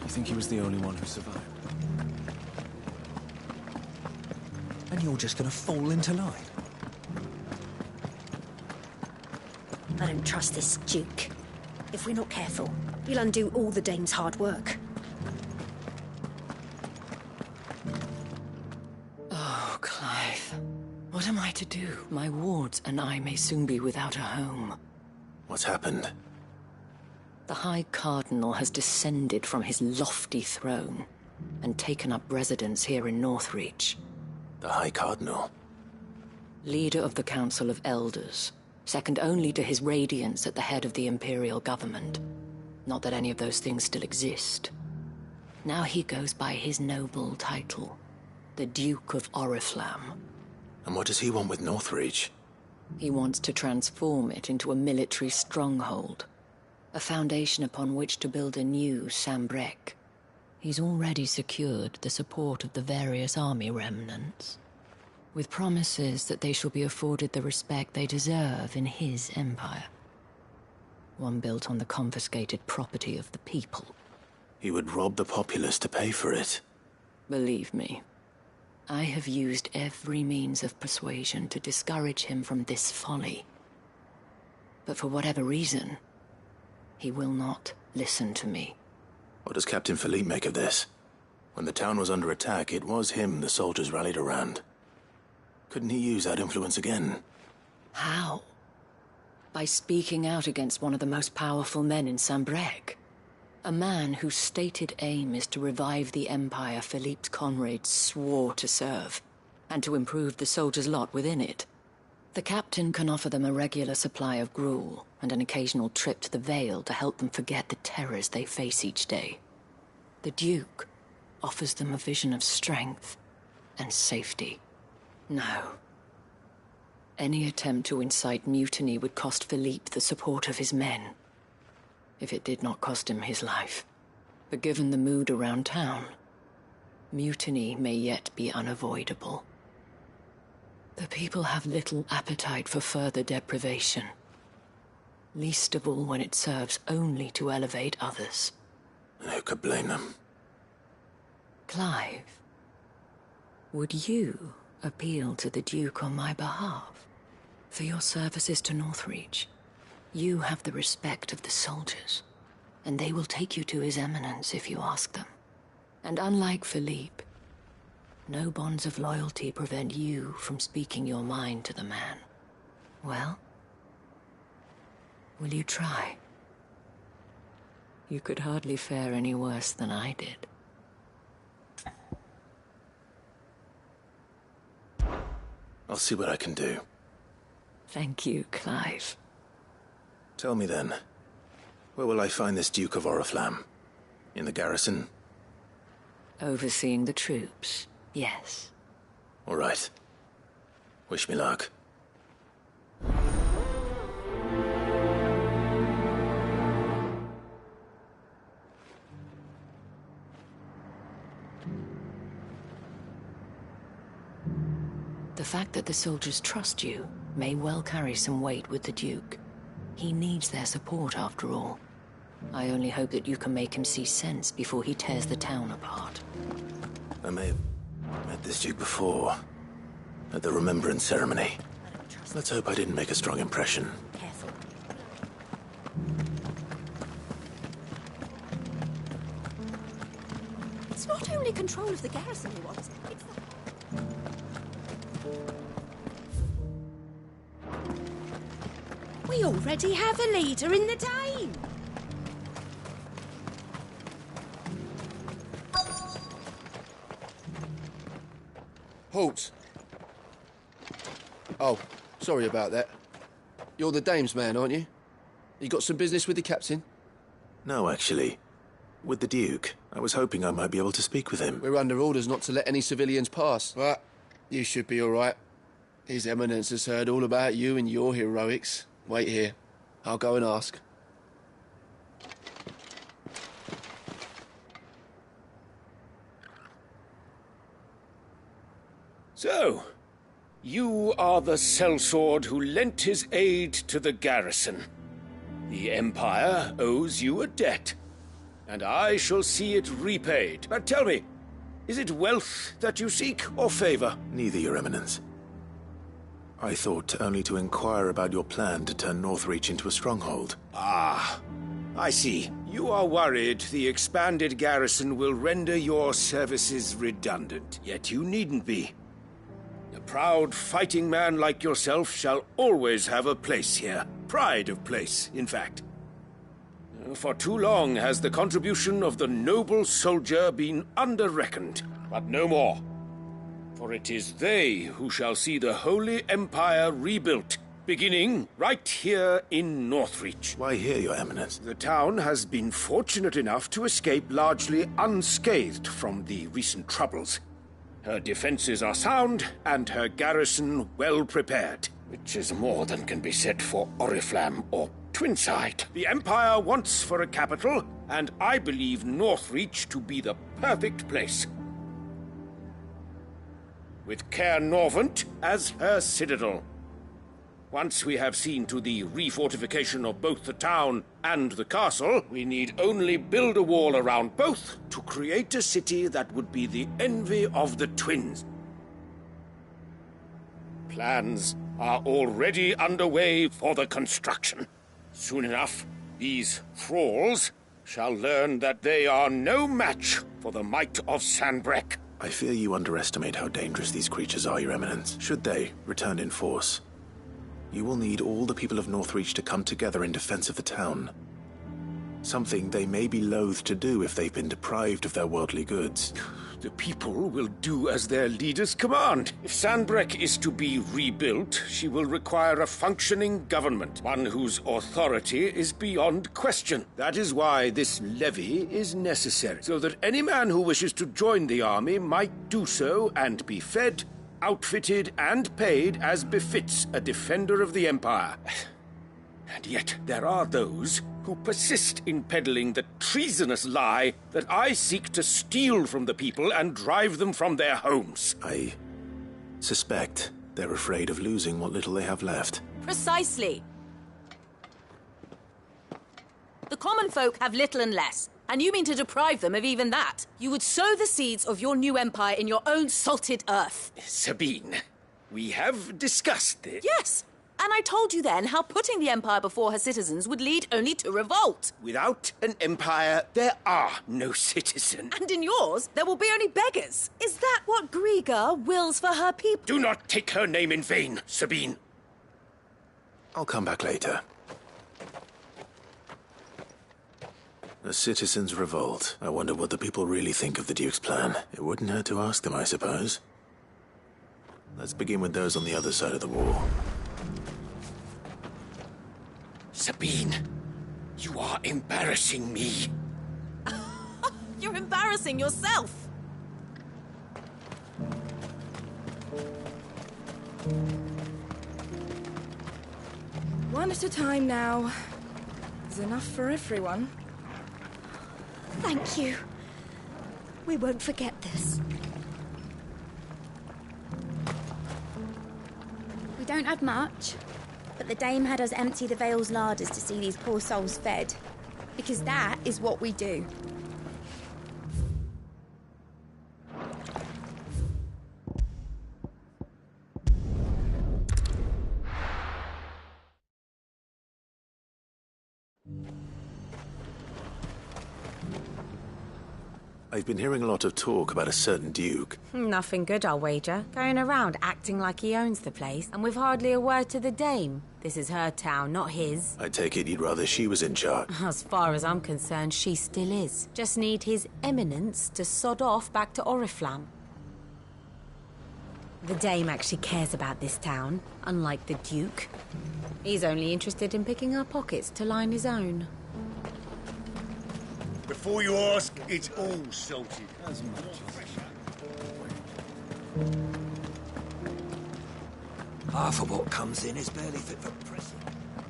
You think he was the only one who survived? And you're just gonna fall into line? I don't trust this Duke. If we're not careful, he'll undo all the Dame's hard work. Oh, Clive. What am I to do? My wards and I may soon be without a home. What's happened? The High Cardinal has descended from his lofty throne and taken up residence here in Northreach. The High Cardinal? Leader of the Council of Elders, second only to his Radiance at the head of the Imperial government. Not that any of those things still exist. Now he goes by his noble title, the Duke of Oriflamme. And what does he want with Northreach? He wants to transform it into a military stronghold, a foundation upon which to build a new Sambrec. He's already secured the support of the various army remnants, with promises that they shall be afforded the respect they deserve in his empire. One built on the confiscated property of the people. He would rob the populace to pay for it. Believe me, I have used every means of persuasion to discourage him from this folly. But for whatever reason, he will not listen to me. What does Captain Philippe make of this? When the town was under attack, it was him the soldiers rallied around. Couldn't he use that influence again? How? By speaking out against one of the most powerful men in Sambrec. A man whose stated aim is to revive the empire Philippe's comrades swore to serve, and to improve the soldiers' lot within it. The captain can offer them a regular supply of gruel, and an occasional trip to the Vale to help them forget the terrors they face each day. The Duke offers them a vision of strength and safety. No. Any attempt to incite mutiny would cost Philippe the support of his men, if it did not cost him his life. But given the mood around town, mutiny may yet be unavoidable. The people have little appetite for further deprivation, least of all when it serves only to elevate others. And who could blame them? Clive, would you appeal to the Duke on my behalf? For your services to Northreach, you have the respect of the soldiers, and they will take you to His Eminence if you ask them. And unlike Philippe, no bonds of loyalty prevent you from speaking your mind to the man. Well, will you try? You could hardly fare any worse than I did. I'll see what I can do. Thank you, Clive. Tell me then, where will I find this Duke of Oriflamme? In the garrison? Overseeing the troops, yes. All right. Wish me luck. The fact that the soldiers trust you may well carry some weight with the Duke. He needs their support, after all. I only hope that you can make him see sense before he tears the town apart. I may have met this Duke before, at the Remembrance ceremony. Let's hope I didn't make a strong impression. Careful. It's not only control of the garrison he wants, it's the... We already have a leader in the Dane. Halt! Oh, sorry about that. You're the Dame's man, aren't you? You got some business with the captain? No, actually. With the Duke. I was hoping I might be able to speak with him. We're under orders not to let any civilians pass. But you should be all right. His Eminence has heard all about you and your heroics. Wait here. I'll go and ask. So, you are the sellsword who lent his aid to the garrison. The Empire owes you a debt, and I shall see it repaid. But tell me, is it wealth that you seek, or favor? Neither, Your Eminence. I thought only to inquire about your plan to turn Northreach into a stronghold. Ah, I see. You are worried the expanded garrison will render your services redundant. Yet you needn't be. A proud fighting man like yourself shall always have a place here. Pride of place, in fact. For too long has the contribution of the noble soldier been under-reckoned, but no more. For it is they who shall see the Holy Empire rebuilt, beginning right here in Northreach. Why here, Your Eminence? The town has been fortunate enough to escape largely unscathed from the recent troubles. Her defenses are sound, and her garrison well prepared, which is more than can be said for Oriflamme or Twinside. The Empire wants for a capital, and I believe Northreach to be the perfect place. With Caer Norvent as her citadel. Once we have seen to the refortification of both the town and the castle, we need only build a wall around both to create a city that would be the envy of the twins. Plans are already underway for the construction. Soon enough, these thralls shall learn that they are no match for the might of Sanbreque. I fear you underestimate how dangerous these creatures are, Your Eminence. Should they return in force, you will need all the people of Northreach to come together in defense of the town. Something they may be loath to do if they've been deprived of their worldly goods. The people will do as their leaders command. If Sanbreque is to be rebuilt, she will require a functioning government, one whose authority is beyond question. That is why this levy is necessary, so that any man who wishes to join the army might do so and be fed, outfitted, and paid as befits a defender of the Empire. And yet there are those who persist in peddling the treasonous lie that I seek to steal from the people and drive them from their homes. I suspect they're afraid of losing what little they have left. Precisely. The common folk have little and less, and you mean to deprive them of even that. You would sow the seeds of your new empire in your own salted earth. Sabine, we have discussed this. Yes. And I told you then how putting the Empire before her citizens would lead only to revolt. Without an empire, there are no citizens. And in yours, there will be only beggars. Is that what Griga wills for her people? Do not take her name in vain, Sabine. I'll come back later. A citizens' revolt. I wonder what the people really think of the Duke's plan. It wouldn't hurt to ask them, I suppose. Let's begin with those on the other side of the wall. Sabine, you are embarrassing me. You're embarrassing yourself. One at a time now. There's enough for everyone. Thank you. We won't forget this. We don't have much, but the dame had us empty the Vale's larders to see these poor souls fed. Because that is what we do. I've been hearing a lot of talk about a certain Duke. Nothing good, I'll wager. Going around acting like he owns the place, and with hardly a word to the dame. This is her town, not his. I take it you'd rather she was in charge. As far as I'm concerned, she still is. Just need his eminence to sod off back to Oriflamme. The dame actually cares about this town, unlike the Duke. He's only interested in picking our pockets to line his own. Before you ask, it's all salted. As much Half of what comes in is barely fit for pressing.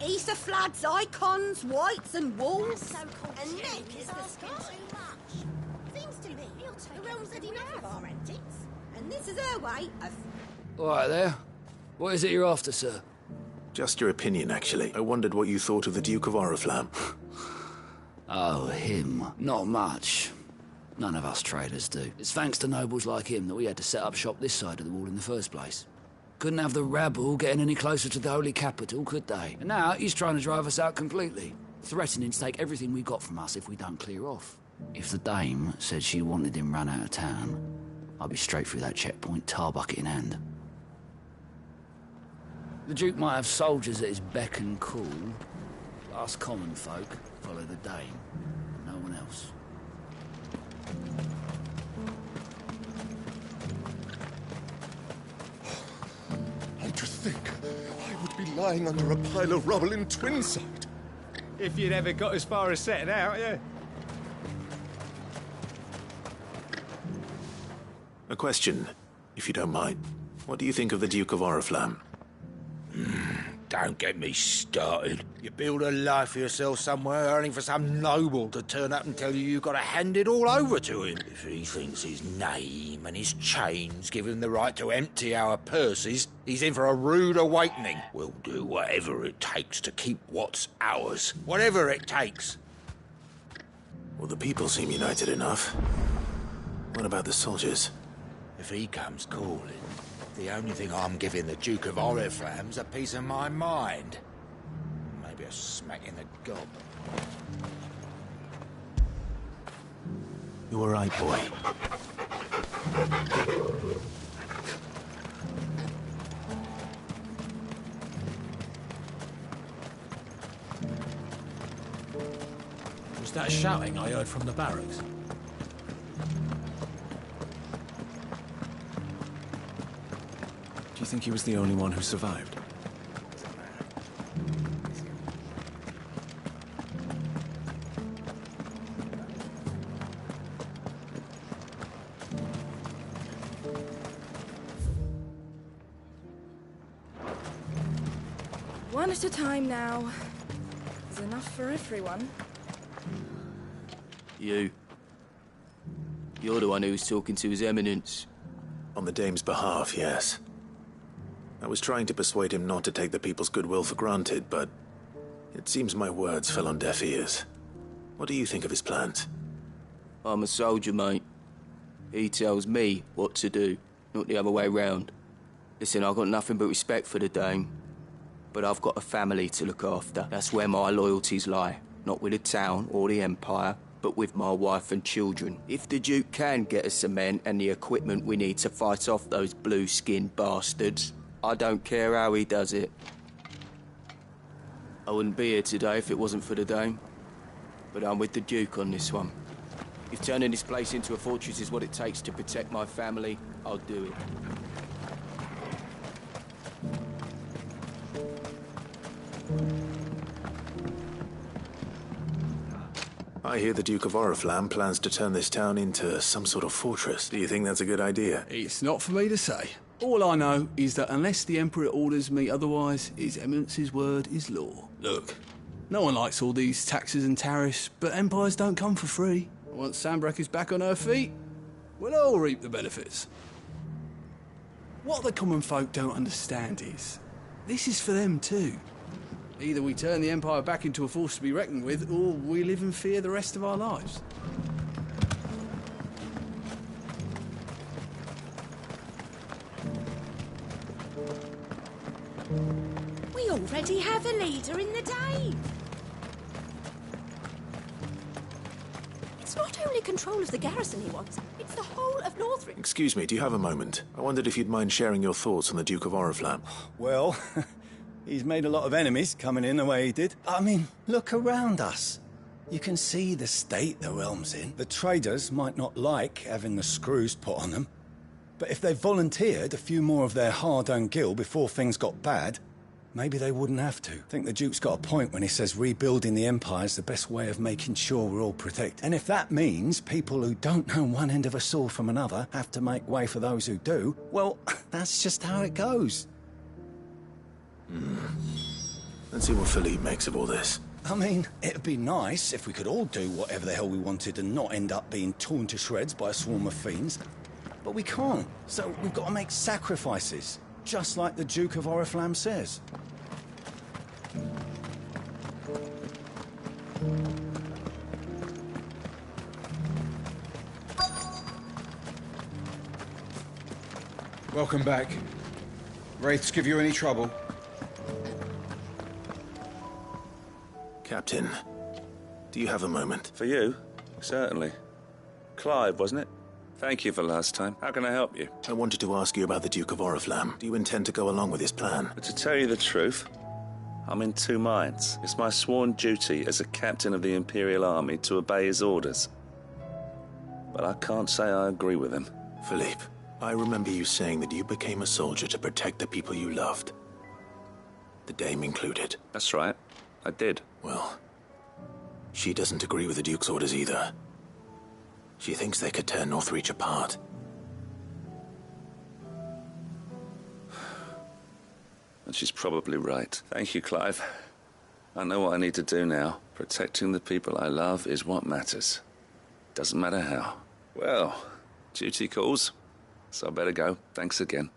Ether floods, icons, whites and walls. And Nick is the skin too much. Seems to me the realm's had enough of our antics. And this is her way of... All right there. What is it you're after, sir? Just your opinion, actually. I wondered what you thought of the Duke of Oriflamme. Oh, him. Not much. None of us traders do. It's thanks to nobles like him that we had to set up shop this side of the wall in the first place. Couldn't have the rabble getting any closer to the holy capital, could they? And now he's trying to drive us out completely, threatening to take everything we got from us if we don't clear off. If the dame said she wanted him run out of town, I'd be straight through that checkpoint, tar bucket in hand. The Duke might have soldiers at his beck and call. Us common folk follow the dame, no one else. To think I would be lying under a pile of rubble in Twinside. If you'd ever got as far as setting out, yeah. A question, if you don't mind. What do you think of the Duke of Oriflamme? Don't get me started. You build a life for yourself somewhere, earning for some noble to turn up and tell you you've got to hand it all over to him. If he thinks his name and his chains give him the right to empty our purses, he's in for a rude awakening. We'll do whatever it takes to keep what's ours. Whatever it takes. Well, the people seem united enough. What about the soldiers? If he comes calling, the only thing I'm giving the Duke of Oriflamme's a piece of my mind. Maybe a smack in the gob. You all right, boy? Was that shouting I heard from the barracks? Do you think he was the only one who survived? One at a time now. There's enough for everyone. You. You're the one who was talking to His Eminence. On the Dame's behalf, yes. I was trying to persuade him not to take the people's goodwill for granted, but it seems my words fell on deaf ears. What do you think of his plans? I'm a soldier, mate. He tells me what to do, not the other way round. Listen, I've got nothing but respect for the Dame, but I've got a family to look after. That's where my loyalties lie. Not with the town or the Empire, but with my wife and children. If the Duke can get us some men and the equipment we need to fight off those blue-skinned bastards, I don't care how he does it. I wouldn't be here today if it wasn't for the Dame, but I'm with the Duke on this one. If turning this place into a fortress is what it takes to protect my family, I'll do it. I hear the Duke of Oriflamme plans to turn this town into some sort of fortress. Do you think that's a good idea? It's not for me to say. All I know is that unless the Emperor orders me otherwise, His Eminence's word is law. Look, no one likes all these taxes and tariffs, but empires don't come for free. Once Sanbreque is back on her feet, we'll all reap the benefits. What the common folk don't understand is, this is for them too. Either we turn the Empire back into a force to be reckoned with, or we live in fear the rest of our lives. We already have a leader in the Dame. It's not only control of the garrison he wants, it's the whole of Northrend. Excuse me, do you have a moment? I wondered if you'd mind sharing your thoughts on the Duke of Oriflamme. Well, he's made a lot of enemies coming in the way he did. I mean, look around us. You can see the state the realm's in. The traders might not like having the screws put on them, but if they volunteered a few more of their hard-earned gil before things got bad, maybe they wouldn't have to. I think the Duke's got a point when he says rebuilding the Empire's the best way of making sure we're all protected. And if that means people who don't know one end of a sword from another have to make way for those who do, well, that's just how it goes. Let's see what Philippe makes of all this. I mean, it'd be nice if we could all do whatever the hell we wanted and not end up being torn to shreds by a swarm of fiends. But we can't, so we've got to make sacrifices, just like the Duke of Oriflamme says. Welcome back. Wraiths give you any trouble? Captain, do you have a moment? For you? Certainly. Clive, wasn't it? Thank you for last time. How can I help you? I wanted to ask you about the Duke of Oriflamme. Do you intend to go along with his plan? But to tell you the truth, I'm in two minds. It's my sworn duty as a captain of the Imperial Army to obey his orders. But I can't say I agree with him. Philippe, I remember you saying that you became a soldier to protect the people you loved. The Dame included. That's right. I did. Well, she doesn't agree with the Duke's orders either. She thinks they could tear Northreach apart. And she's probably right. Thank you, Clive. I know what I need to do now. Protecting the people I love is what matters. Doesn't matter how. Well, duty calls, so I better go. Thanks again.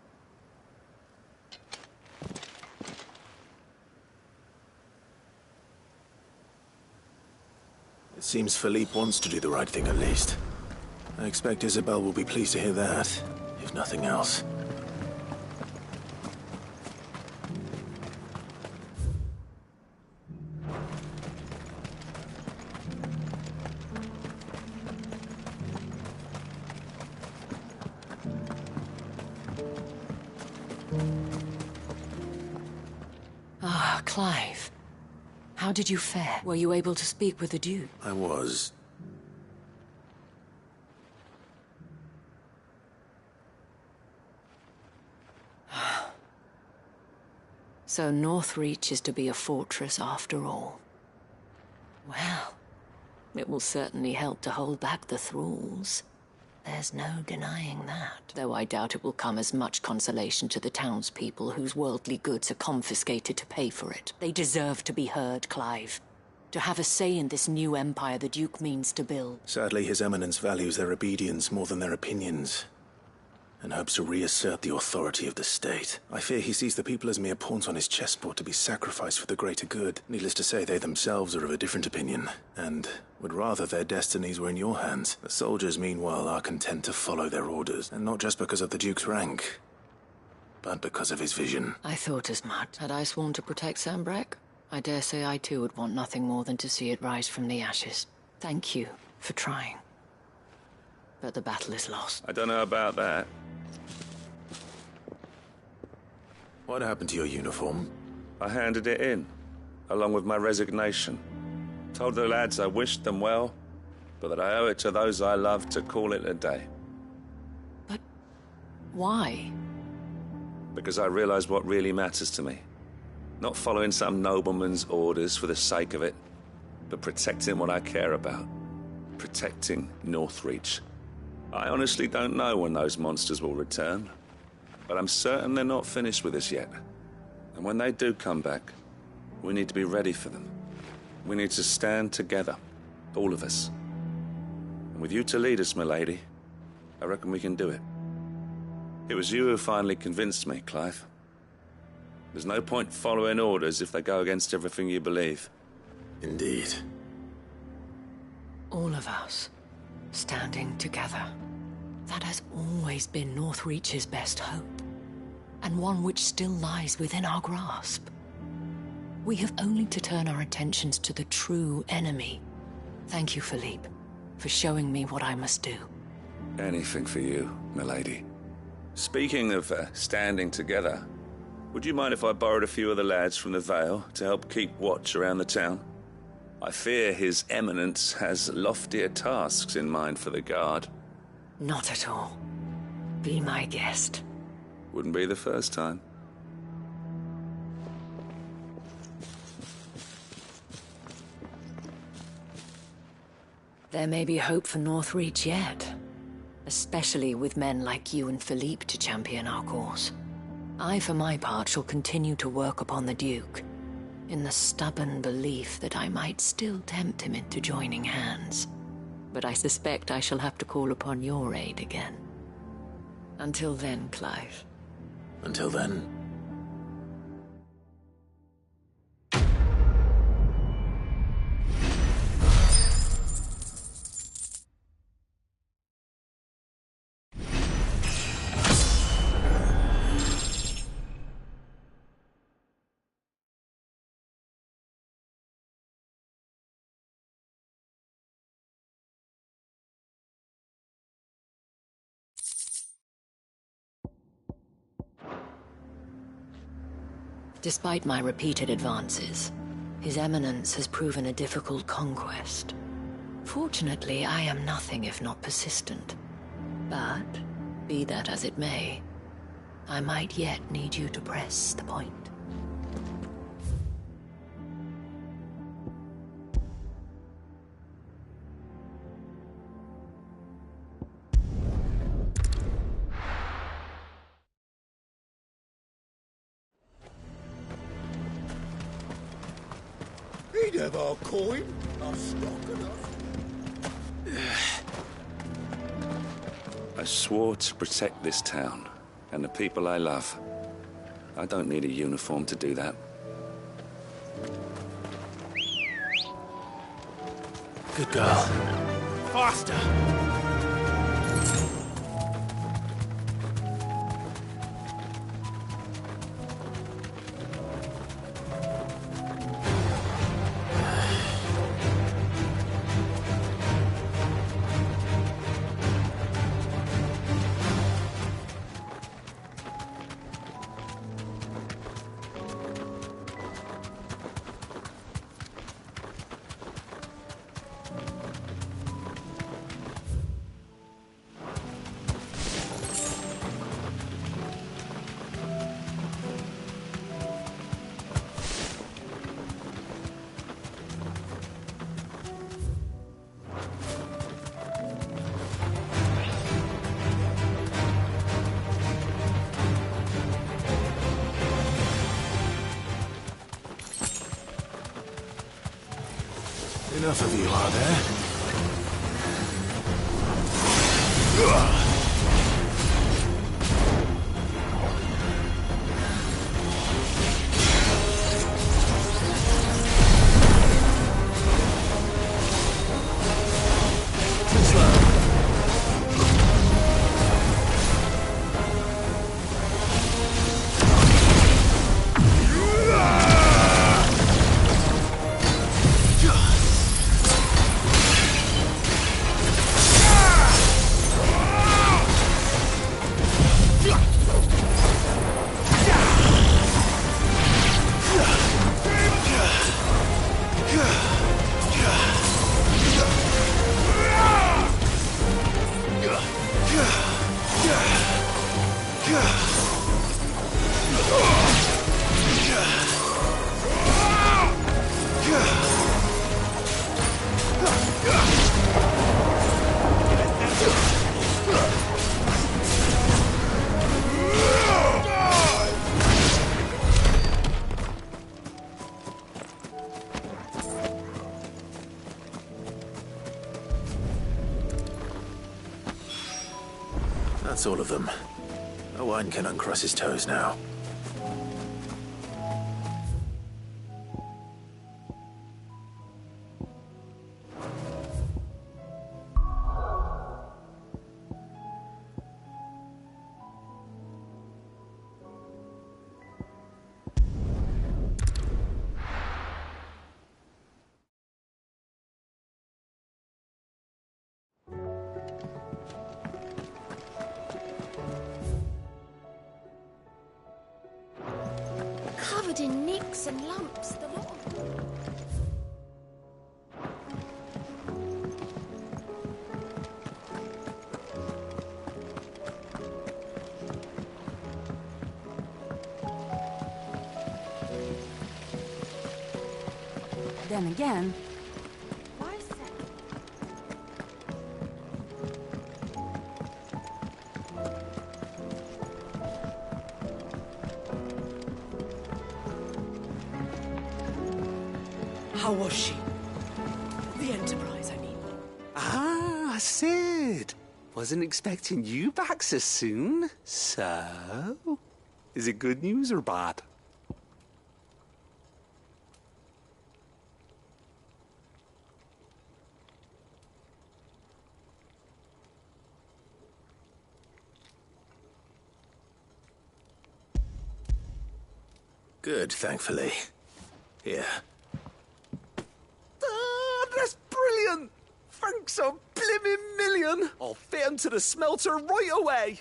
It seems Philippe wants to do the right thing at least. I expect Isabel will be pleased to hear that, if nothing else. Clive, how did you fare? Were you able to speak with the Duke? I was. So Northreach is to be a fortress after all. Well, it will certainly help to hold back the thralls. There's no denying that. Though I doubt it will come as much consolation to the townspeople whose worldly goods are confiscated to pay for it. They deserve to be heard, Clive. To have a say in this new empire the Duke means to build. Sadly, His Eminence values their obedience more than their opinions, and hopes to reassert the authority of the state. I fear he sees the people as mere pawns on his chessboard to be sacrificed for the greater good. Needless to say, they themselves are of a different opinion, and would rather their destinies were in your hands. The soldiers, meanwhile, are content to follow their orders, and not just because of the Duke's rank, but because of his vision. I thought as much. Had I sworn to protect Sanbreque, I dare say I too would want nothing more than to see it rise from the ashes. Thank you for trying. But the battle is lost. I don't know about that. What happened to your uniform? I handed it in, along with my resignation. Told the lads I wished them well, but that I owe it to those I love to call it a day. But why? Because I realized what really matters to me. Not following some nobleman's orders for the sake of it, but protecting what I care about. Protecting Northreach. I honestly don't know when those monsters will return, but I'm certain they're not finished with us yet. And when they do come back, we need to be ready for them. We need to stand together, all of us. And with you to lead us, milady, I reckon we can do it. It was you who finally convinced me, Clive. There's no point following orders if they go against everything you believe. Indeed. All of us, standing together. That has always been Northreach's best hope, and one which still lies within our grasp. We have only to turn our attentions to the true enemy. Thank you, Philippe, for showing me what I must do. Anything for you, milady. Speaking of standing together, would you mind if I borrowed a few of the lads from the Vale to help keep watch around the town? I fear His Eminence has loftier tasks in mind for the guard. Not at all. Be my guest. Wouldn't be the first time. There may be hope for Northreach yet. Especially with men like you and Philippe to champion our cause. I, for my part, shall continue to work upon the Duke, in the stubborn belief that I might still tempt him into joining hands. But I suspect I shall have to call upon your aid again. Until then, Clive. Until then. Despite my repeated advances, His Eminence has proven a difficult conquest. Fortunately, I am nothing if not persistent. But, be that as it may, I might yet need you to press the point. He'd have our coin, our stock enough. I swore to protect this town and the people I love. I don't need a uniform to do that. Good girl. Faster! Enough of you, are there? That's all of them. Owain can uncross his toes now. Covered in nicks and lumps, the lot of them. Then again, How was she? The Enterprise, I mean. Ah, Sid. Wasn't expecting you back so soon. So, is it good news or bad? Good, thankfully. Here. That's brilliant! Thanks a blimmin' million! I'll fit 'em to the smelter right away!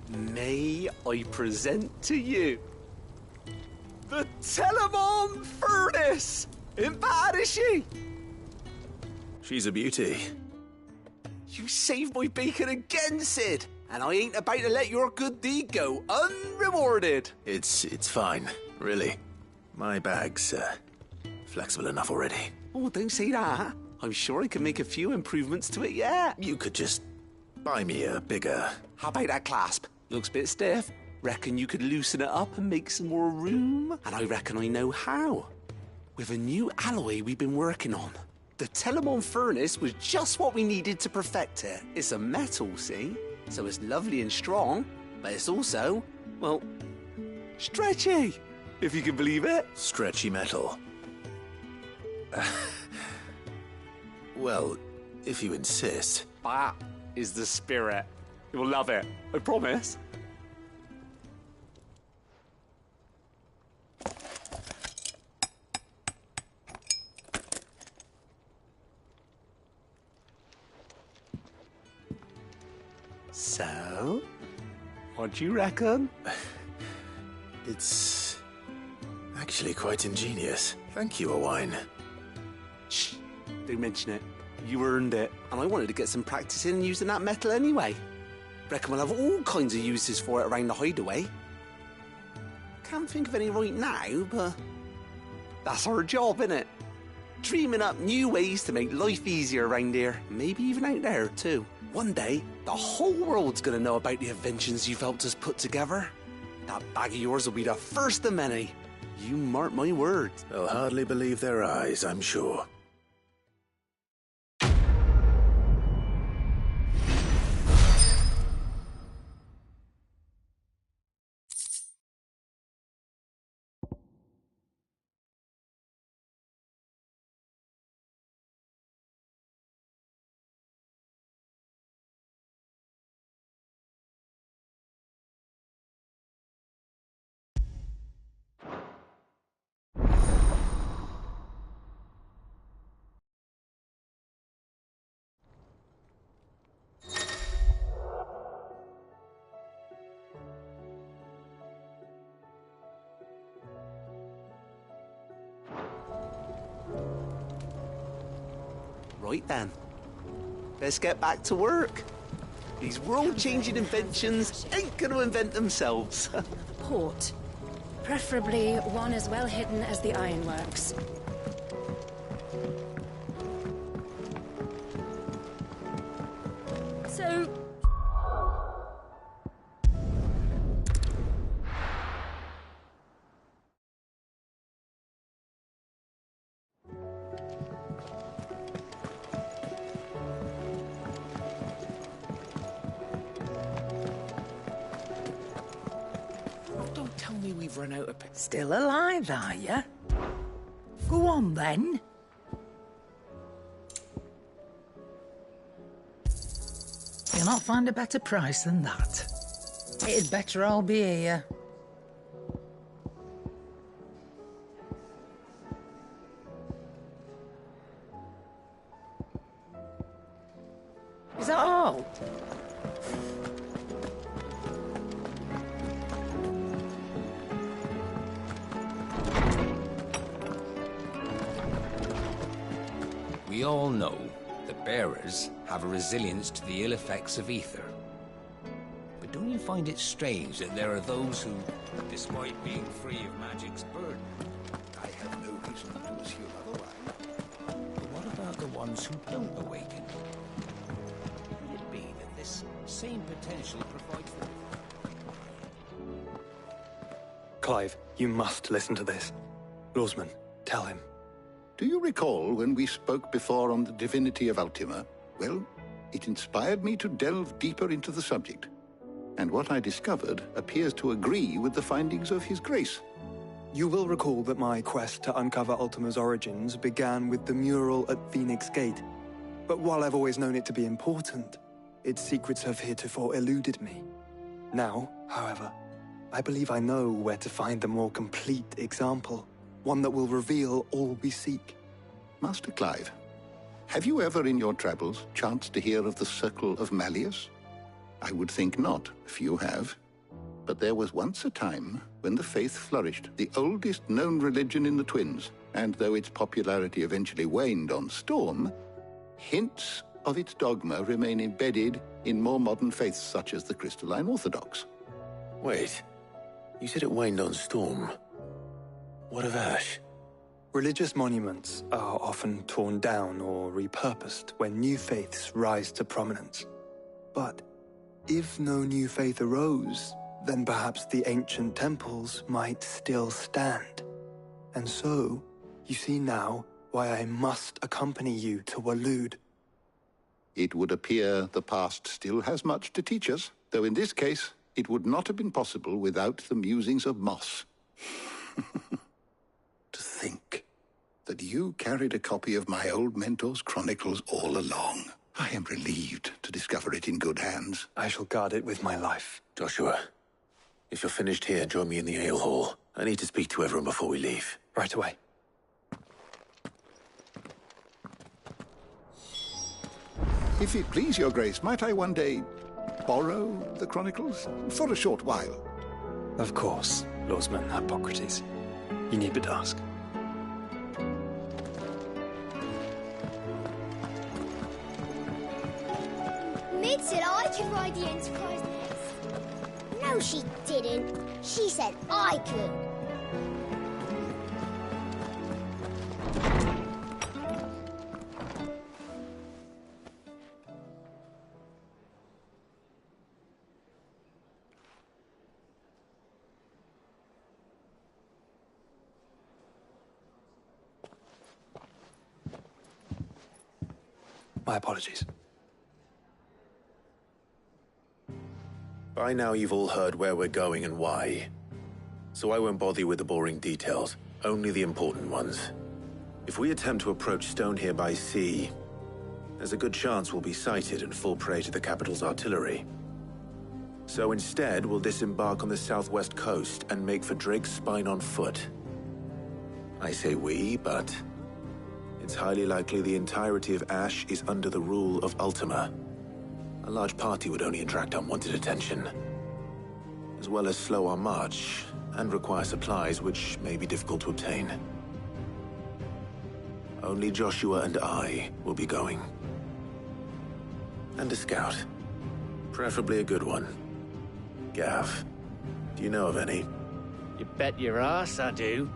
May I present to you the Telemon Furnace! Ain't bad, is she? She's a beauty. You saved my bacon again, Sid, and I ain't about to let your good deed go unrewarded. It's fine, really. My bag's flexible enough already. Oh, don't say that. I'm sure I can make a few improvements to it yet. You could just buy me a bigger... How about that clasp? Looks a bit stiff. Reckon you could loosen it up and make some more room? And I reckon I know how. With a new alloy we've been working on. The Telemon Furnace was just what we needed to perfect it. It's a metal, see? So it's lovely and strong, but it's also, well, stretchy, if you can believe it. Stretchy metal. Well, if you insist. That is the spirit. You'll love it, I promise. So, what do you reckon? It's actually quite ingenious. Thank you, Owain. Shh, don't mention it. You earned it. And I wanted to get some practice in using that metal anyway. Reckon we'll have all kinds of uses for it around the hideaway. Can't think of any right now, but that's our job, innit? dreaming up new ways to make life easier around here. Maybe even out there, too. One day, the whole world's gonna know about the inventions you've helped us put together. That bag of yours will be the first of many. You mark my words. They'll hardly believe their eyes, I'm sure. Right then. Let's get back to work. These world-changing inventions ain't gonna invent themselves. Port. Preferably one as well hidden as the ironworks. So... Don't tell me we've run out of... Still alive, are you? Go on, then. You'll not find a better price than that. It'd better all be here. Is that all? We all know the bearers have a resilience to the ill effects of ether. But don't you find it strange that there are those who, despite being free of magic's burden, I have no reason to assume otherwise. But what about the ones who don't awaken? Could it be that this same potential provides them? Clive, you must listen to this. Lawsman, tell him. Do you recall when we spoke before on the divinity of Ultima? Well, it inspired me to delve deeper into the subject. And what I discovered appears to agree with the findings of His Grace. You will recall that my quest to uncover Ultima's origins began with the mural at Phoenix Gate. But while I've always known it to be important, its secrets have heretofore eluded me. Now, however, I believe I know where to find the more complete example. One that will reveal all we seek. Master Clive, have you ever in your travels chanced to hear of the Circle of Malleus? I would think not, if you have. But there was once a time when the faith flourished, the oldest known religion in the Twins, and though its popularity eventually waned on Storm, hints of its dogma remain embedded in more modern faiths such as the Crystalline Orthodox. Wait, you said it waned on Storm. What of Ash? Religious monuments are often torn down or repurposed when new faiths rise to prominence. But if no new faith arose, then perhaps the ancient temples might still stand. And so, you see now why I must accompany you to Waloed. It would appear the past still has much to teach us, though in this case, it would not have been possible without the musings of Moss. To think that you carried a copy of my old mentor's chronicles all along. I am relieved to discover it in good hands. I shall guard it with my life. Joshua, if you're finished here, join me in the ale hall. I need to speak to everyone before we leave. Right away. If it please your grace, might I one day borrow the chronicles? For a short while. Of course, Lawsman Hippocrates. You need but ask. Mid said I could ride the Enterprise next. No, she didn't. She said I could. My apologies. By now you've all heard where we're going and why. So I won't bother you with the boring details, only the important ones. If we attempt to approach Stonehere by sea, there's a good chance we'll be sighted and fall prey to the capital's artillery. So instead, we'll disembark on the southwest coast and make for Drake's Spine on foot. I say we, but it's highly likely the entirety of Ash is under the rule of Ultima. A large party would only attract unwanted attention, as well as slow our march and require supplies which may be difficult to obtain. Only Joshua and I will be going. And a scout. Preferably a good one. Gav, do you know of any? You bet your ass I do.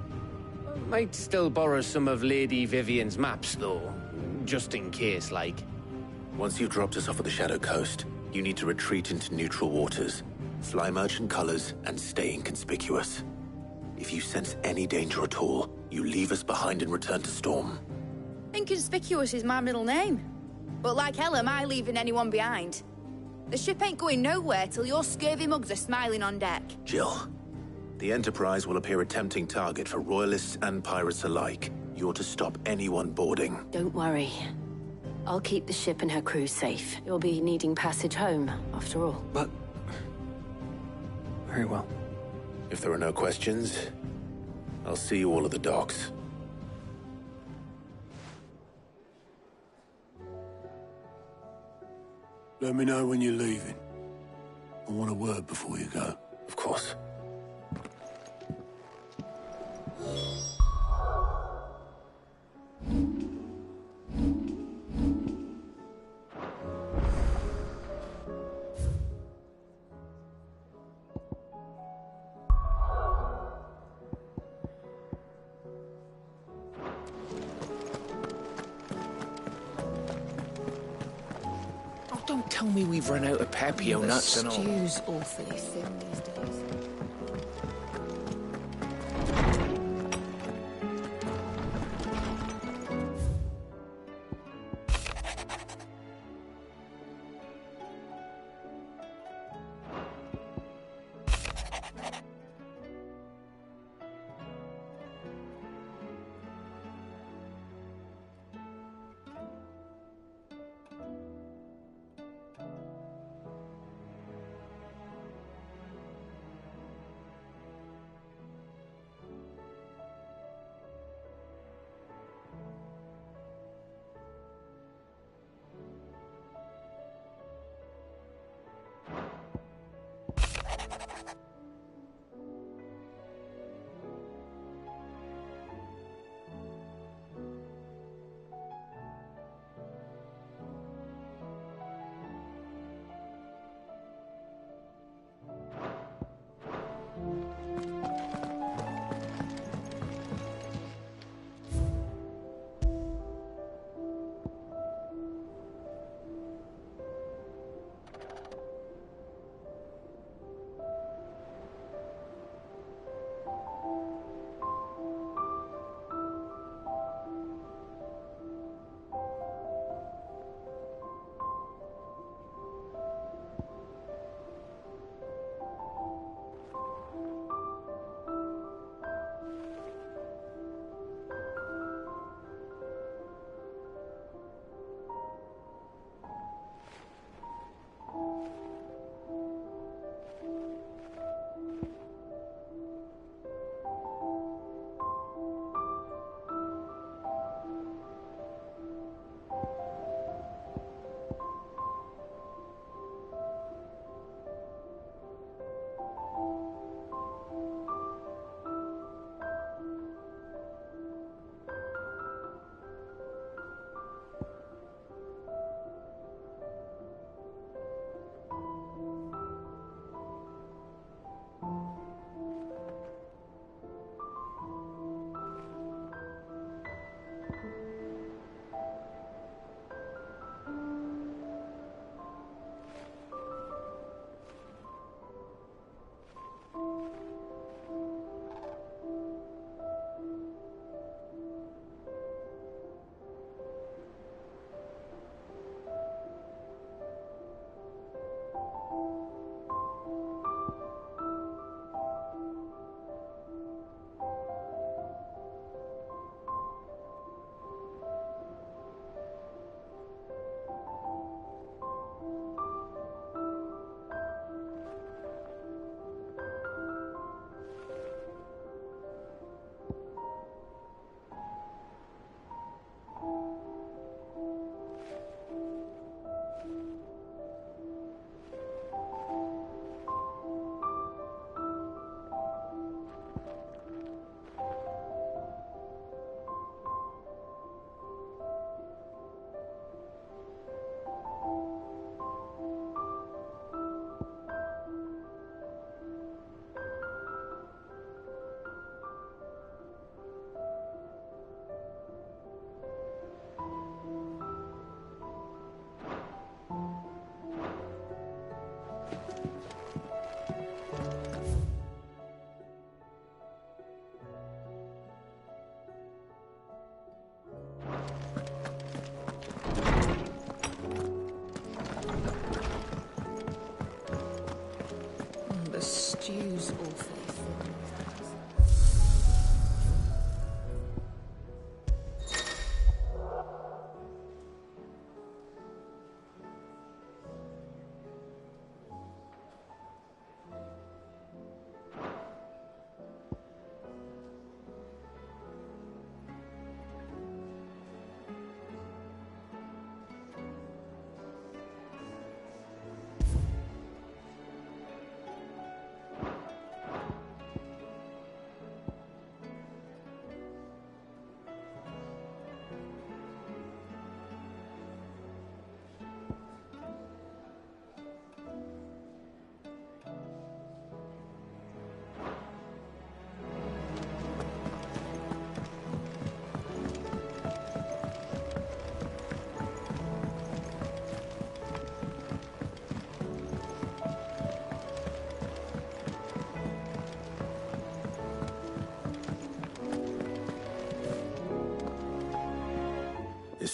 Might still borrow some of Lady Vivian's maps, though. Just in case, like. Once you've dropped us off at the Shadow Coast, you need to retreat into neutral waters, fly merchant colors, and stay inconspicuous. If you sense any danger at all, you leave us behind and return to Storm. Inconspicuous is my middle name. But like hell am I leaving anyone behind. The ship ain't going nowhere till your scurvy mugs are smiling on deck. Jill, the Enterprise will appear a tempting target for royalists and pirates alike. You're to stop anyone boarding. Don't worry. I'll keep the ship and her crew safe. You'll be needing passage home, after all. But... very well. If there are no questions, I'll see you all at the docks. Let me know when you're leaving. I want a word before you go. Of course. Don't tell me we've run out of Papio nuts and all. Stew's awfully thin these days.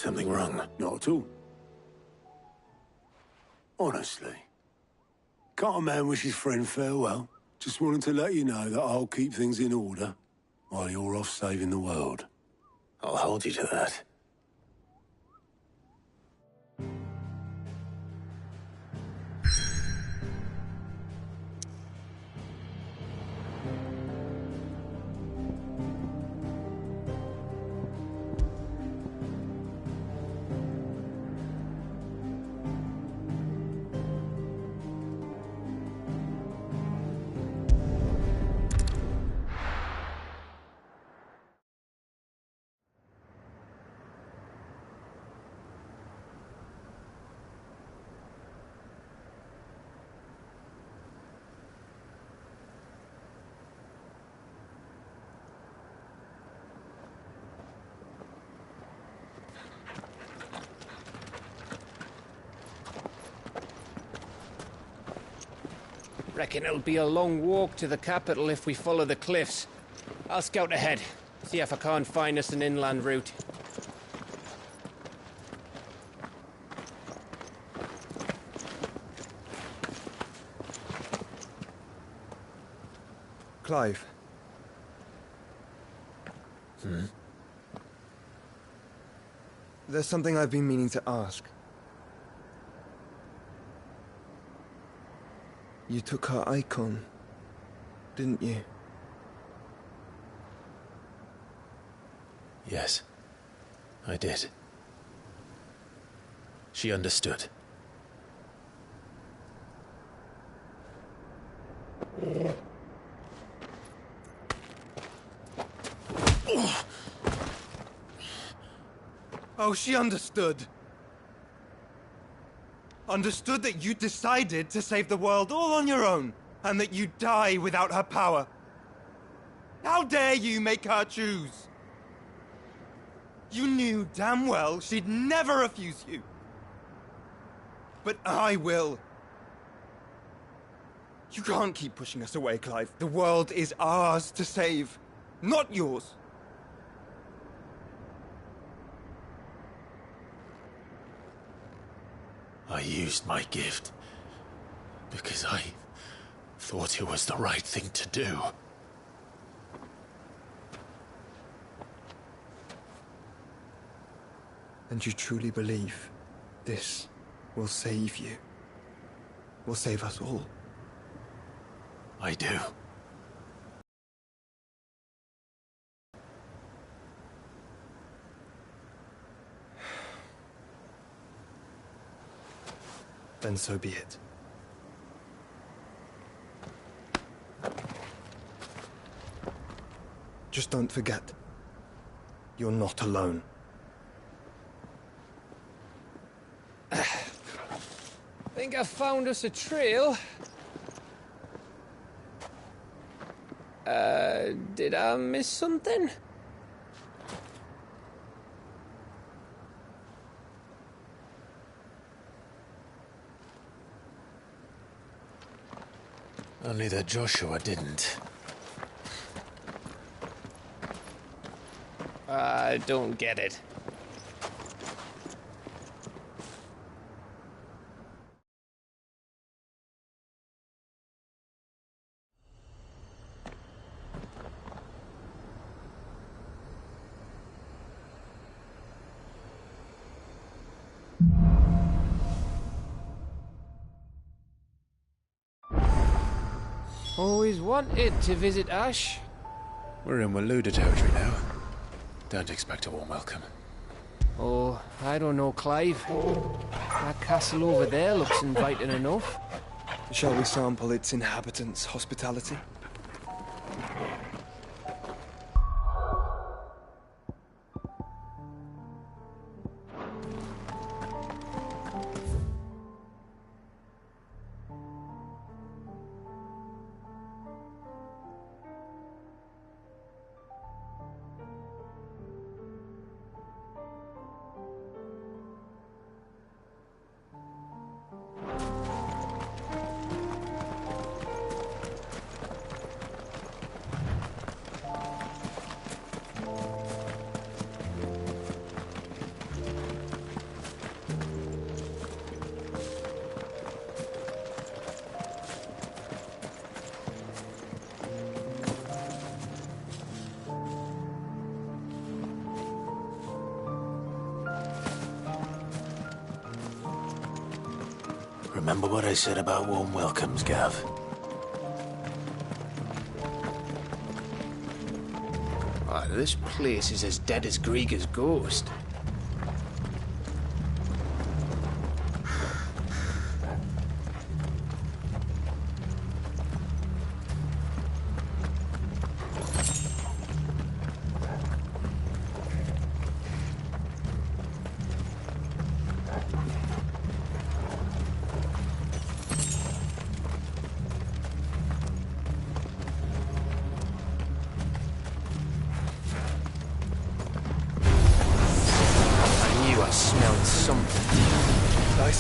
something wrong? Not at all. Honestly. Can't a man wish his friend farewell? Just wanted to let you know that I'll keep things in order while you're off saving the world. I'll hold you to that. Reckon it'll be a long walk to the capital if we follow the cliffs. I'll scout ahead, see if I can't find us an inland route. Clive. There's something I've been meaning to ask. You took her icon, didn't you? Yes, I did. She understood. Oh, she understood. Understood that you decided to save the world all on your own, and that you'd die without her power. How dare you make her choose? You knew damn well she'd never refuse you. But I will. You can't keep pushing us away, Clive. The world is ours to save, not yours. I used my gift because I thought it was the right thing to do. And you truly believe this will save you? Will save us all? I do. Then so be it. Just don't forget, you're not alone. Think I found us a trail. Did I miss something? Only that Joshua didn't. I don't get it. Always wanted to visit Ash. We're in Waluda territory now. Don't expect a warm welcome. Oh, I don't know, Clive. That castle over there looks inviting enough. Shall we sample its inhabitants' hospitality? Remember what I said about warm welcomes, Gav? This place is as dead as Grieger's ghost.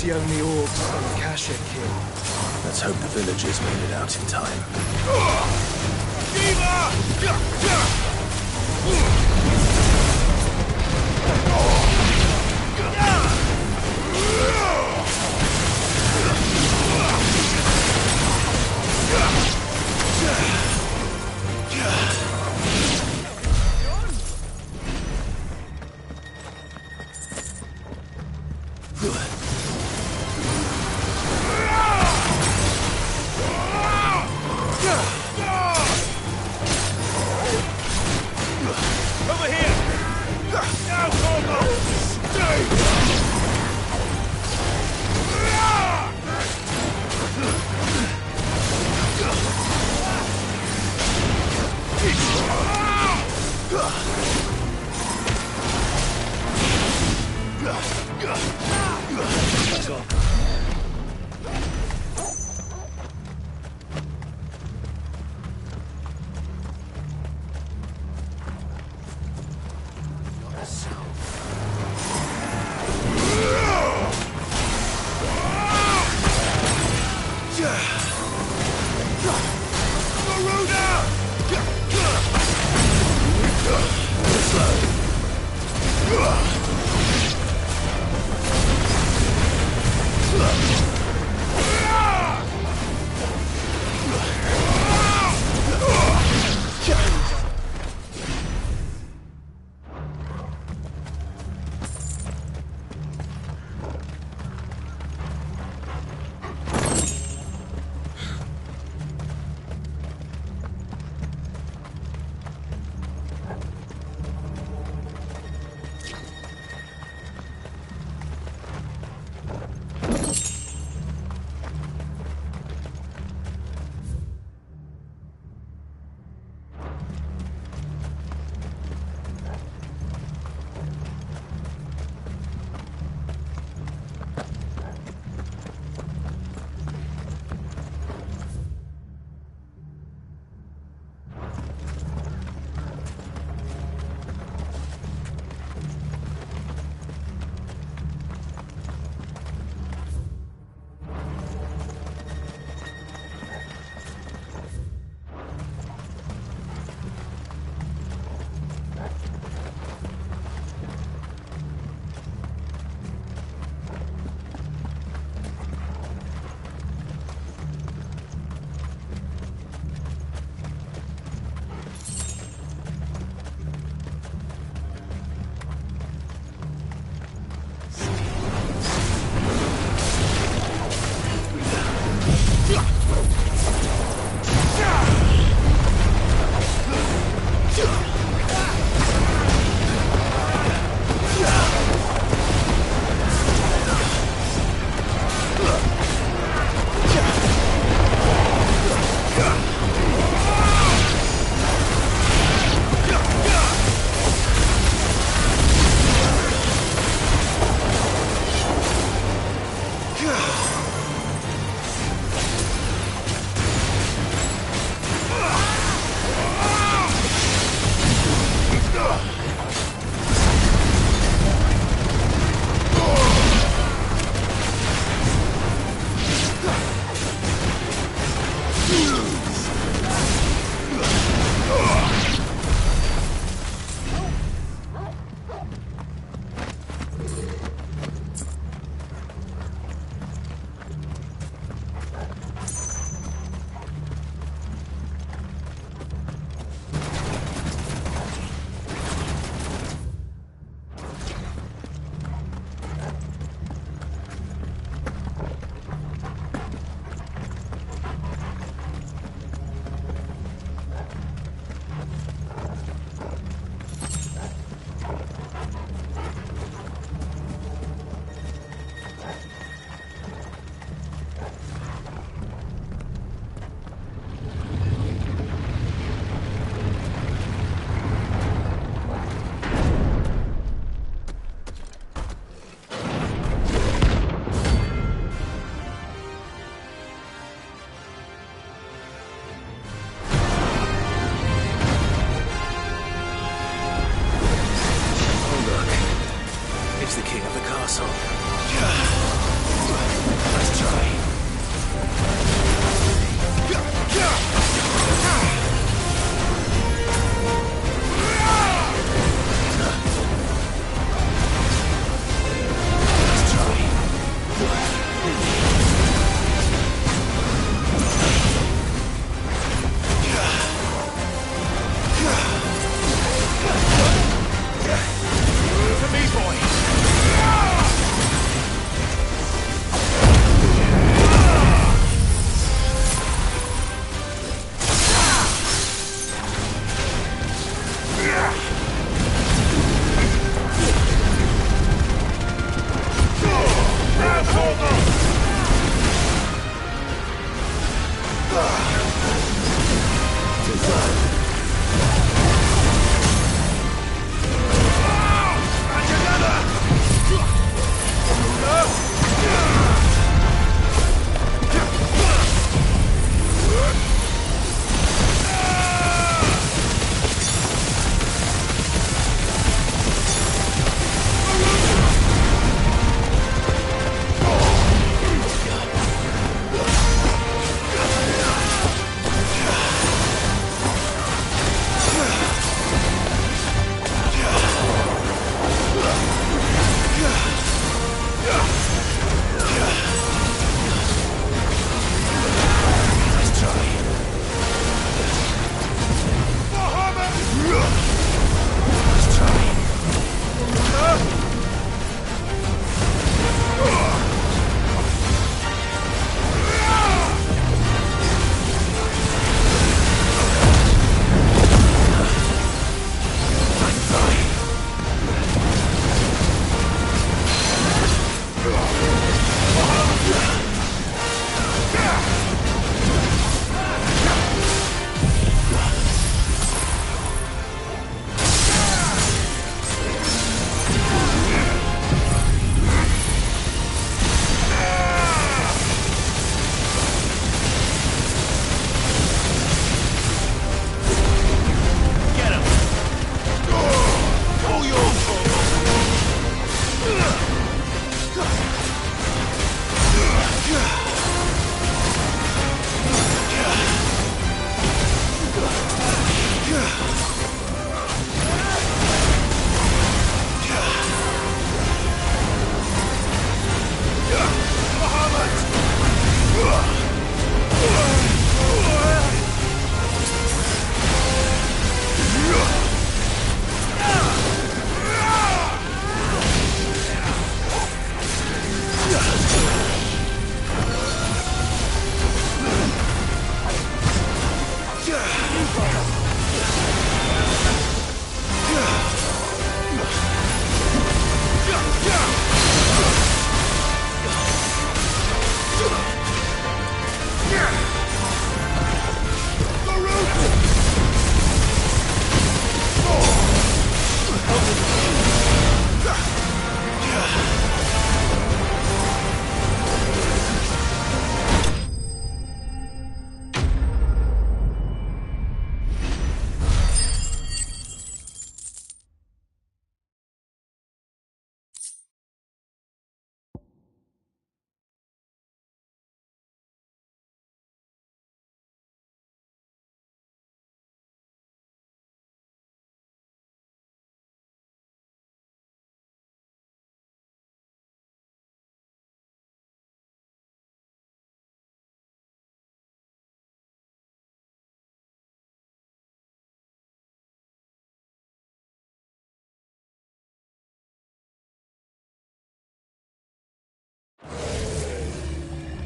That's the only orcs and Kasha kill. Let's hope the villagers made it out in time.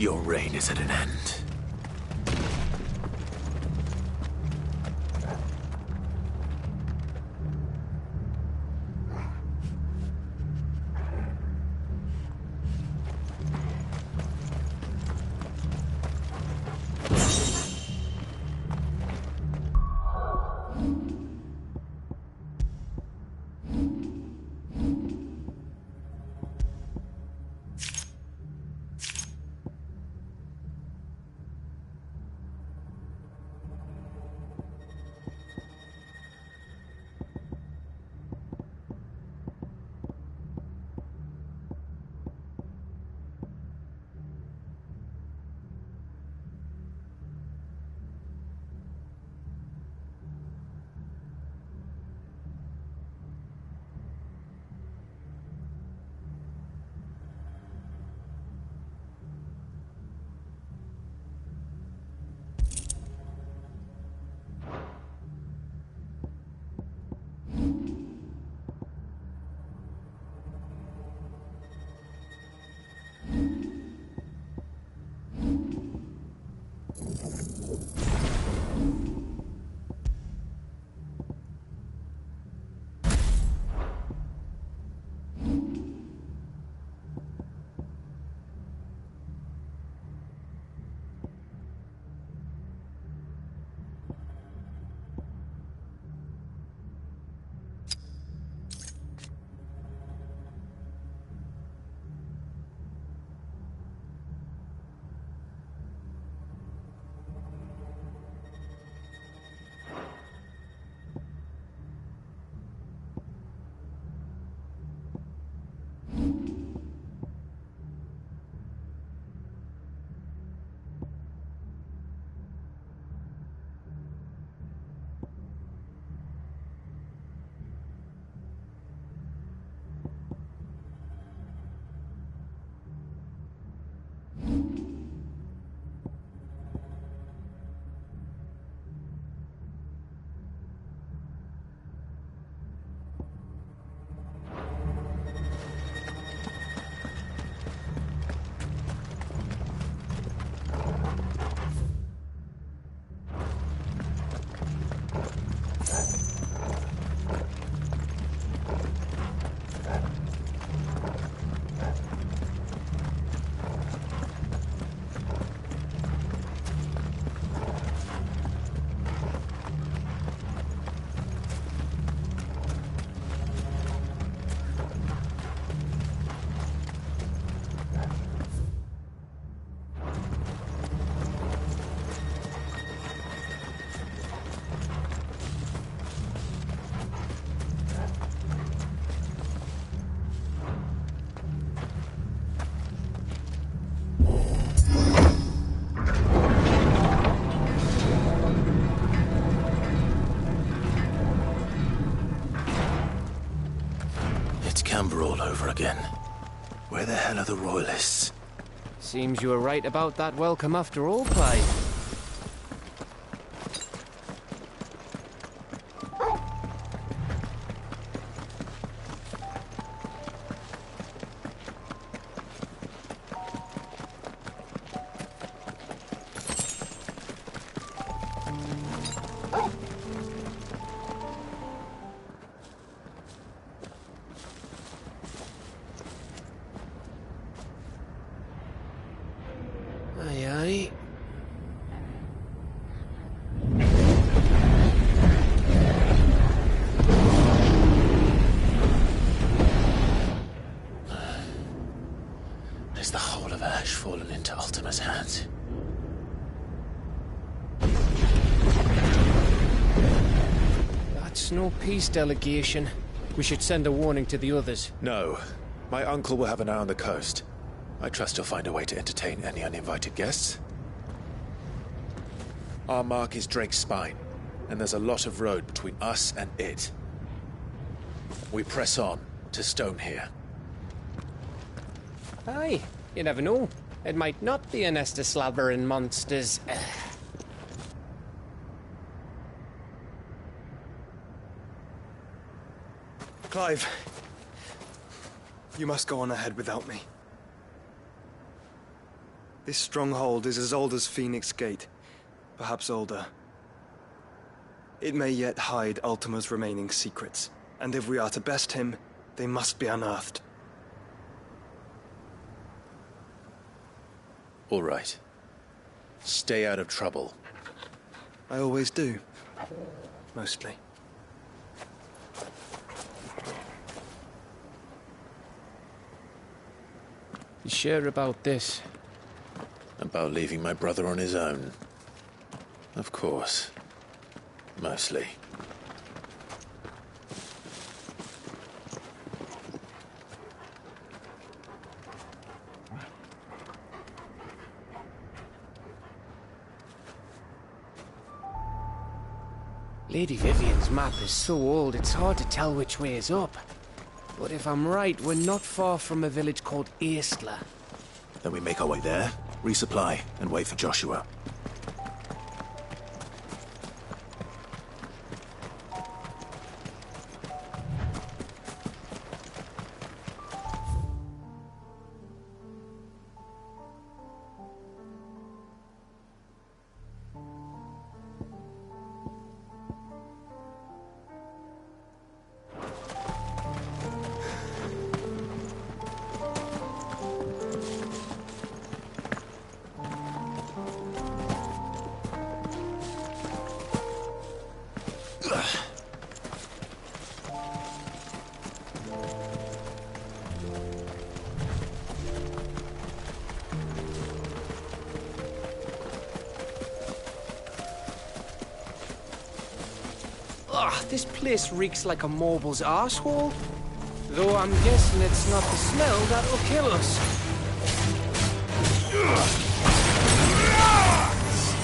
Your reign is at an end. Camber all over again. Where the hell are the Royalists? Seems you were right about that welcome after all, Clive. Aye, aye. Is the whole of Ash fallen into Ultima's hands? That's no peace delegation. We should send a warning to the others. No. My uncle will have an eye on the coast. I trust he'll find a way to entertain any uninvited guests. Our mark is Drake's Spine, and there's a lot of road between us and it. We press on to Stonehere. Aye, you never know. It might not be a nest of slabbering monsters. Clive, you must go on ahead without me. This stronghold is as old as Phoenix Gate, perhaps older. It may yet hide Ultima's remaining secrets, and if we are to best him, they must be unearthed. All right. Stay out of trouble. I always do. Mostly. You sure about this? About leaving my brother on his own? Of course. Mostly. Lady Vivian's map is so old it's hard to tell which way is up. But if I'm right, we're not far from a village called Aistla. Then we make our way there, resupply, and wait for Joshua. This place reeks like a mobile's arsehole. Though I'm guessing it's not the smell that'll kill us.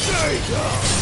Stay down!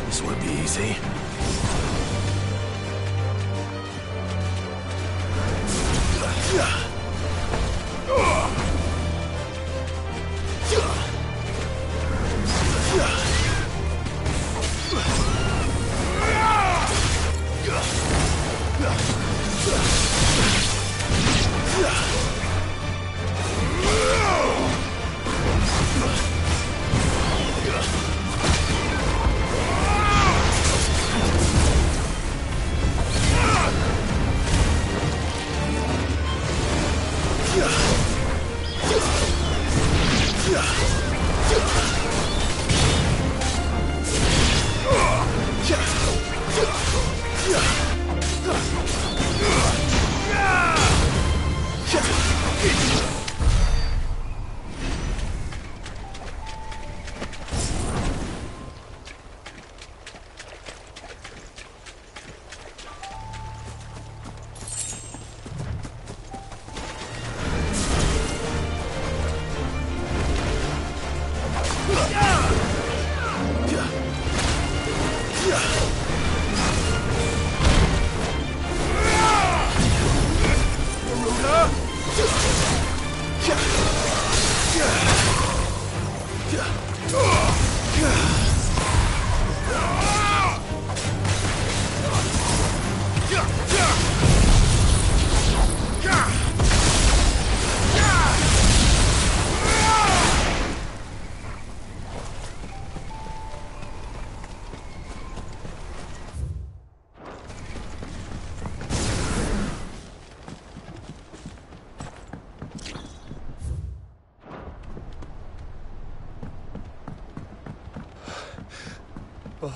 This won't be easy.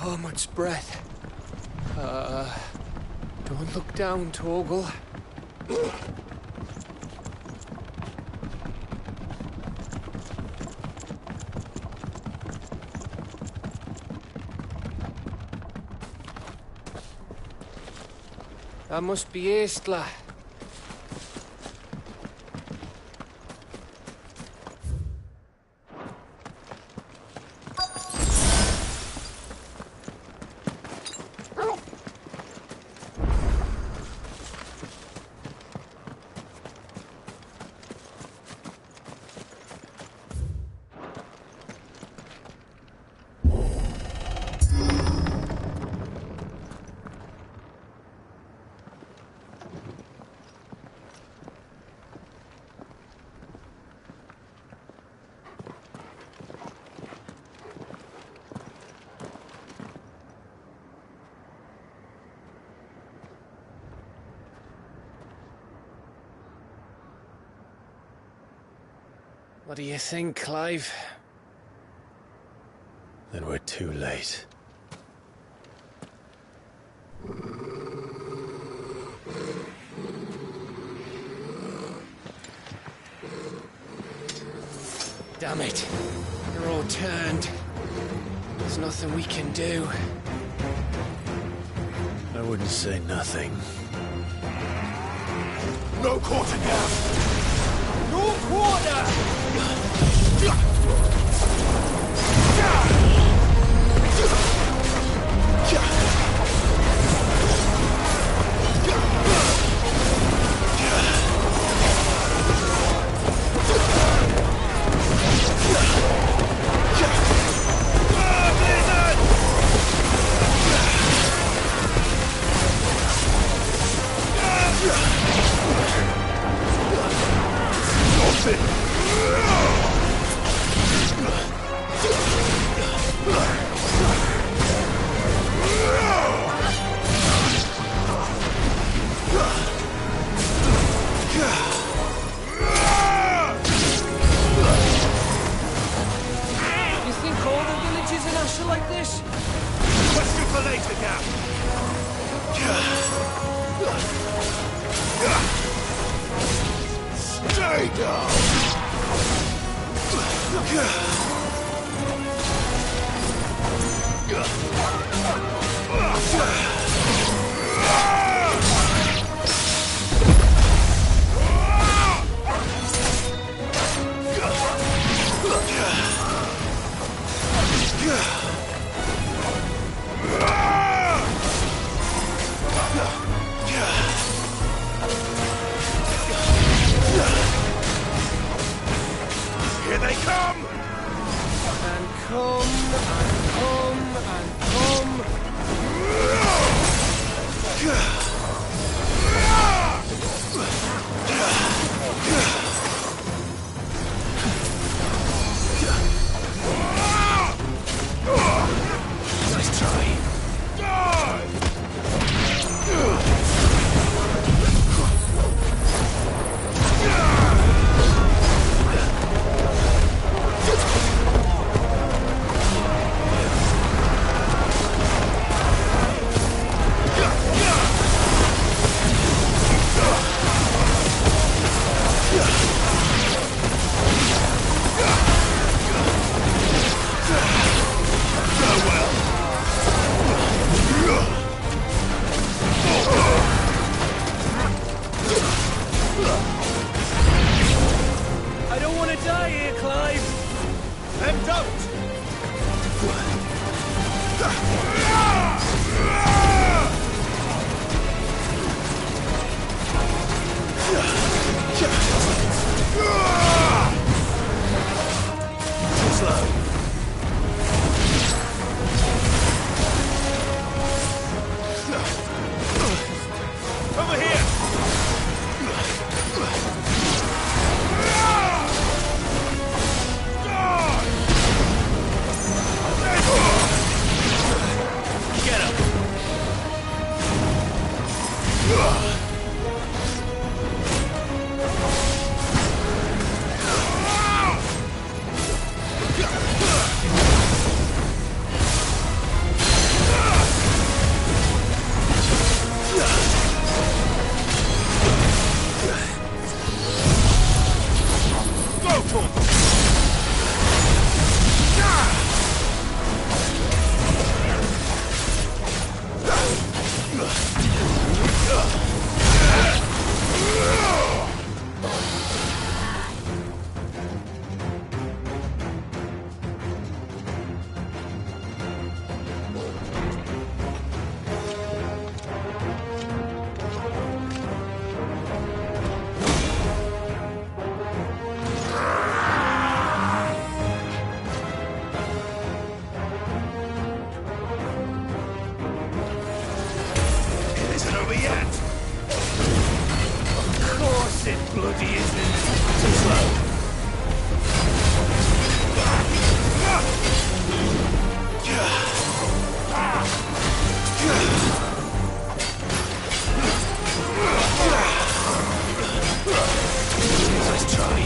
Oh, much breath. Don't look down, Torgal. That must be Aistla. What do you think, Clive? Then we're too late. Damn it. They're all turned. There's nothing we can do. I wouldn't say nothing. No quarter now! No quarter! closer like this? Question for later, Gav. Stay down! Here they come! And come, and come, and come. Nice try. Die! I don't want to die here, Clive. Then don't! Too slow. Over here! Get him. Go, Tom! It isn't over yet! Of course it bloody isn't. Too slow. Nice try.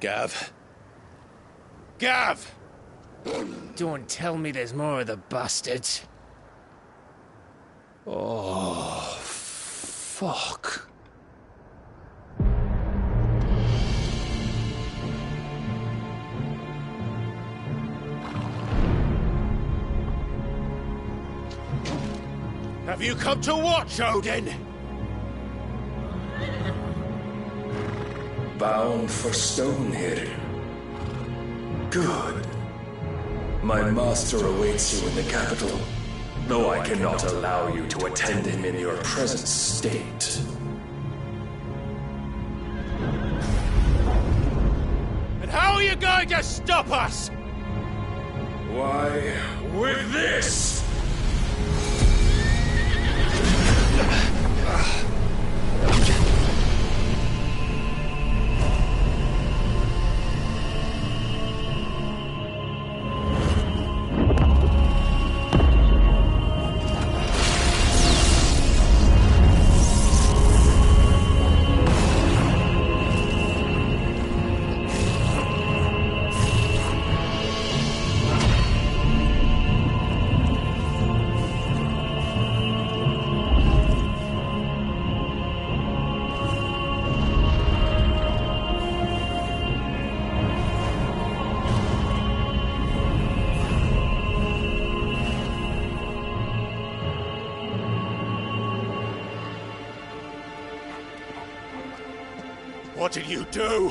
Gav. Gav! Don't tell me there's more of the bastards. Oh, fuck. Have you come to watch, Odin? Bound for Stonehill. Good. My master awaits you in the capital, though I cannot allow you to attend him in your present state. And how are you going to stop us? Why, with this! What did you do?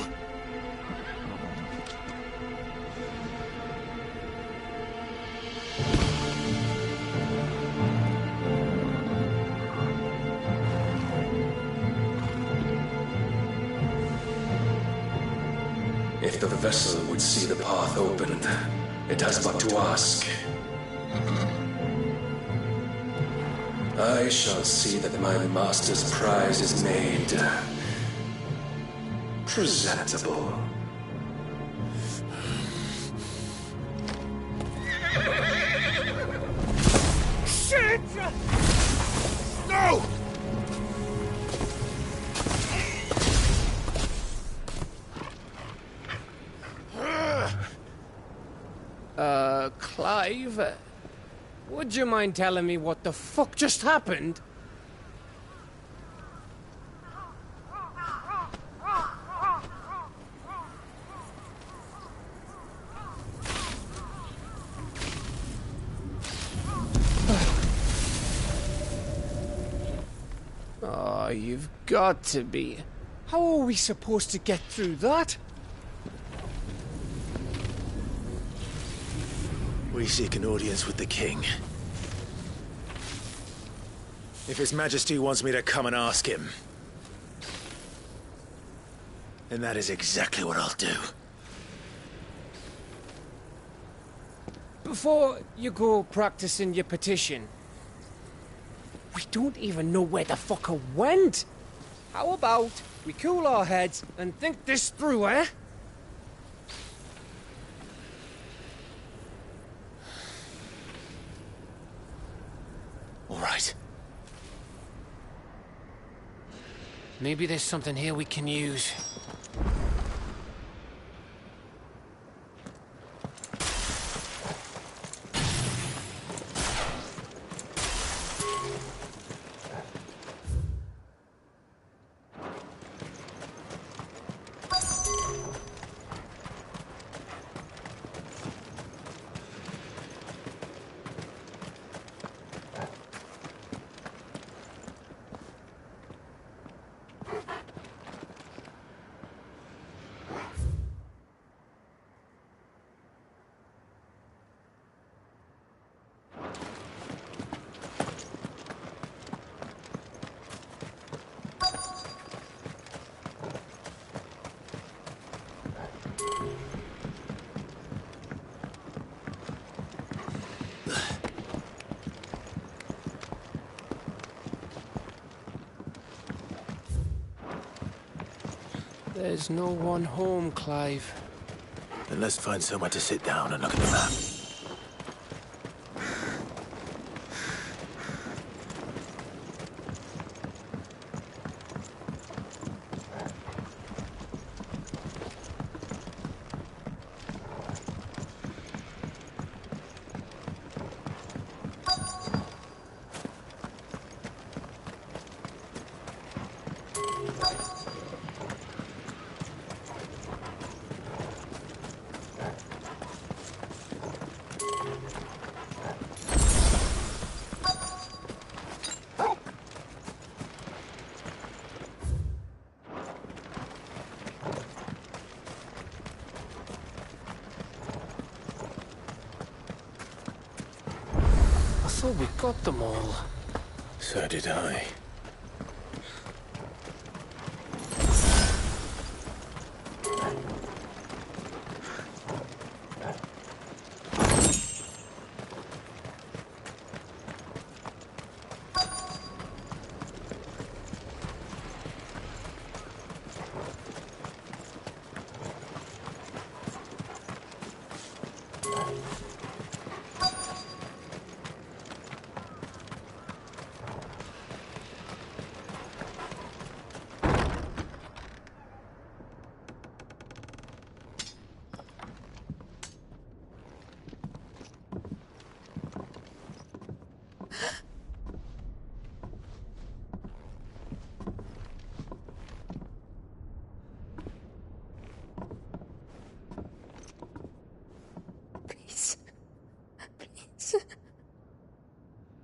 If the vessel would see the path opened, it has but to ask. I shall see that my master's prize is made presentable. Shit! No! Clive? Would you mind telling me what the fuck just happened? Oh, you've got to be. How are we supposed to get through that? We seek an audience with the king. If His Majesty wants me to come and ask him, then that is exactly what I'll do. Before you go practicing your petition, we don't even know where the fucker went. How about we cool our heads and think this through, eh? All right. Maybe there's something here we can use. There's no one home, Clive. Then let's find somewhere to sit down and look at the map. thought we got them all. So did I.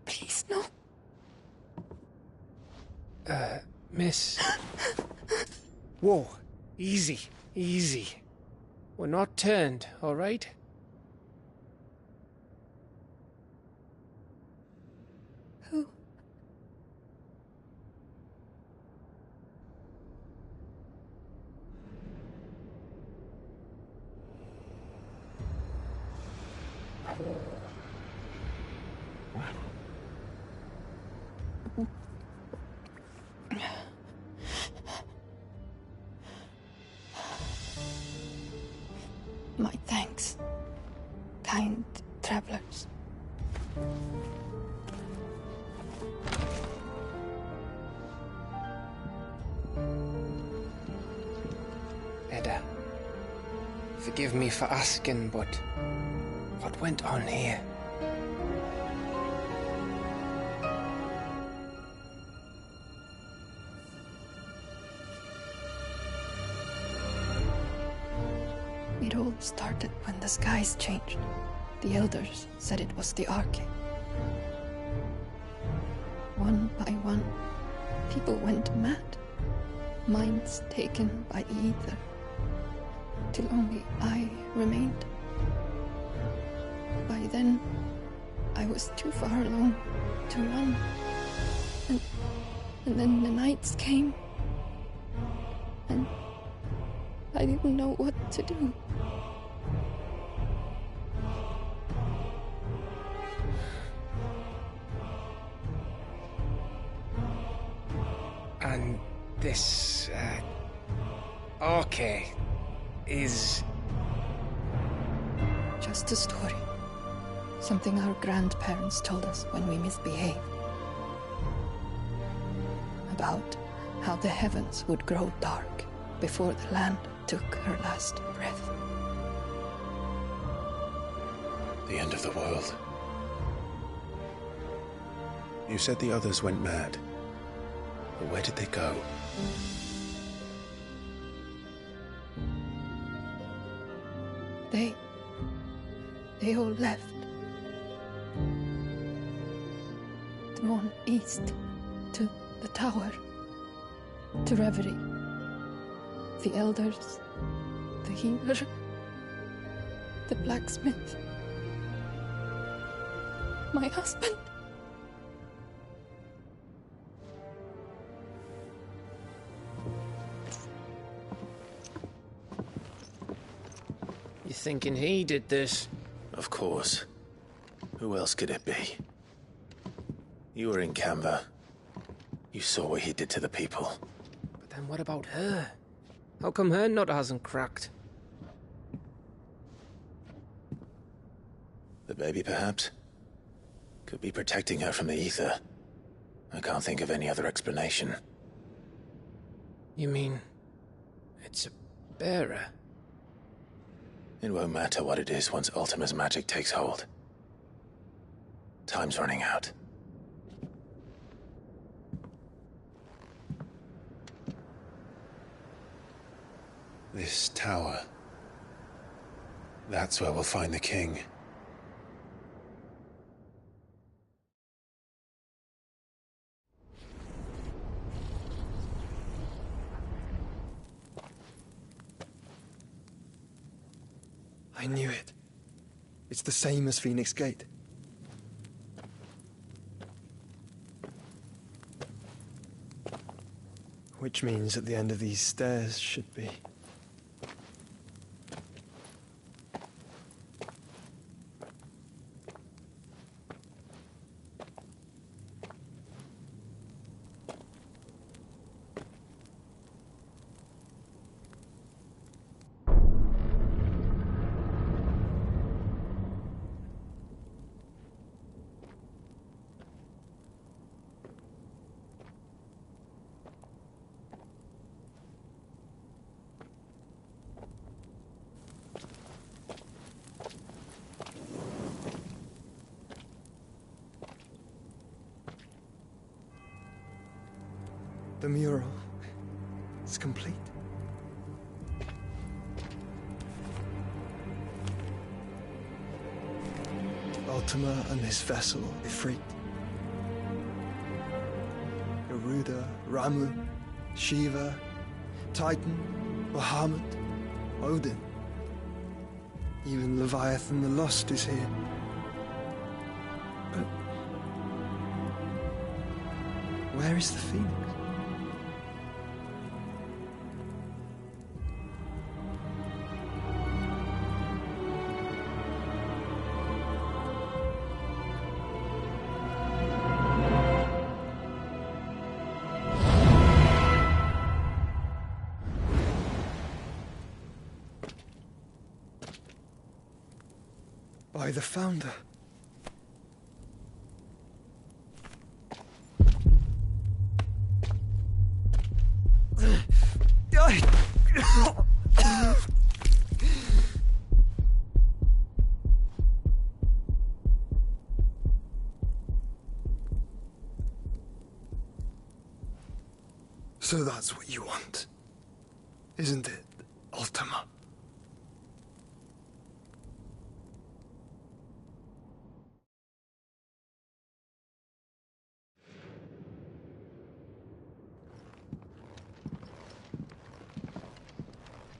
Please, no. Miss. Whoa. Easy. Easy. We're not turned, all right? Who? My thanks, kind travelers. Edda, forgive me for asking, but what went on here? It all started when the skies changed. The elders said it was the Arcade. One by one, people went mad. Minds taken by the ether. Till only I remained. By then, I was too far along to run. And then the nights came. And I didn't know what to do. And this, Arcade is... Just a story. Something our grandparents told us when we misbehaved. About how the heavens would grow dark before the land took her last breath. The end of the world. You said the others went mad. But where did they go? They all left. Drawn east to the tower, to Reverie. The elders, the healer, the blacksmith, my husband. You thinking he did this? Of course. Who else could it be? You were in Canva. You saw what he did to the people. But then what about her? How come her nut hasn't cracked? The baby, perhaps? Could be protecting her from the ether. I can't think of any other explanation. You mean... it's a bearer? It won't matter what it is once Ultima's magic takes hold. Time's running out. This tower. That's where we'll find the king. I knew it. It's the same as Phoenix Gate. Which means at the end of these stairs should be... The mural is complete. Ultima and his vessel, Ifrit. Garuda, Ramu, Shiva, Titan, Bahamut, Odin. Even Leviathan the Lost is here. But where is the Phoenix? By the Founder. So that's what you want, isn't it, Ultima?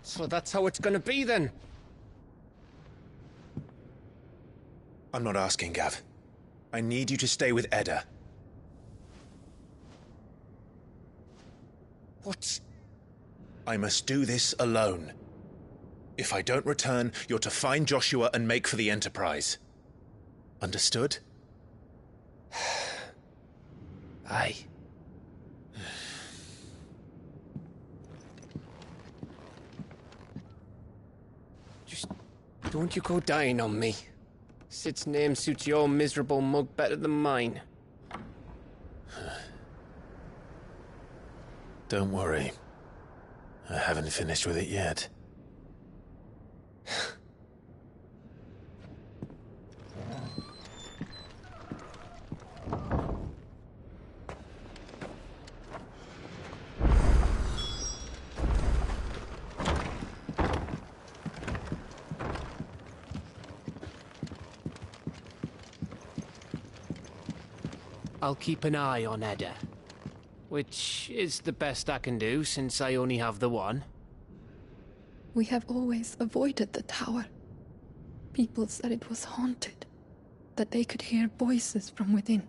So that's how it's gonna be then? I'm not asking, Gav. I need you to stay with Edda. What? I must do this alone. If I don't return, you're to find Joshua and make for the Enterprise. Understood? Aye. Just don't you go dying on me. Sid's name suits your miserable mug better than mine. Don't worry. I haven't finished with it yet. I'll keep an eye on Edda. Which is the best I can do, since I only have the one. We have always avoided the tower. People said it was haunted, that they could hear voices from within.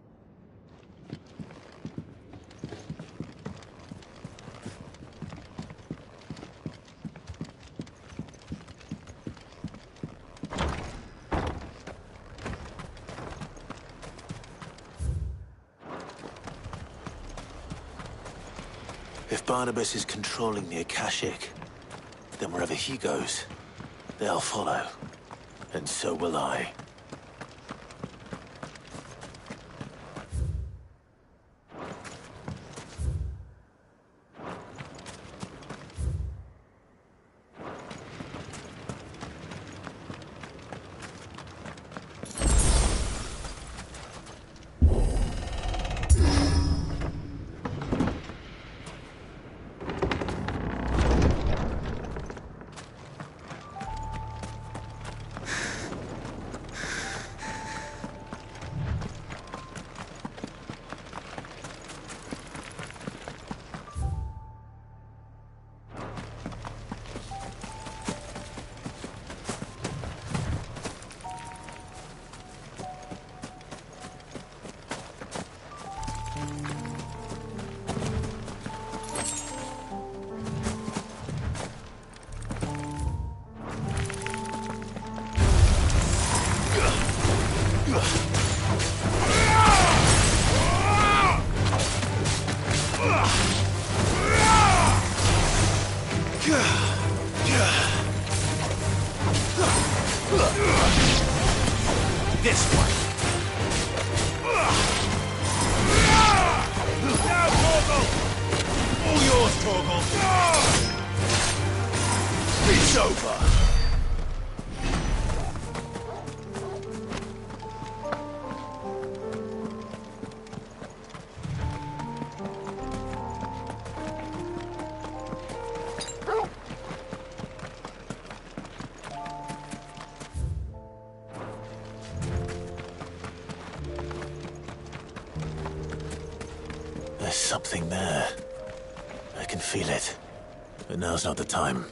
If Barnabas is controlling the Akashic, then wherever he goes, they'll follow. And so will I. This way. Now, Torgal! All yours, Torgal. It's over. There's something there. I can feel it. But now's not the time.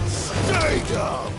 Stay down!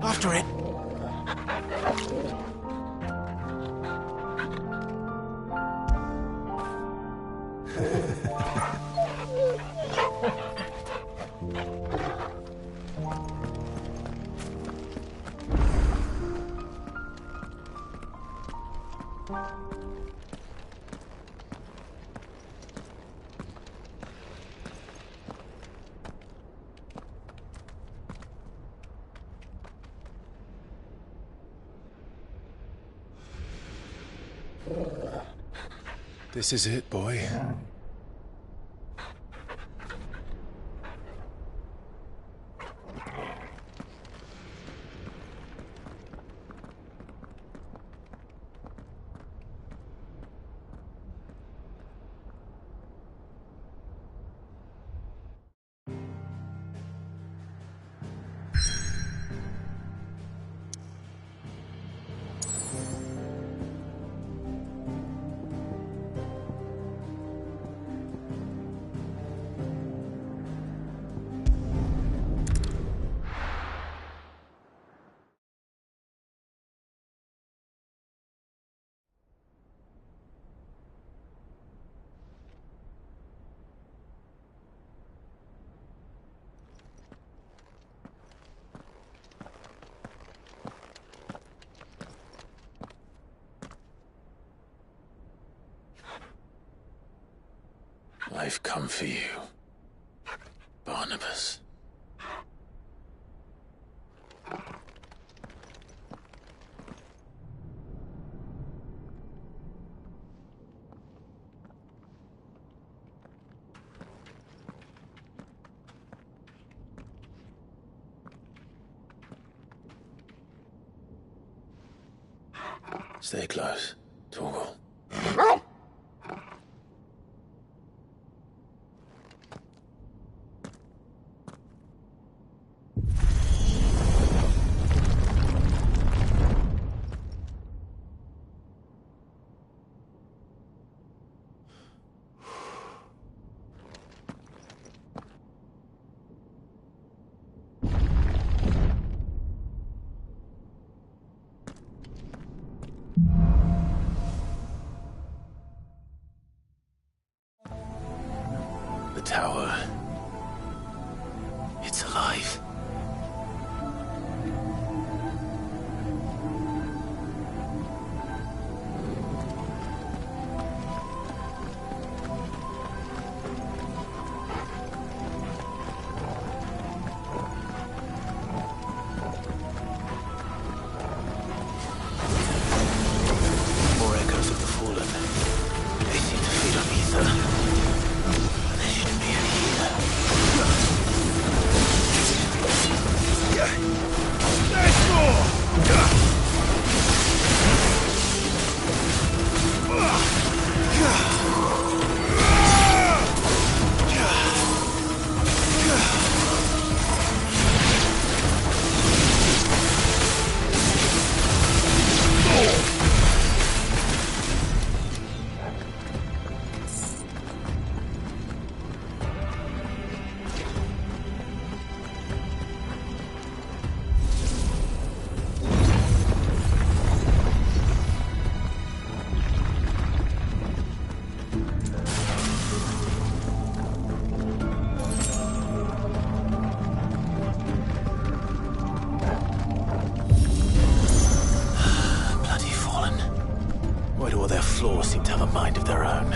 After it. This is it, boy. I've come for you, Barnabas. Stay close, Torgal. The tower. It's alive. More echoes of the fallen. They seem to feed on ether. Flaws seem to have a mind of their own.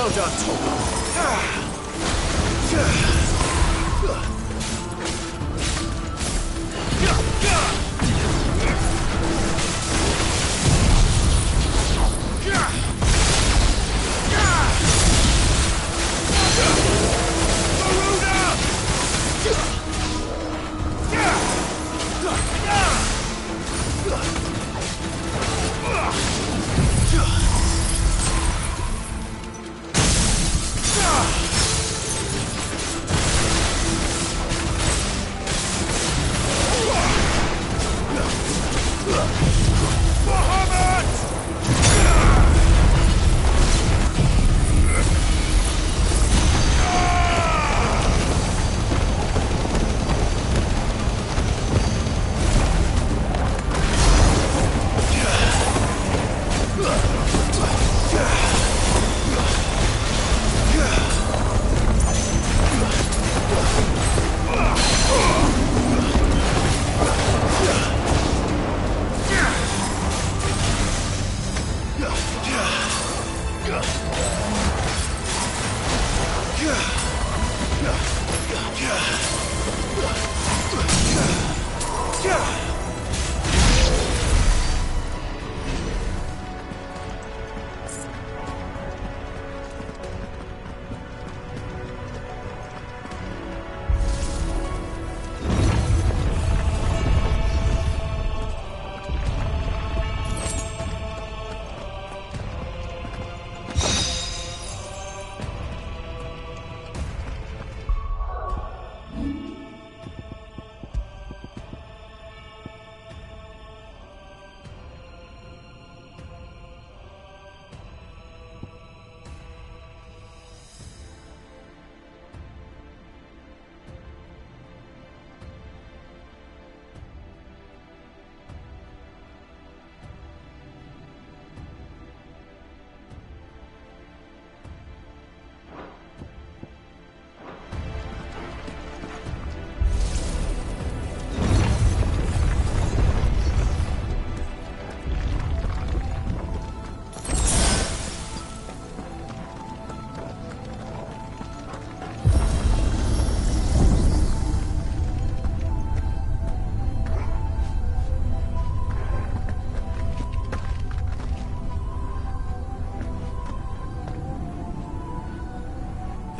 Well done,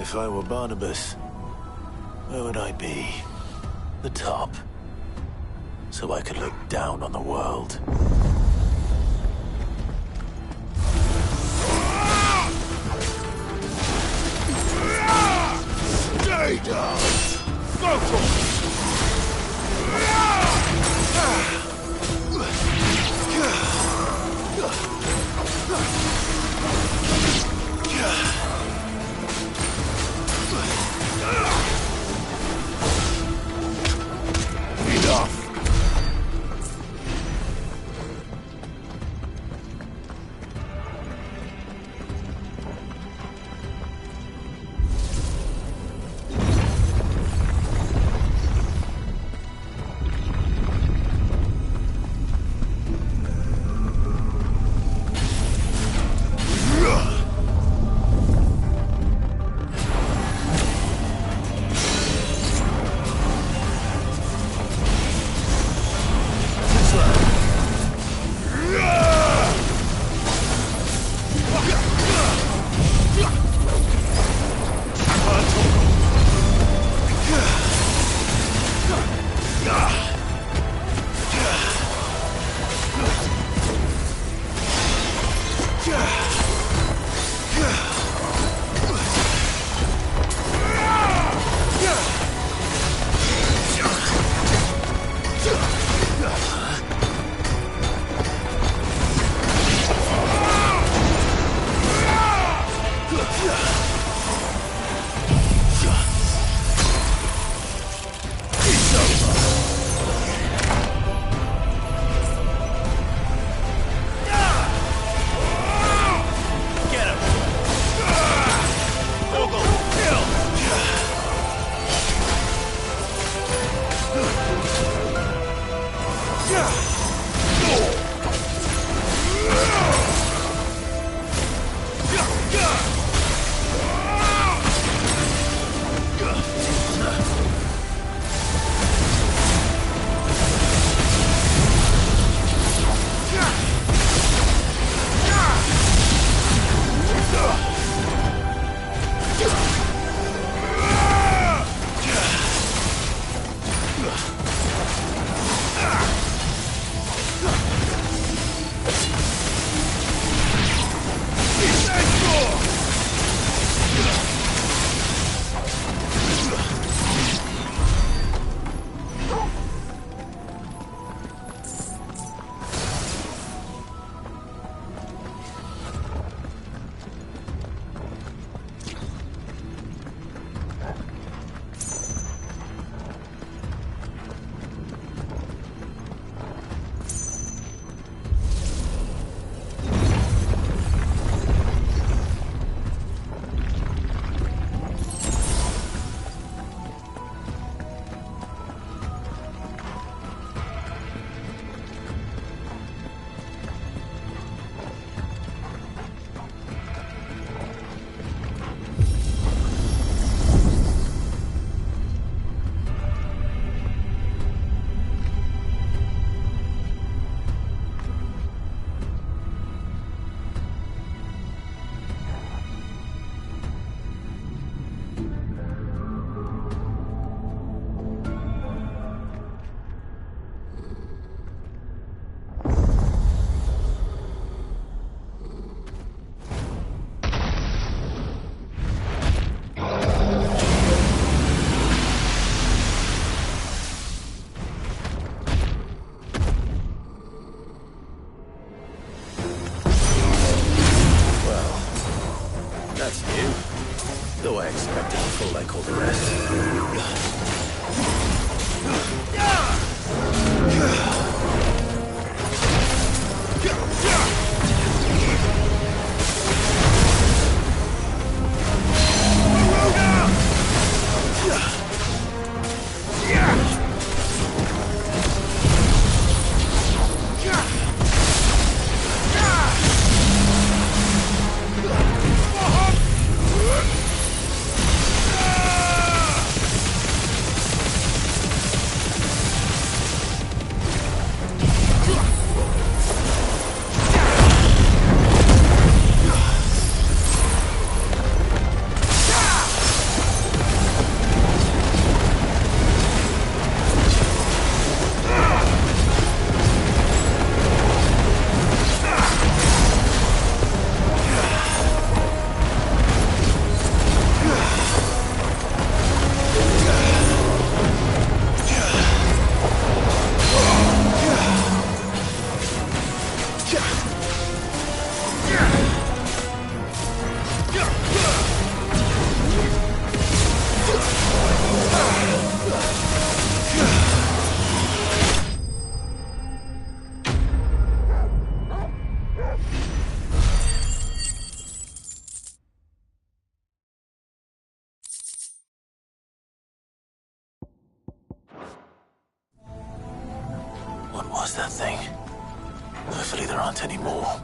If I were Barnabas, where would I be? The top. So I could look down on the world. Stay down! Go for it! Enough! Though I expected to fall like all the rest. was that thing? Hopefully there aren't any more.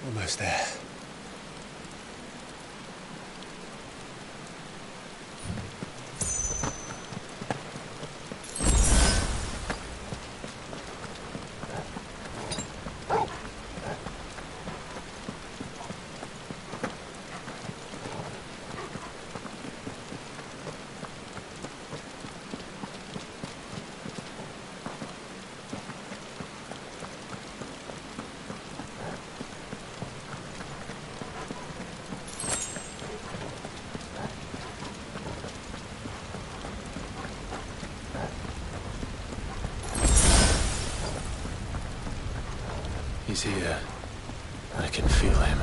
Almost there. He's here. I can feel him.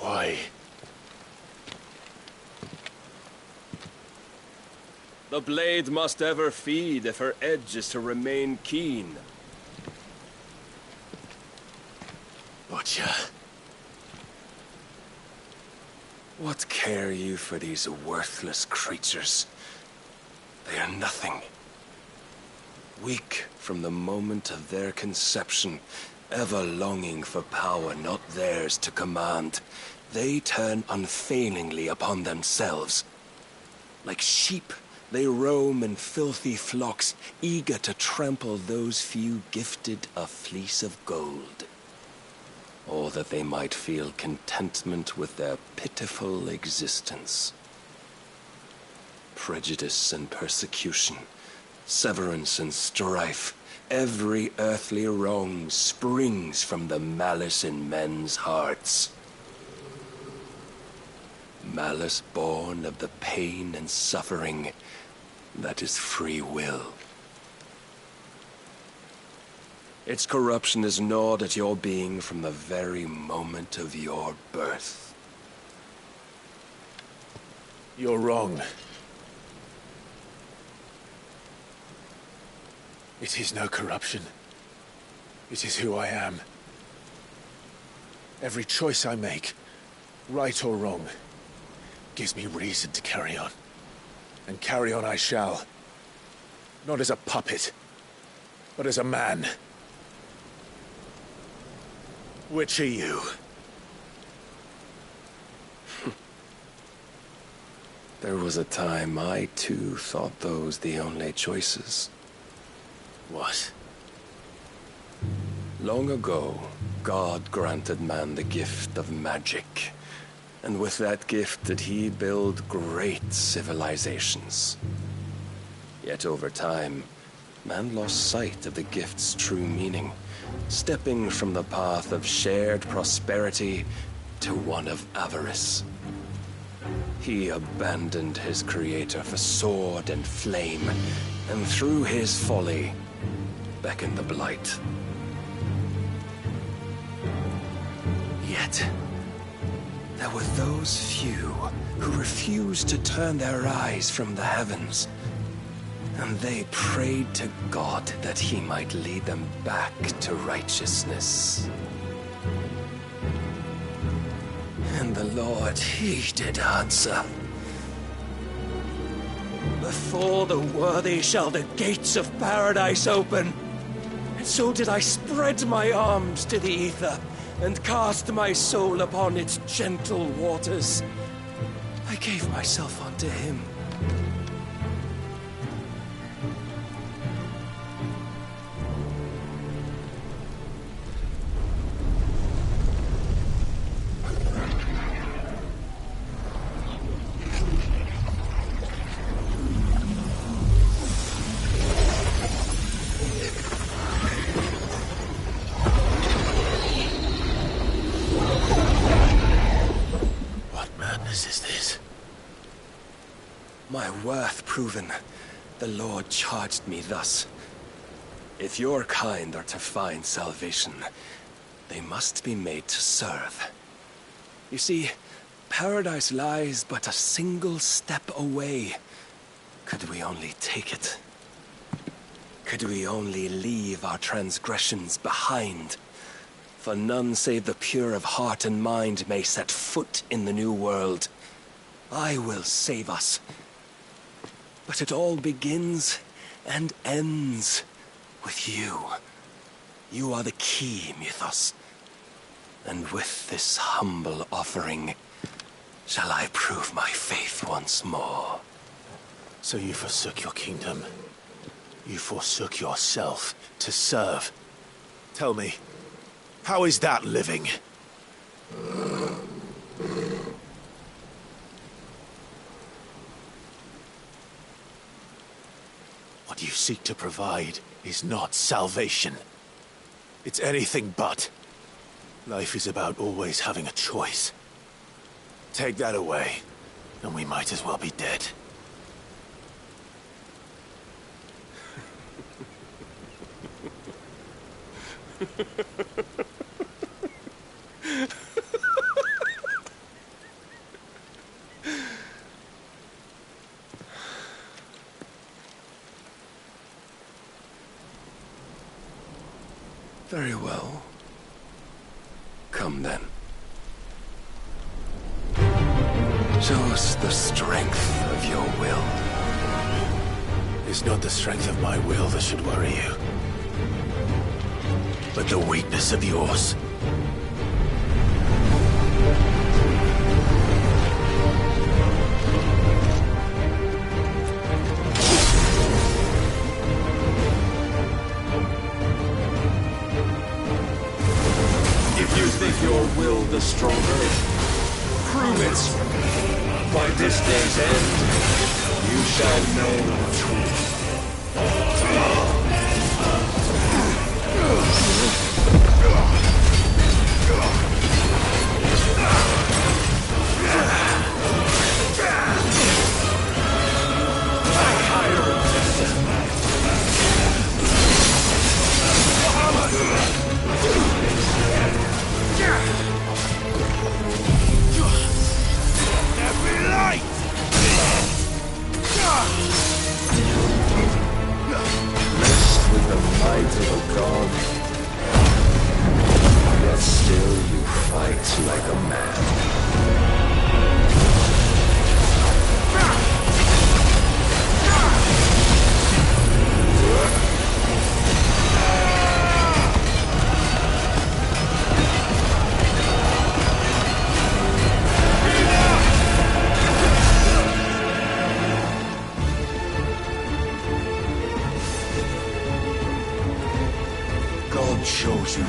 Why? The blade must ever feed if her edge is to remain keen. Butcher. What care you for these worthless creatures? They are nothing. Weak from the moment of their conception, ever longing for power not theirs to command, they turn unfailingly upon themselves. Like sheep, they roam in filthy flocks, eager to trample those few gifted a fleece of gold. Or that they might feel contentment with their pitiful existence. Prejudice and persecution, severance and strife, every earthly wrong springs from the malice in men's hearts. Malice born of the pain and suffering that is free will. Its corruption is gnawed at your being from the very moment of your birth. You're wrong. It is no corruption. It is who I am. Every choice I make, right or wrong, gives me reason to carry on. And carry on I shall. Not as a puppet, but as a man. Which are you? There was a time I too thought those the only choices. What? Long ago, God granted man the gift of magic. And with that gift did he build great civilizations. Yet over time, man lost sight of the gift's true meaning, stepping from the path of shared prosperity to one of avarice. He abandoned his creator for sword and flame, and through his folly, beckoned the blight. Yet, there were those few who refused to turn their eyes from the heavens, and they prayed to God that he might lead them back to righteousness. And the Lord, he did answer. Before the worthy shall the gates of paradise open. And so did I spread my arms to the ether, and cast my soul upon its gentle waters. I gave myself unto him. My worth proven, the Lord charged me thus. If your kind are to find salvation, they must be made to serve. You see, paradise lies but a single step away. Could we only take it? Could we only leave our transgressions behind? For none save the pure of heart and mind may set foot in the new world. I will save us. But it all begins and ends with you. You are the key, Mythos. And with this humble offering, shall I prove my faith once more. So you forsook your kingdom. You forsook yourself to serve. Tell me, how is that living? What you seek to provide is not salvation. It's anything but. Life is about always having a choice. Take that away, and we might as well be dead. Very well. Come then. Show us the strength of your will. It's not the strength of my will that should worry you, but the weakness of yours. If you think your will the stronger, prove it. By this day's end, you shall know the truth. Every light!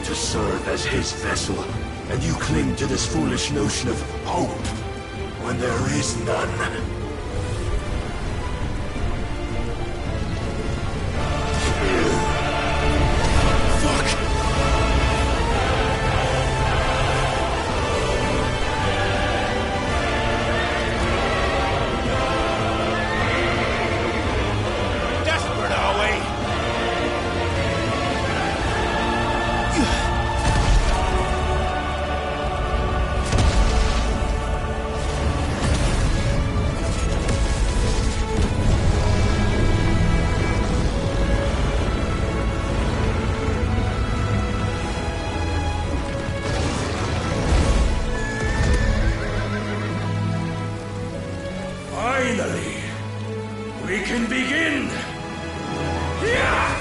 to serve as his vessel, and you cling to this foolish notion of hope when there is none. Finally, we can begin! Yeah!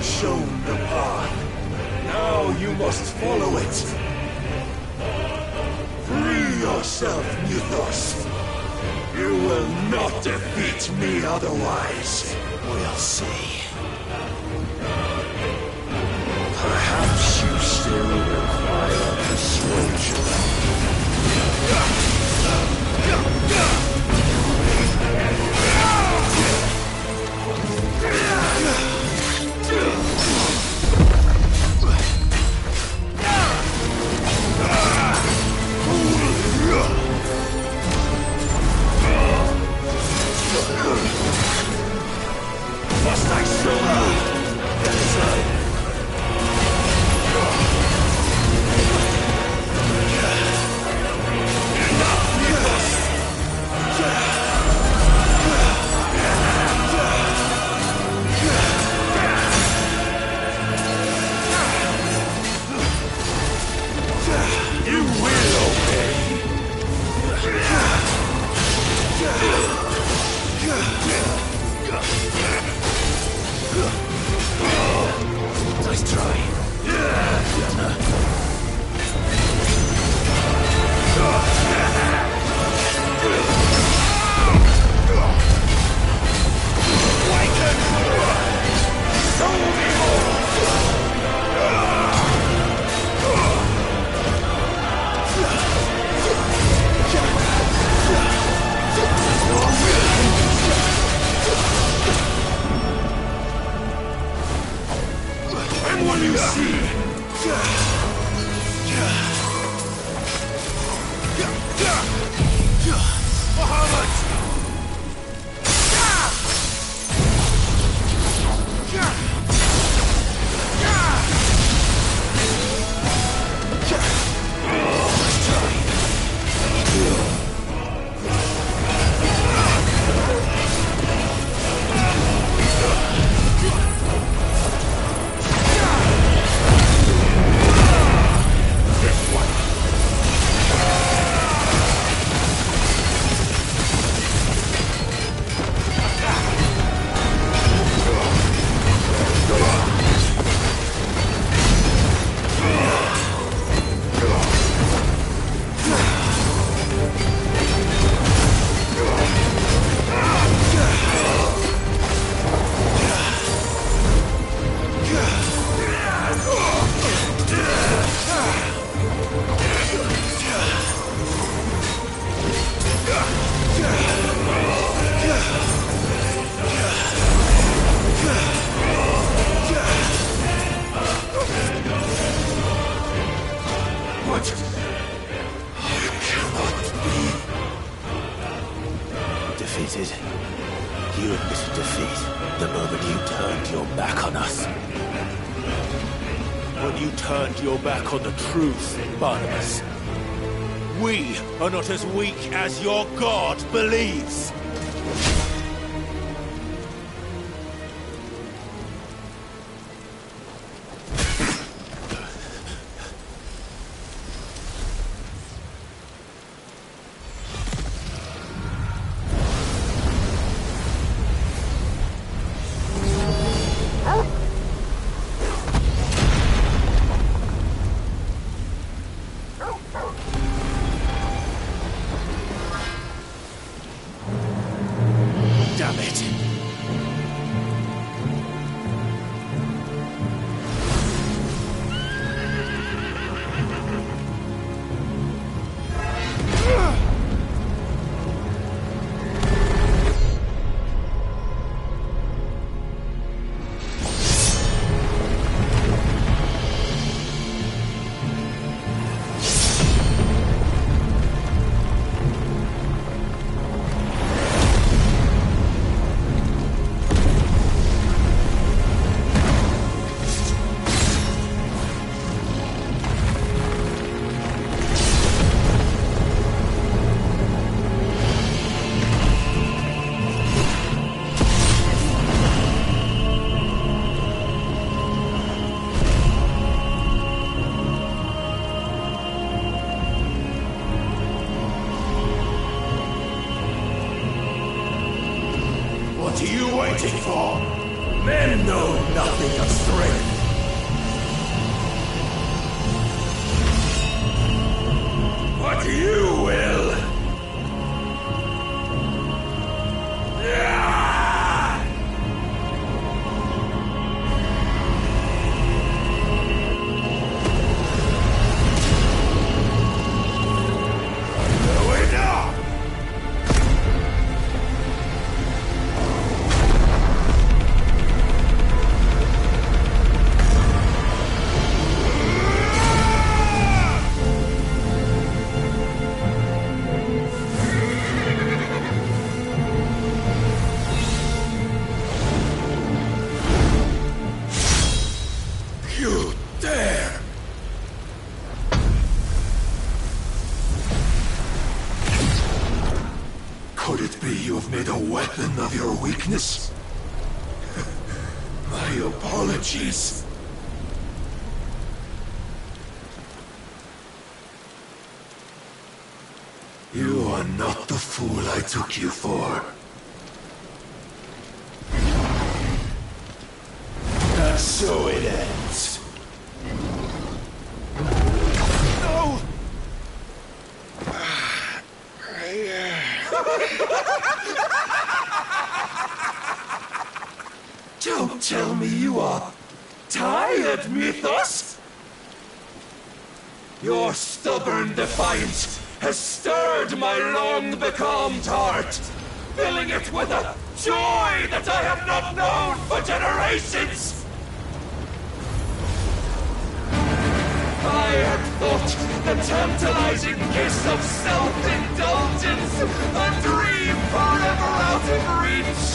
Shown the path. Now you must follow it. Free yourself, Mythos. You will not defeat me otherwise. We'll see. Perhaps you still require persuasion. Must I show you? Yes, sir. You will obey. Nice try. And what do you see? You admitted defeat the moment you turned your back on us. When you turned your back on the truth, Barnabas. We are not as weak as your God believes. What are you waiting for? Men know nothing of strength. But you will. You dare! Could it be you have made a weapon of your weakness? My apologies. You are not the fool I took you for. And so it ends. No! Don't tell me you are tired, Mythos! Your stubborn defiance has stirred my long-becalmed heart, filling it with a joy that I have not known for generations! I had thought the tantalizing kiss of self-indulgence a dream forever out of reach.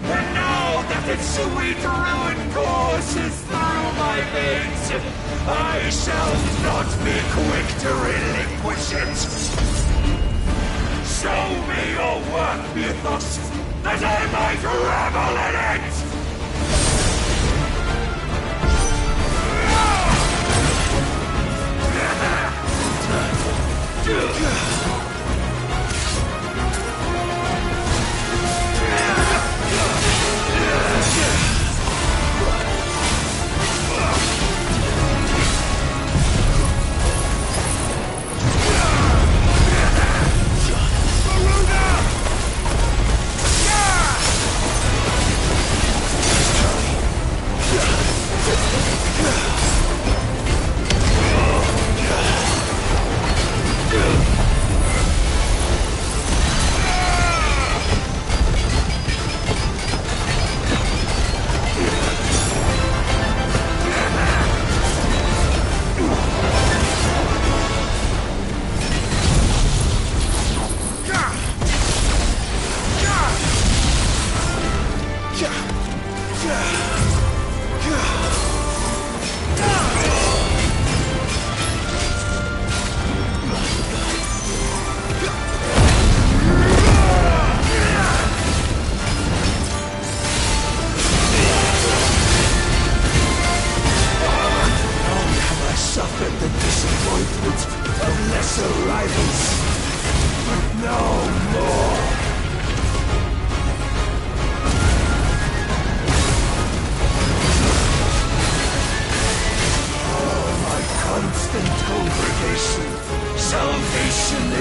And now that its sweet ruin courses through my veins, I shall not be quick to relinquish it. Show me your work, Mythos, that I might revel in it!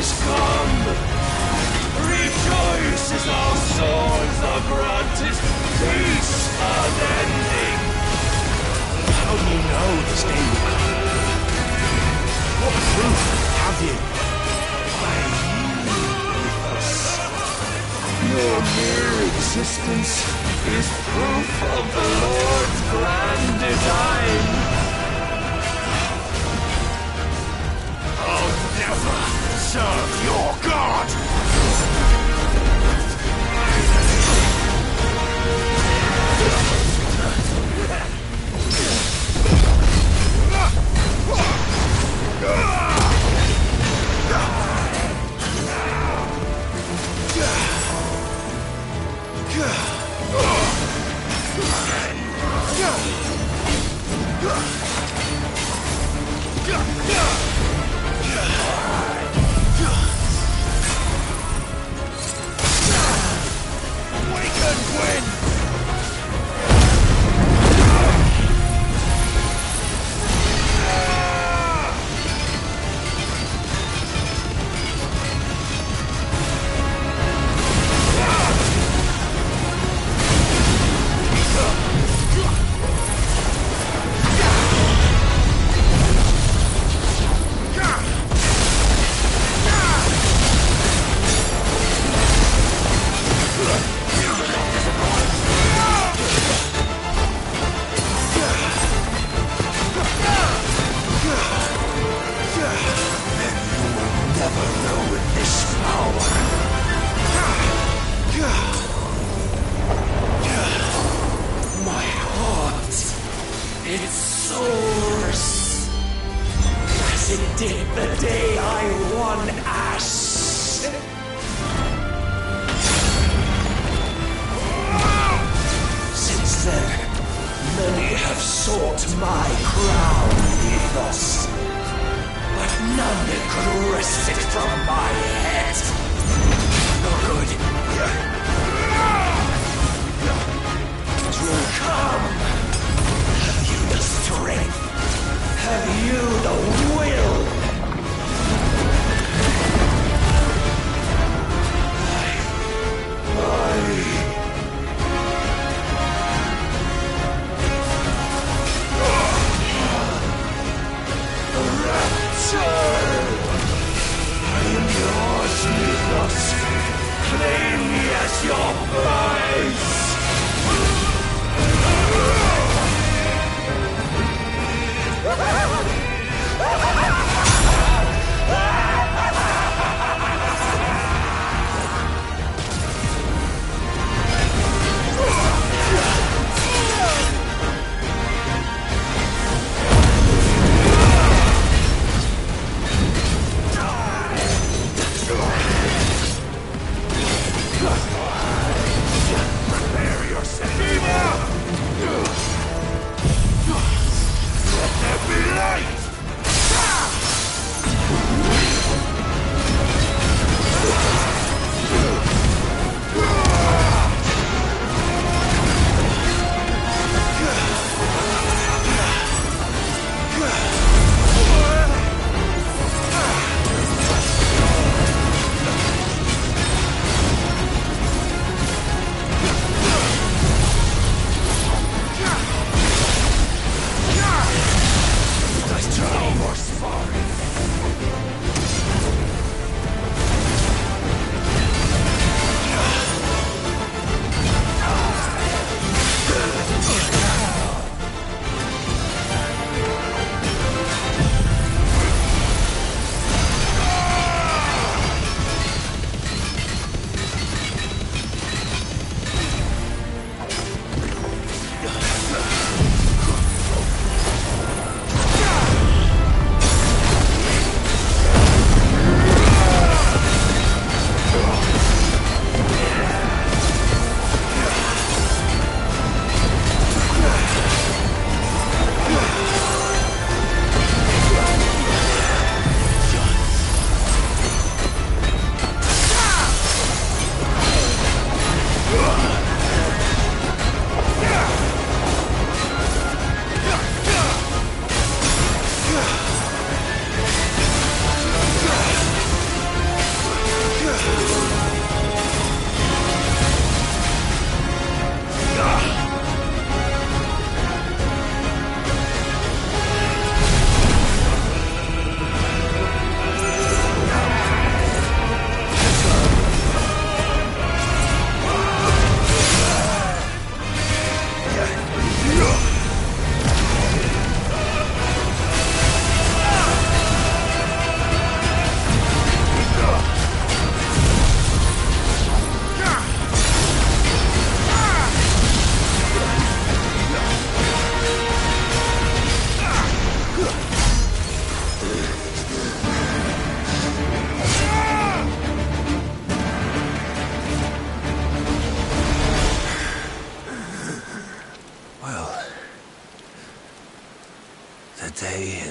is come. Rejoice as our souls are granted peace unending. How do you know this day will come? What proof have you? Your mere existence is proof of the Lord's grand design. I'll never serve your god!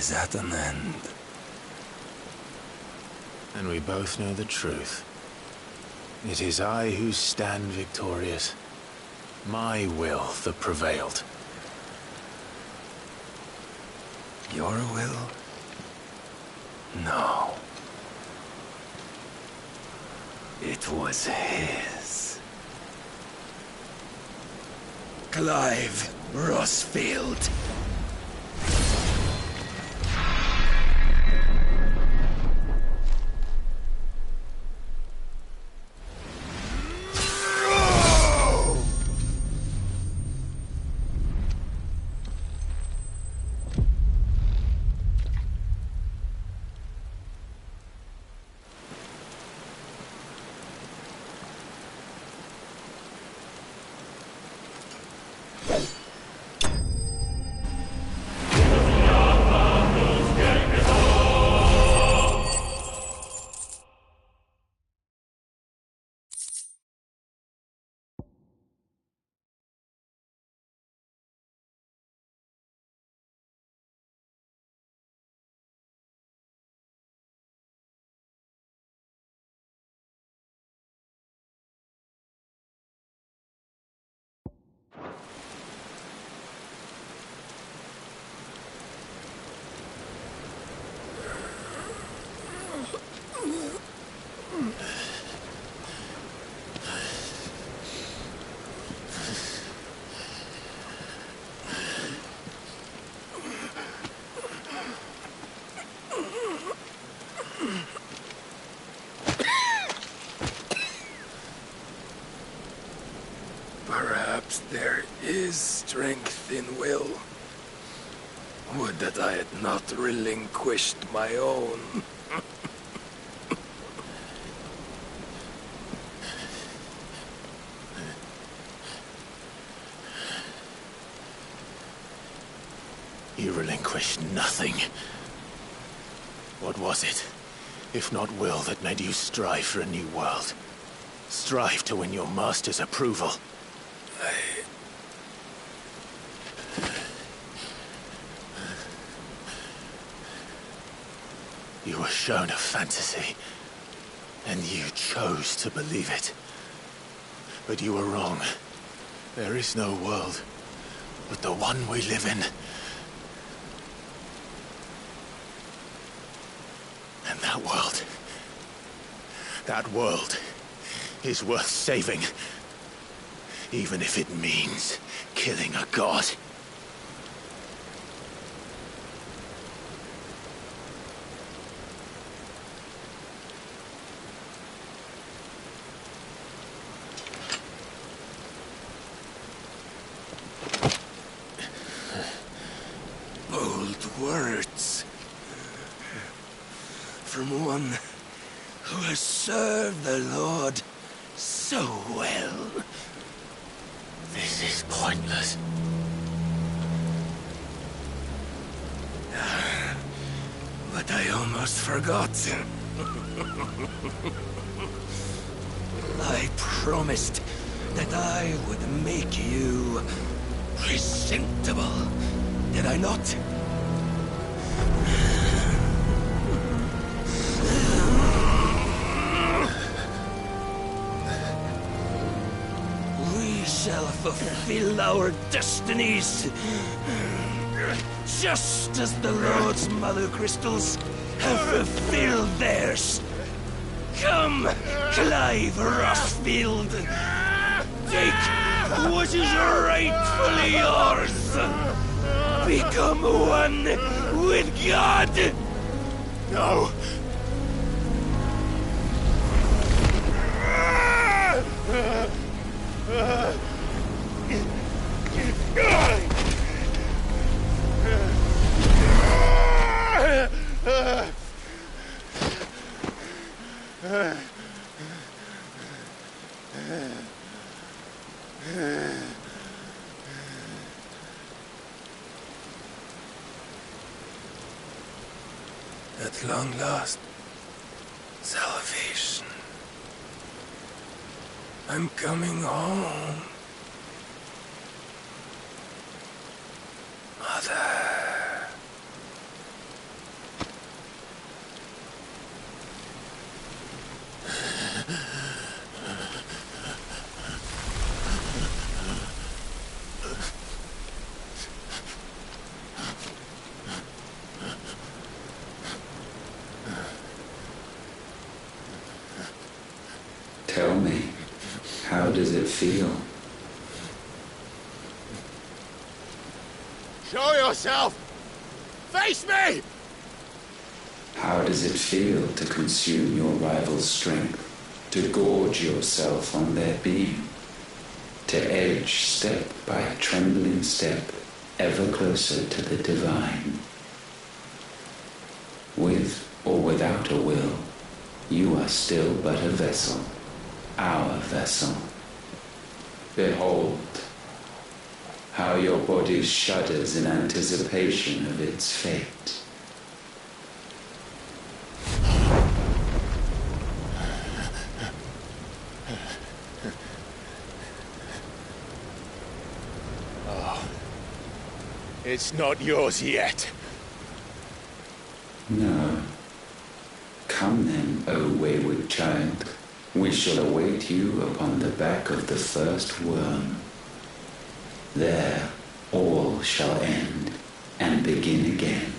is at an end. And we both know the truth. It is I who stand victorious. My will that prevailed. Your will? No. It was his. Clive Rossfield. Perhaps there is strength in will. Would that I had not relinquished my own. You relinquished nothing. What was it, if not will, that made you strive for a new world? Strive to win your master's approval? You were shown a fantasy, and you chose to believe it. But you were wrong. There is no world but the one we live in. And that world is worth saving. Even if it means killing a god. Bold words. From one who has served the Lord so well. This is pointless. But I almost forgot. I promised that I would make you presentable. Did I not? We shall fulfill our destinies. Just as the Lord's Mother Crystals have fulfilled theirs. Come, Clive Rossfield. Take what is rightfully yours. Become one with God. No. At long last, salvation. I'm coming home. Mother. Tell me, how does it feel? Show yourself! Face me! How does it feel to consume your rival's strength? To gorge yourself on their beam? To edge step by trembling step ever closer to the divine? With or without a will, you are still but a vessel, our vessel. Behold, how your body shudders in anticipation of its fate. Oh, it's not yours yet. No. Come then, O wayward child. We shall await you upon the back of the first worm. There all shall end and begin again.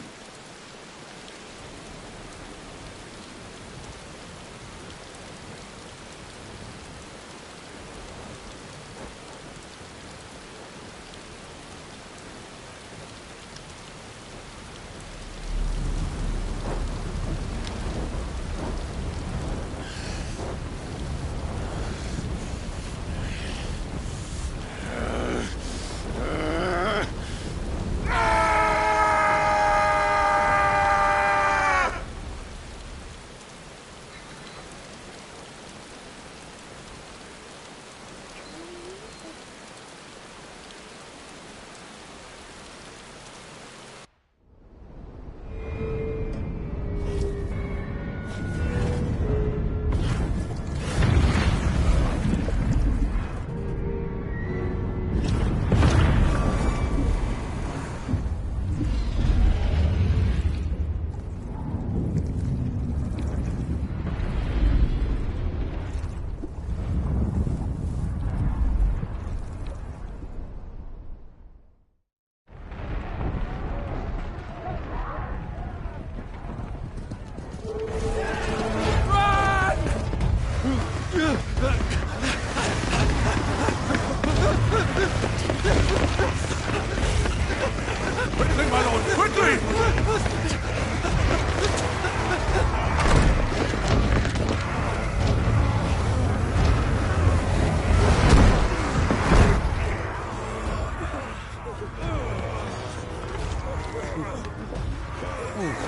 Quickly, my lord, quickly!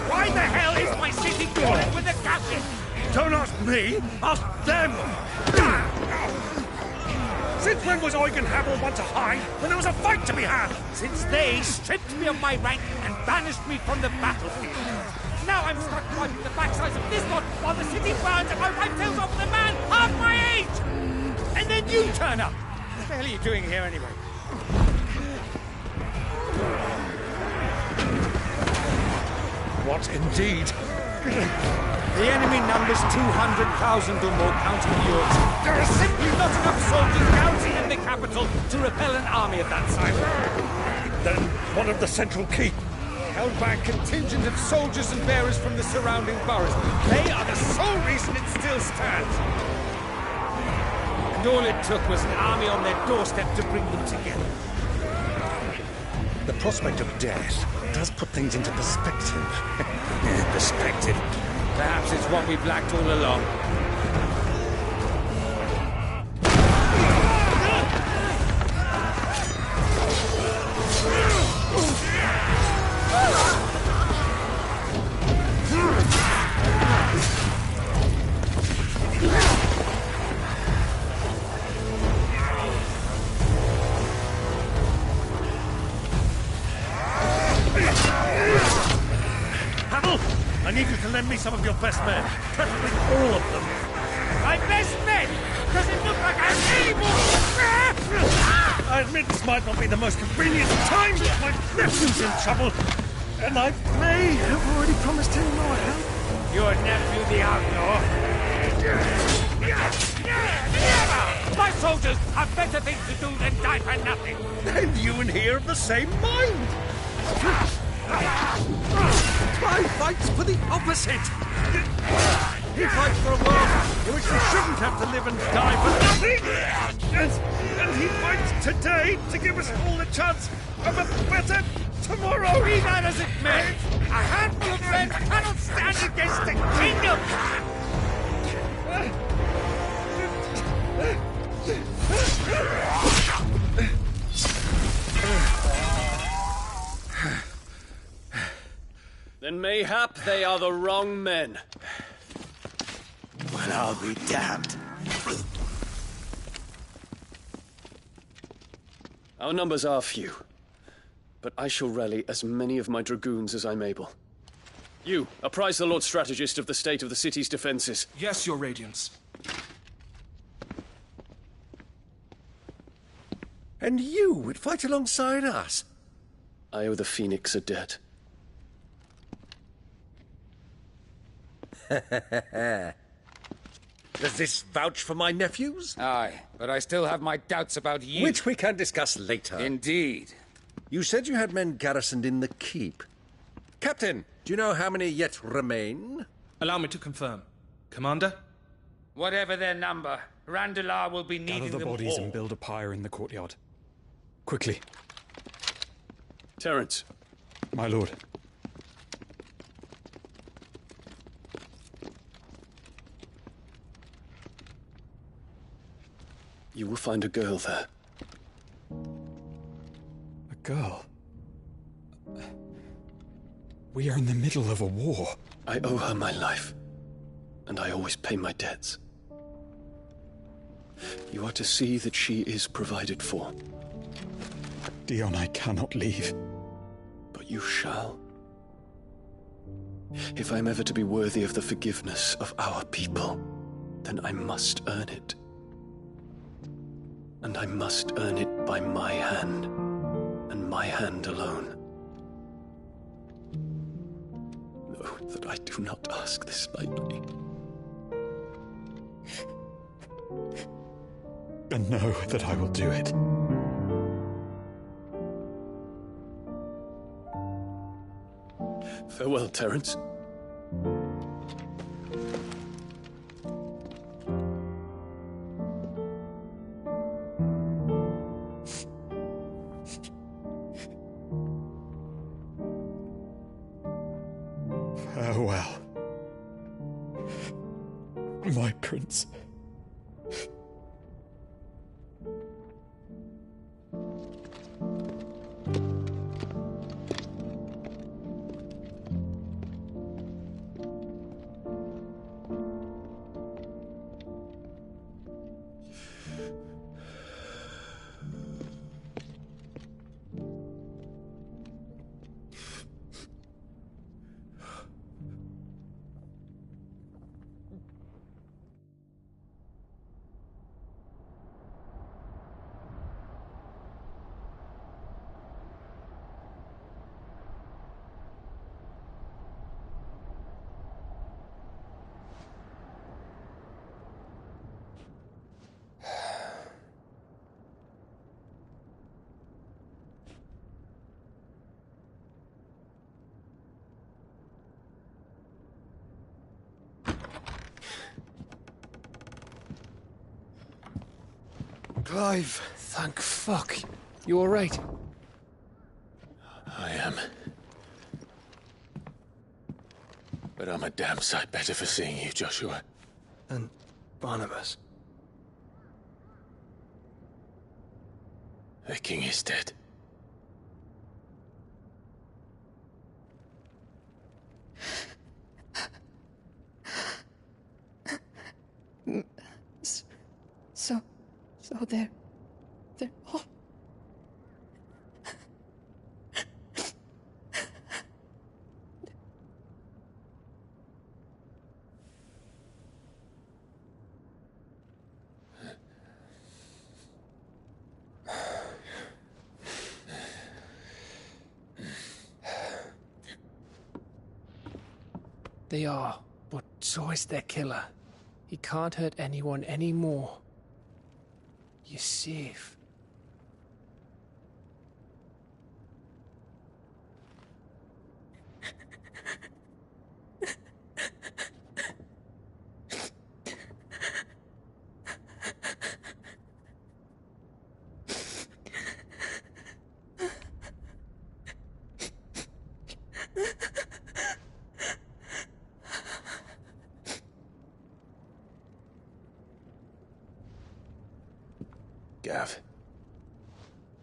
Why the hell is my city crawling with the captain? Don't ask me, ask them! Since when was Eugen Havel one to hide when there was a fight to be had? Since they stripped me of my rank and banished me from the battlefield. Now I'm stuck wiping the backsides of this lot while the city burns and my wife tells off the man half my age! And then you turn up! What the hell are you doing here anyway? What indeed? The enemy numbers 200,000 or more counting yours. There are simply not enough soldiers garrisoned in the capital to repel an army of that size. Then what of the central keep? Held by a contingent of soldiers and bearers from the surrounding boroughs. They are the sole reason it still stands. And all it took was an army on their doorstep to bring them together. The prospect of death does put things into perspective. Perspective. Perhaps it's what we've lacked all along. Havel, I need you to lend me some of your best men. Preferably all of them. My best men? Does it look like I have any more? I admit this might not be the most convenient time, but my nephew's in trouble. And I may have already promised him my help. Your nephew, the outlaw? Never! My soldiers have better things to do than die for nothing. And you and he are of the same mind. Clive fights for the opposite. He fights for a world in which we shouldn't have to live live and die for nothing! And he fights today to give us all a chance of a better tomorrow! Be that as it may, a handful of men cannot stand against the kingdom! Then mayhap they are the wrong men. Well, I'll be damned. Our numbers are few, but I shall rally as many of my dragoons as I'm able. You, apprise the Lord Strategist of the state of the city's defenses. Yes, Your Radiance. And you would fight alongside us? I owe the Phoenix a debt. Does this vouch for my nephews? Aye, but I still have my doubts about you. Which we can discuss later. Indeed. You said you had men garrisoned in the keep. Captain, do you know how many yet remain? Allow me to confirm. Commander? Whatever their number, Randalar will be needing Gather the them bodies all. and build a pyre in the courtyard. Quickly. Terence. My lord. You will find a girl there. A girl? We are in the middle of a war. I owe her my life, and I always pay my debts. You are to see that she is provided for. Dion, I cannot leave. But you shall. If I am ever to be worthy of the forgiveness of our people, then I must earn it. And I must earn it by my hand, and my hand alone. Know that I do not ask this lightly. And know that I will do it. Farewell, Terence. Farewell, my prince. Clive! Thank fuck. You alright? I am. But I'm a damn sight better for seeing you, Joshua. And Barnabas. The king is dead. So they're all... They are, but so is their killer. He can't hurt anyone anymore. You're safe. Gav.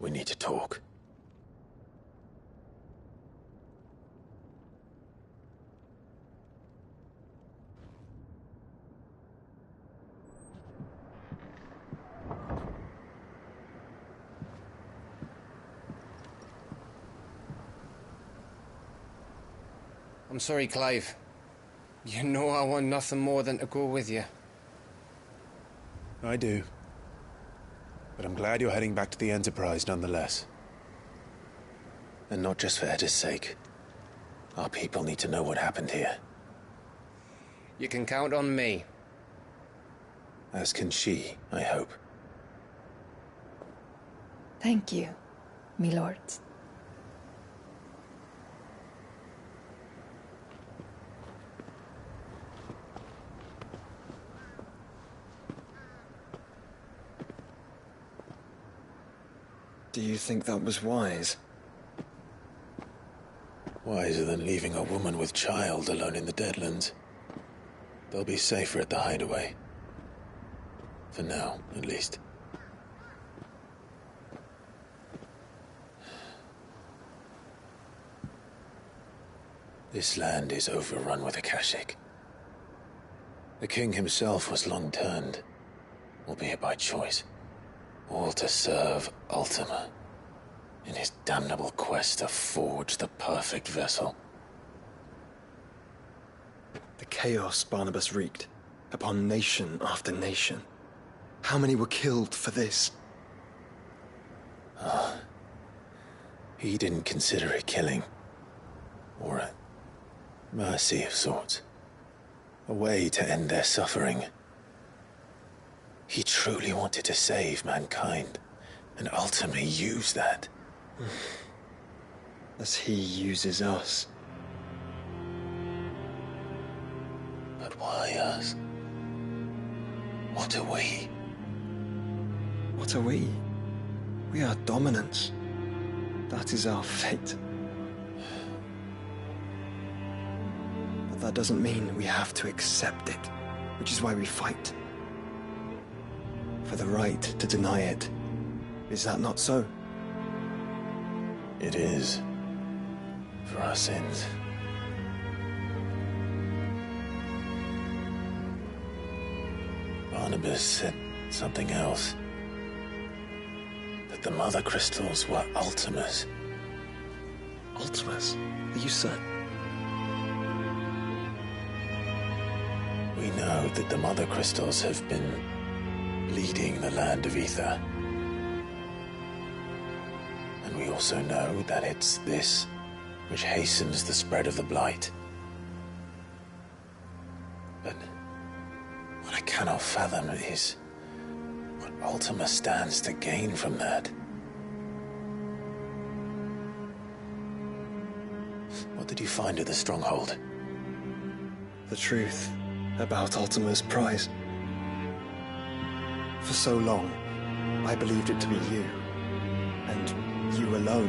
We need to talk. I'm sorry, Clive. You know I want nothing more than to go with you. I do. But I'm glad you're heading back to the Enterprise nonetheless. And not just for Edda's sake. Our people need to know what happened here. You can count on me. As can she, I hope. Thank you, my lords. Do you think that was wise? Wiser than leaving a woman with child alone in the Deadlands. They'll be safer at the hideaway. For now, at least. This land is overrun with Akashic. The king himself was long turned, albeit by choice. All to serve Ultima, in his damnable quest to forge the perfect vessel. The chaos Barnabas wreaked upon nation after nation. How many were killed for this? He didn't consider it killing. Or a mercy of sorts. A way to end their suffering. He truly wanted to save mankind, and ultimately use that. As he uses us. But why us? What are we? What are we? We are dominance. That is our fate. But that doesn't mean we have to accept it, which is why we fight. For the right to deny it. Is that not so? It is. For our sins. Barnabas said something else. That the Mother Crystals were Ultimas. Ultimas? Are you certain? We know that the Mother Crystals have been leading the land of Ether. And we also know that it's this which hastens the spread of the Blight. But what I cannot fathom is what Ultima stands to gain from that. What did you find at the Stronghold? The truth about Ultima's prize. For so long, I believed it to be you, and you alone.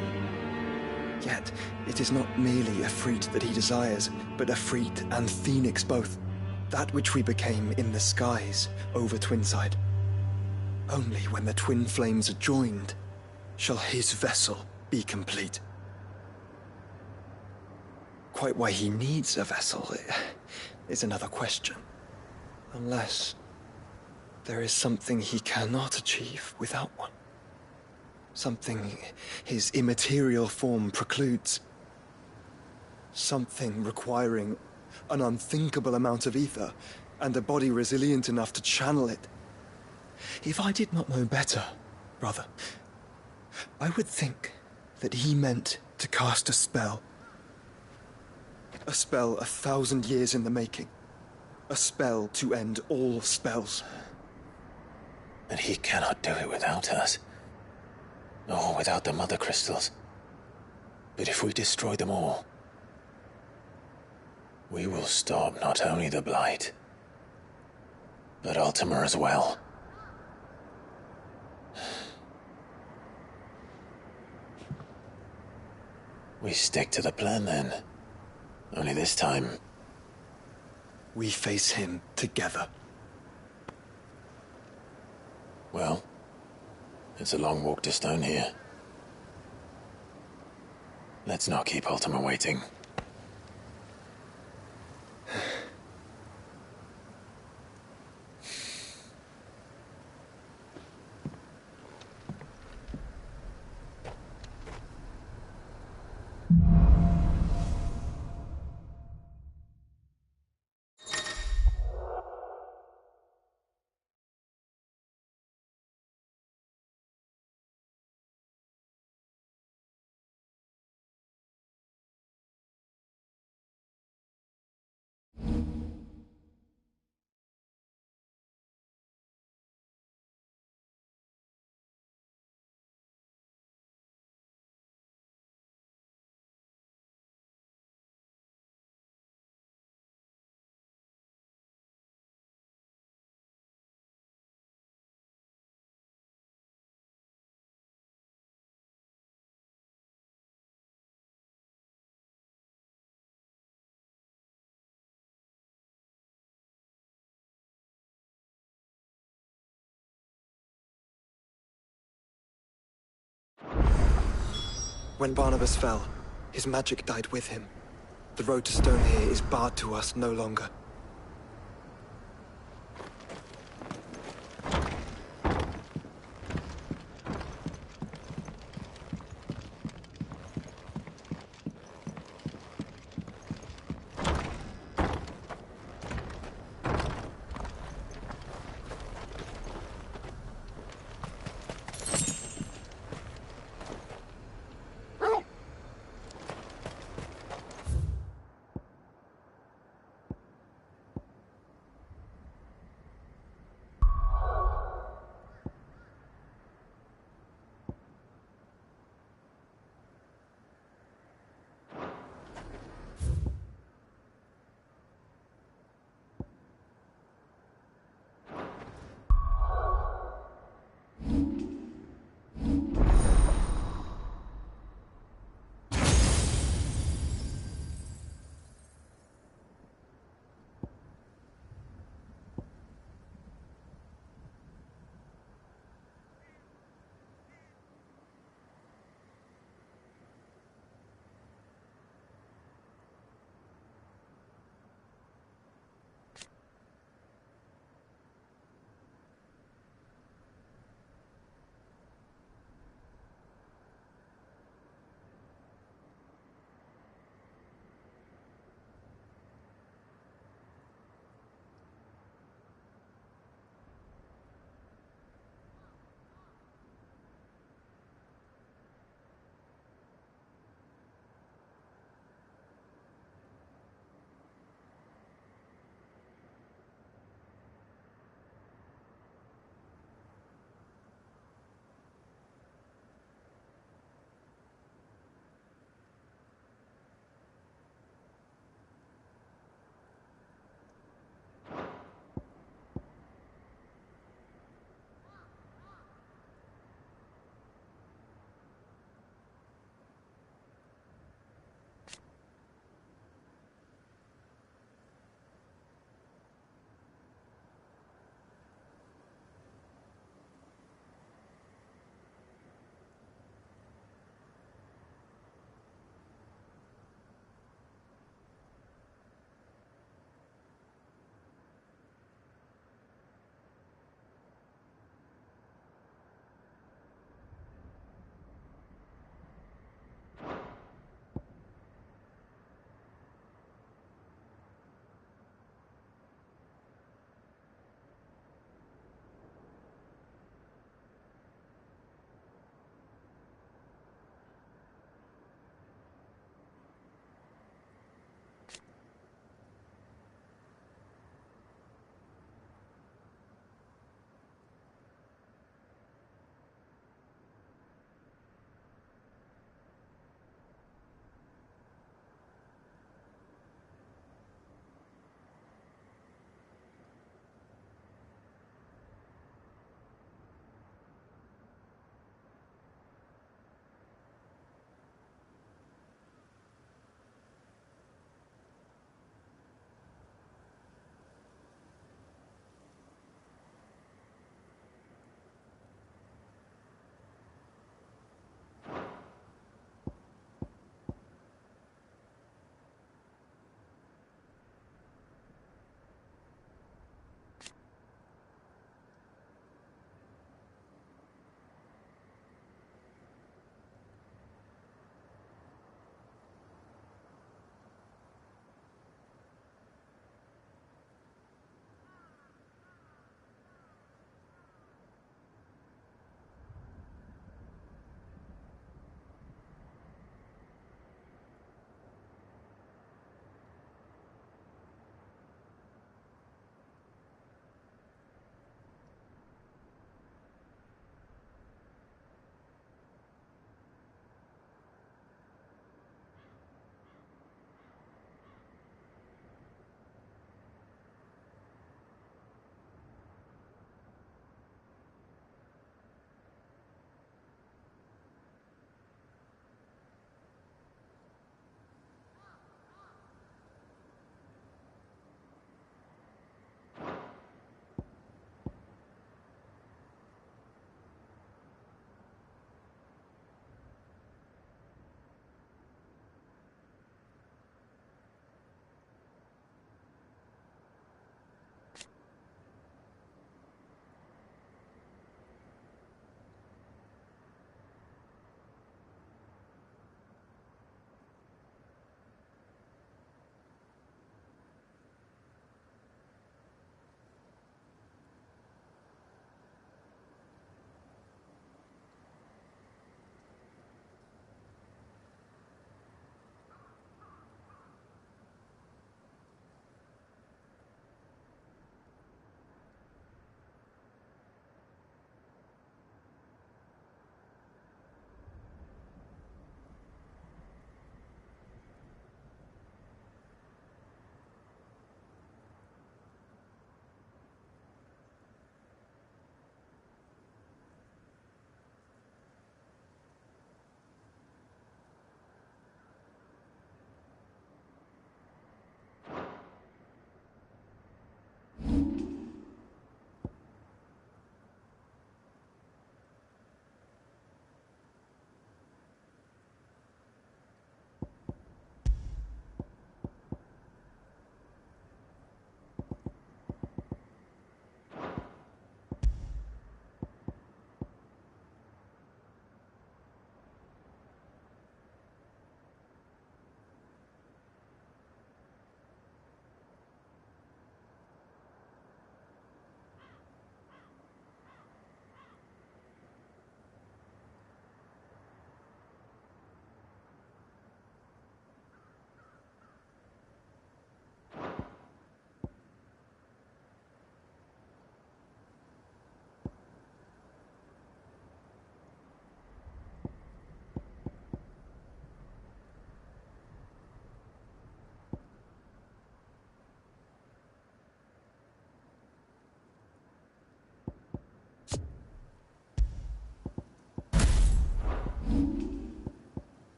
Yet, it is not merely Efreet that he desires, but Efreet and Phoenix both. That which we became in the skies over Twinside. Only when the twin flames are joined shall his vessel be complete. Quite why he needs a vessel is another question. Unless there is something he cannot achieve without one. Something his immaterial form precludes. Something requiring an unthinkable amount of ether and a body resilient enough to channel it. If I did not know better, brother, I would think that he meant to cast a spell. A spell 1,000 years in the making. A spell to end all spells. And he cannot do it without us. Or without the Mother Crystals. But if we destroy them all, we will stop not only the Blight, but Ultima as well. We stick to the plan then. Only this time, we face him together. Well, It's a long walk to Stone here. Let's not keep Ultima waiting. When Barnabas fell, his magic died with him. The road to Stone here is barred to us no longer.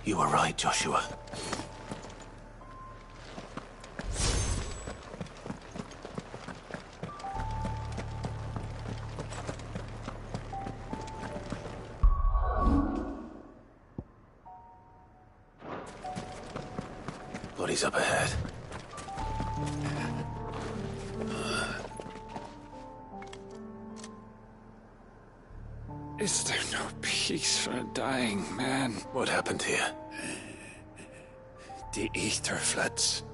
You were right, Joshua. Bodies up ahead. Is there no peace for a dying man? What happened here? The Ether Floods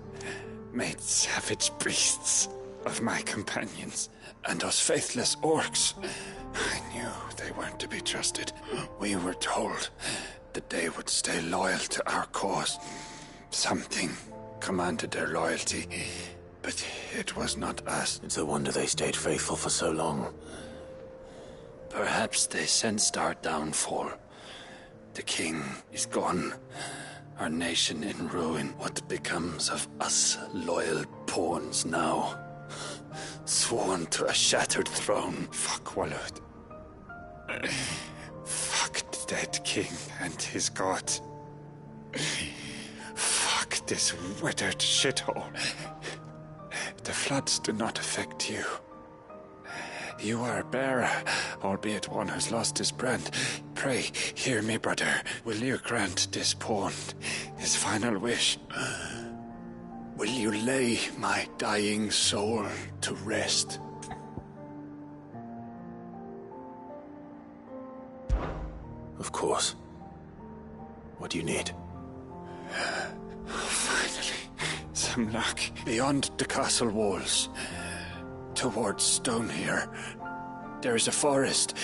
made savage beasts of my companions and us faithless orcs. I knew they weren't to be trusted. We were told that they would stay loyal to our cause. Something commanded their loyalty, but it was not us. It's a wonder they stayed faithful for so long. Perhaps they sensed our downfall. The king is gone. Our nation in ruin. What becomes of us loyal pawns now? Sworn to a shattered throne. Fuck Walud. Fuck the dead king and his god. Fuck this withered shithole. The floods do not affect you. You are a bearer, albeit one who's lost his brand. Pray, hear me, brother. Will you grant this pawn his final wish? Will you lay my dying soul to rest? Of course. What do you need? Finally, some luck. Beyond the castle walls, towards Stonehere, there is a forest.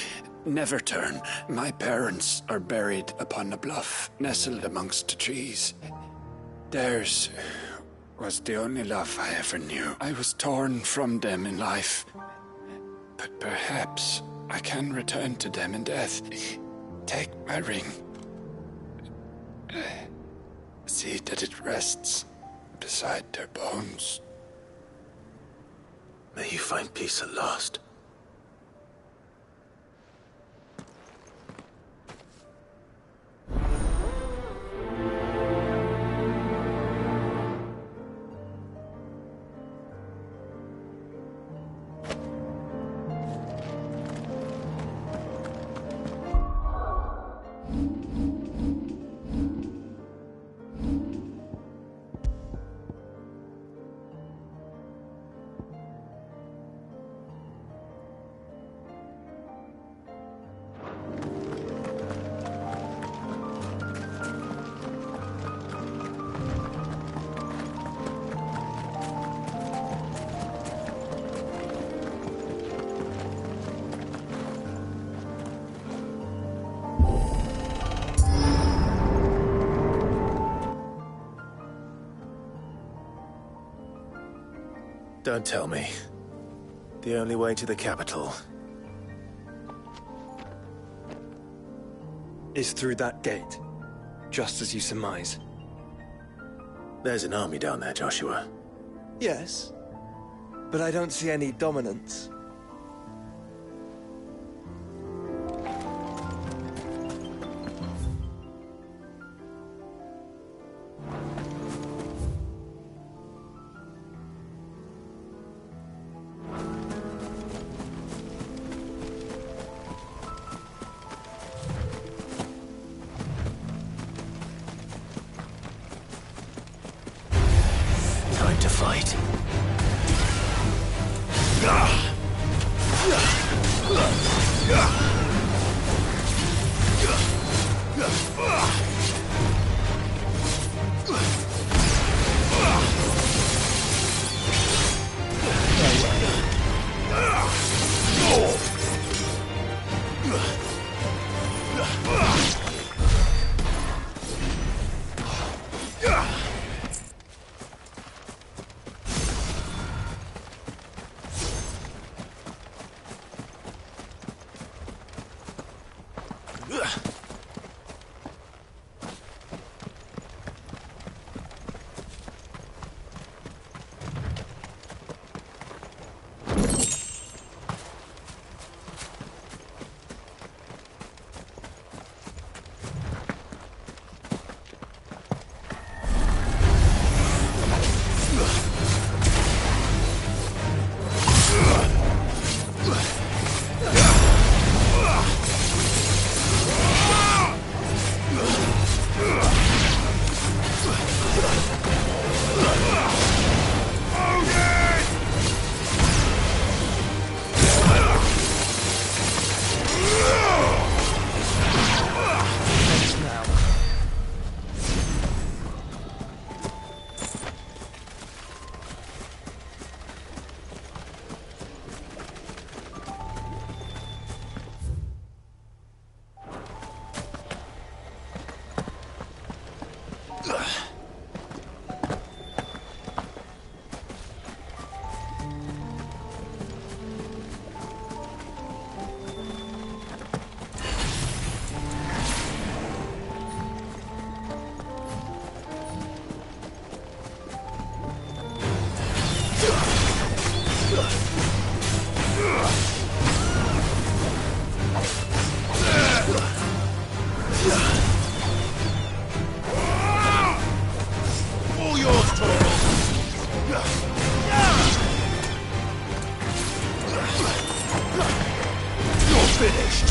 Never turn. My parents are buried upon a bluff, nestled amongst the trees. Theirs was the only love I ever knew. I was torn from them in life, but perhaps I can return to them in death. Take my ring. See that it rests beside their bones. May you find peace at last. Don't tell me. The only way to the capital is through that gate, just as you surmise. There's an army down there, Joshua. Yes, but I don't see any dominance. Time to fight. All yours, Torvald. You're finished.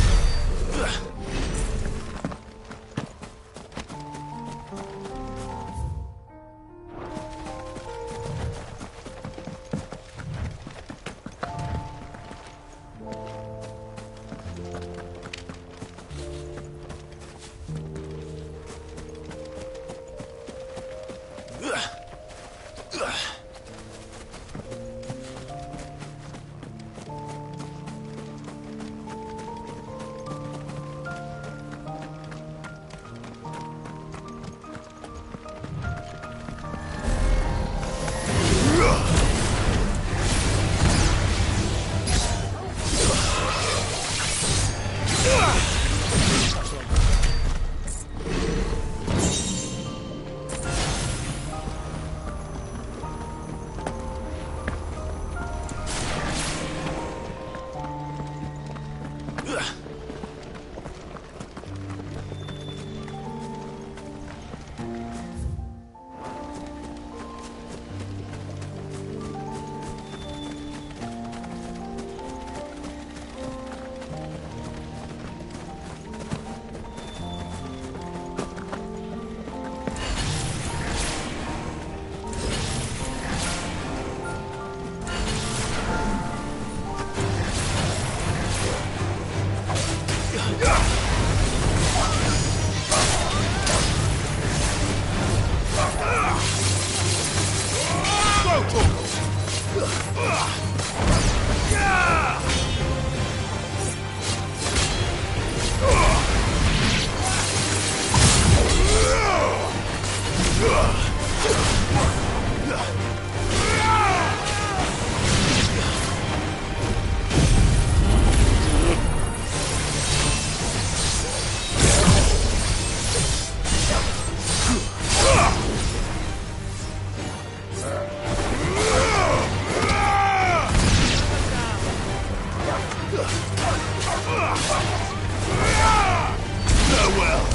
Farewell.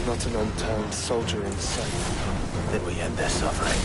Not an unturned soldier in sight. Then we end their suffering.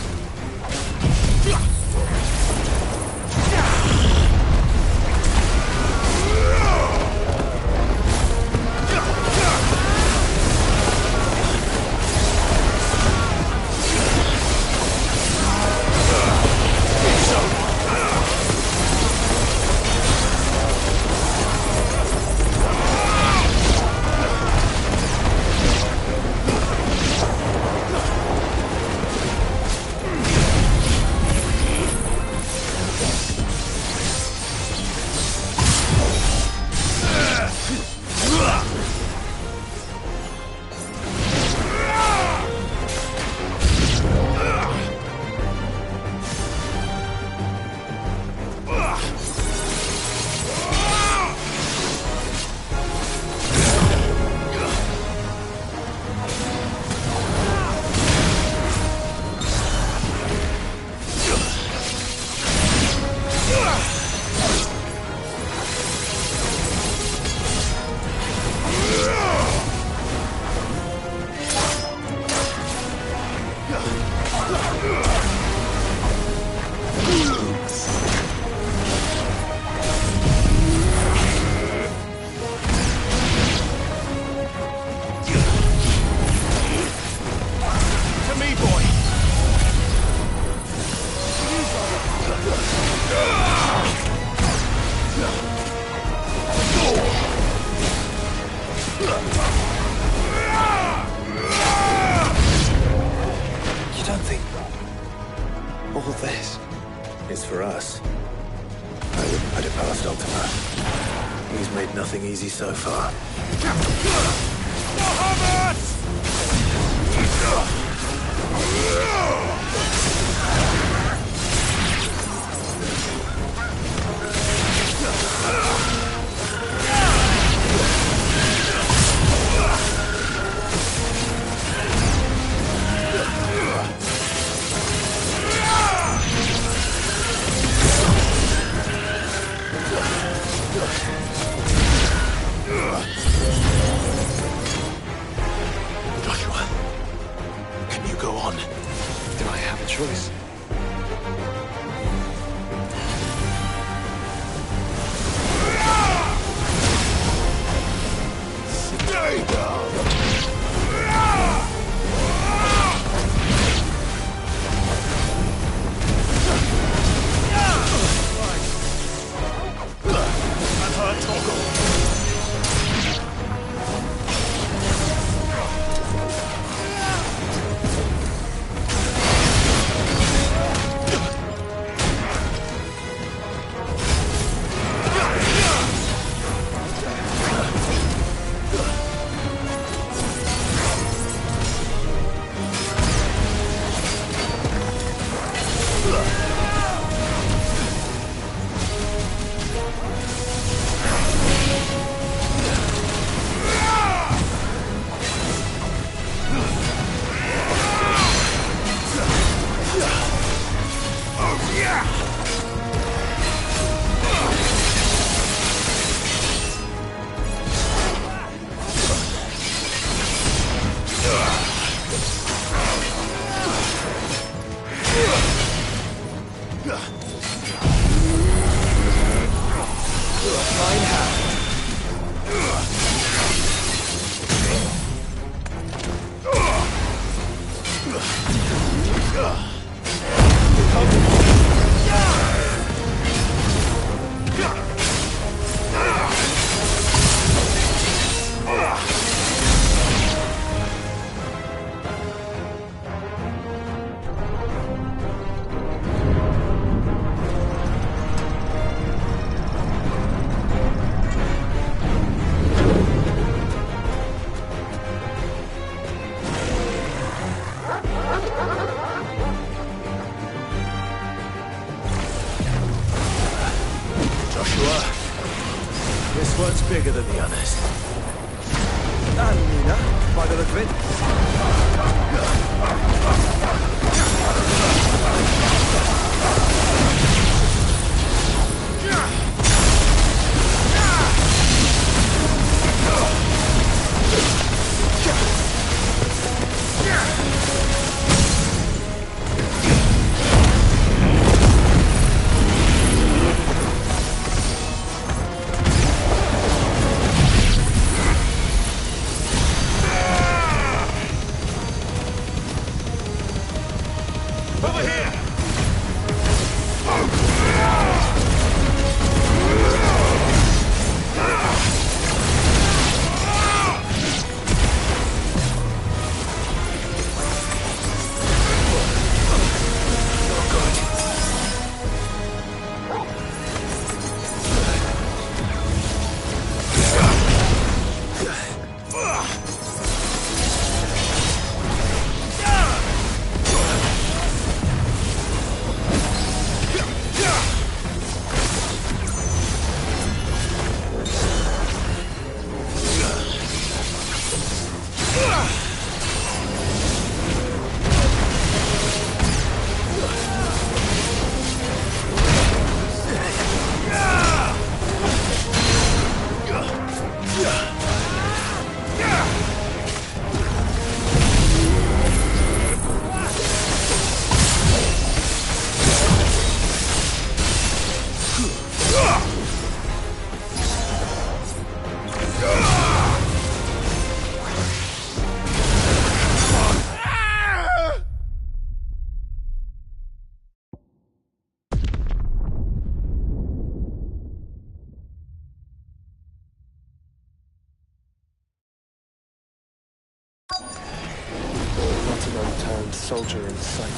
You don't think all this is for us? I wouldn't put it past Ultima. He's made nothing easy so far. Joshua, can you go on? Do I have a choice? Stay down! I've heard Toggle. This one's bigger than the others. And Nina, by the look of it. Not an unturned soldier in sight.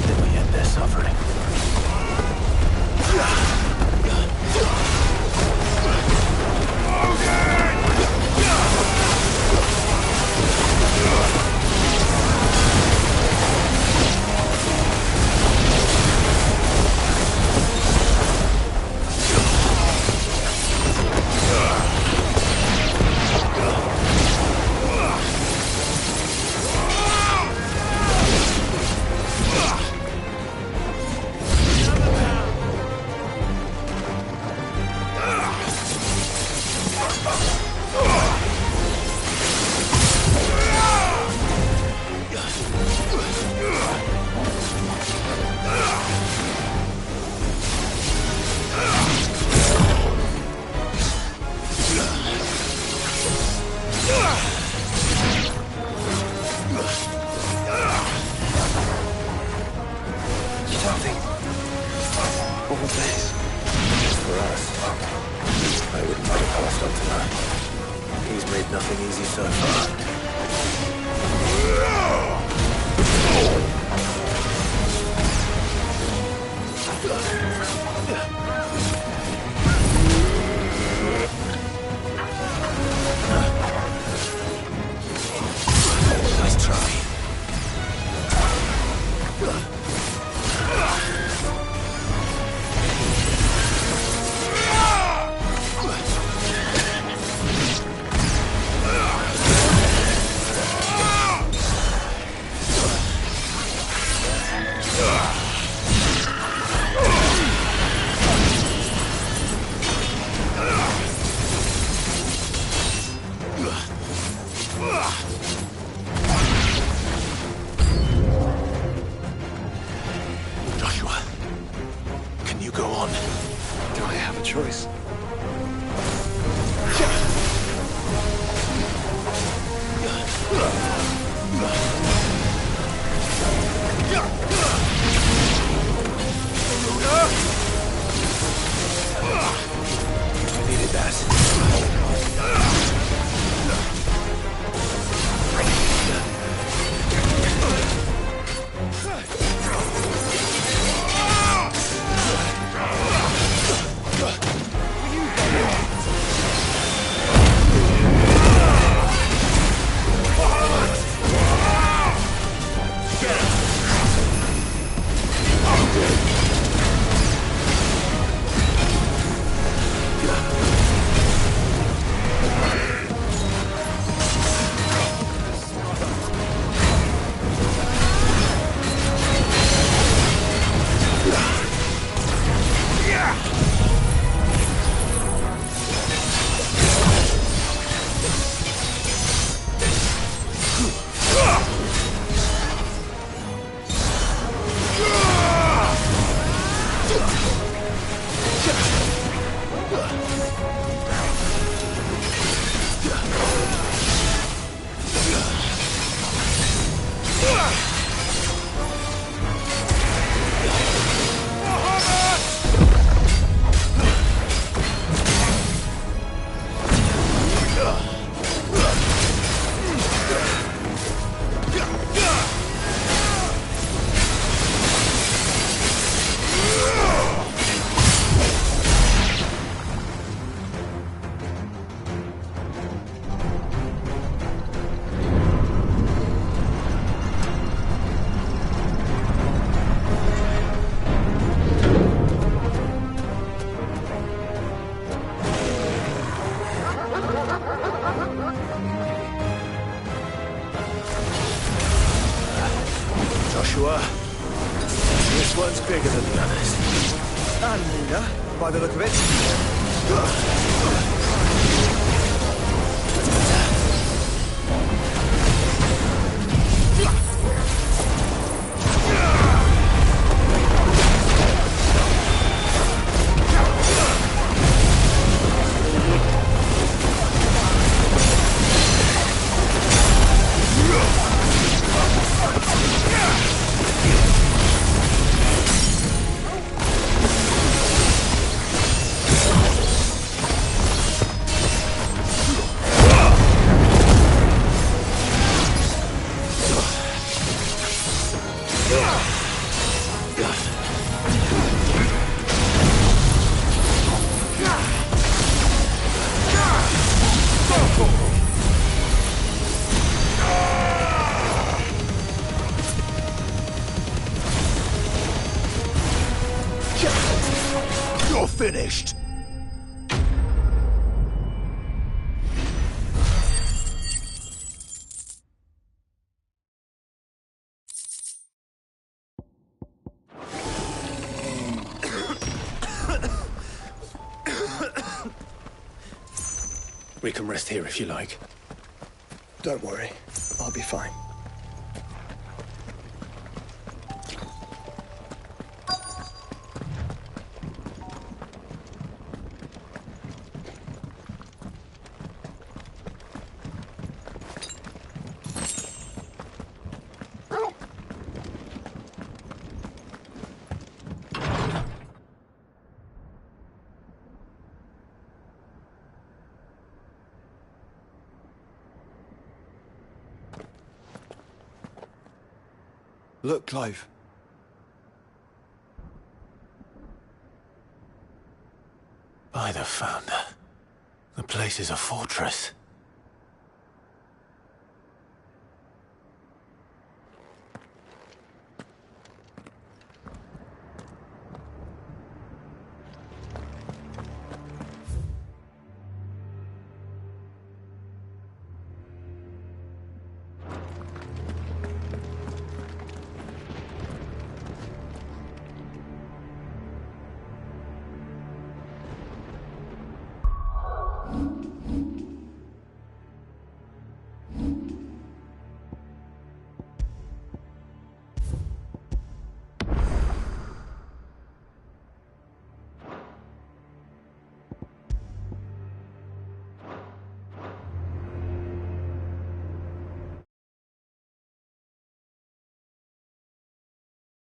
Then we end their suffering. all this. For us, I wouldn't put it past Ultima. He's made nothing easy so far. Nice try. Joshua, can you go on? Do I have a choice? I needed that. Joshua, this one's bigger than the others. And leaner, by the look of it. You're finished. We can rest here if you like. Don't worry, I'll be fine. Look, Clive. By the Founder. The place is a fortress.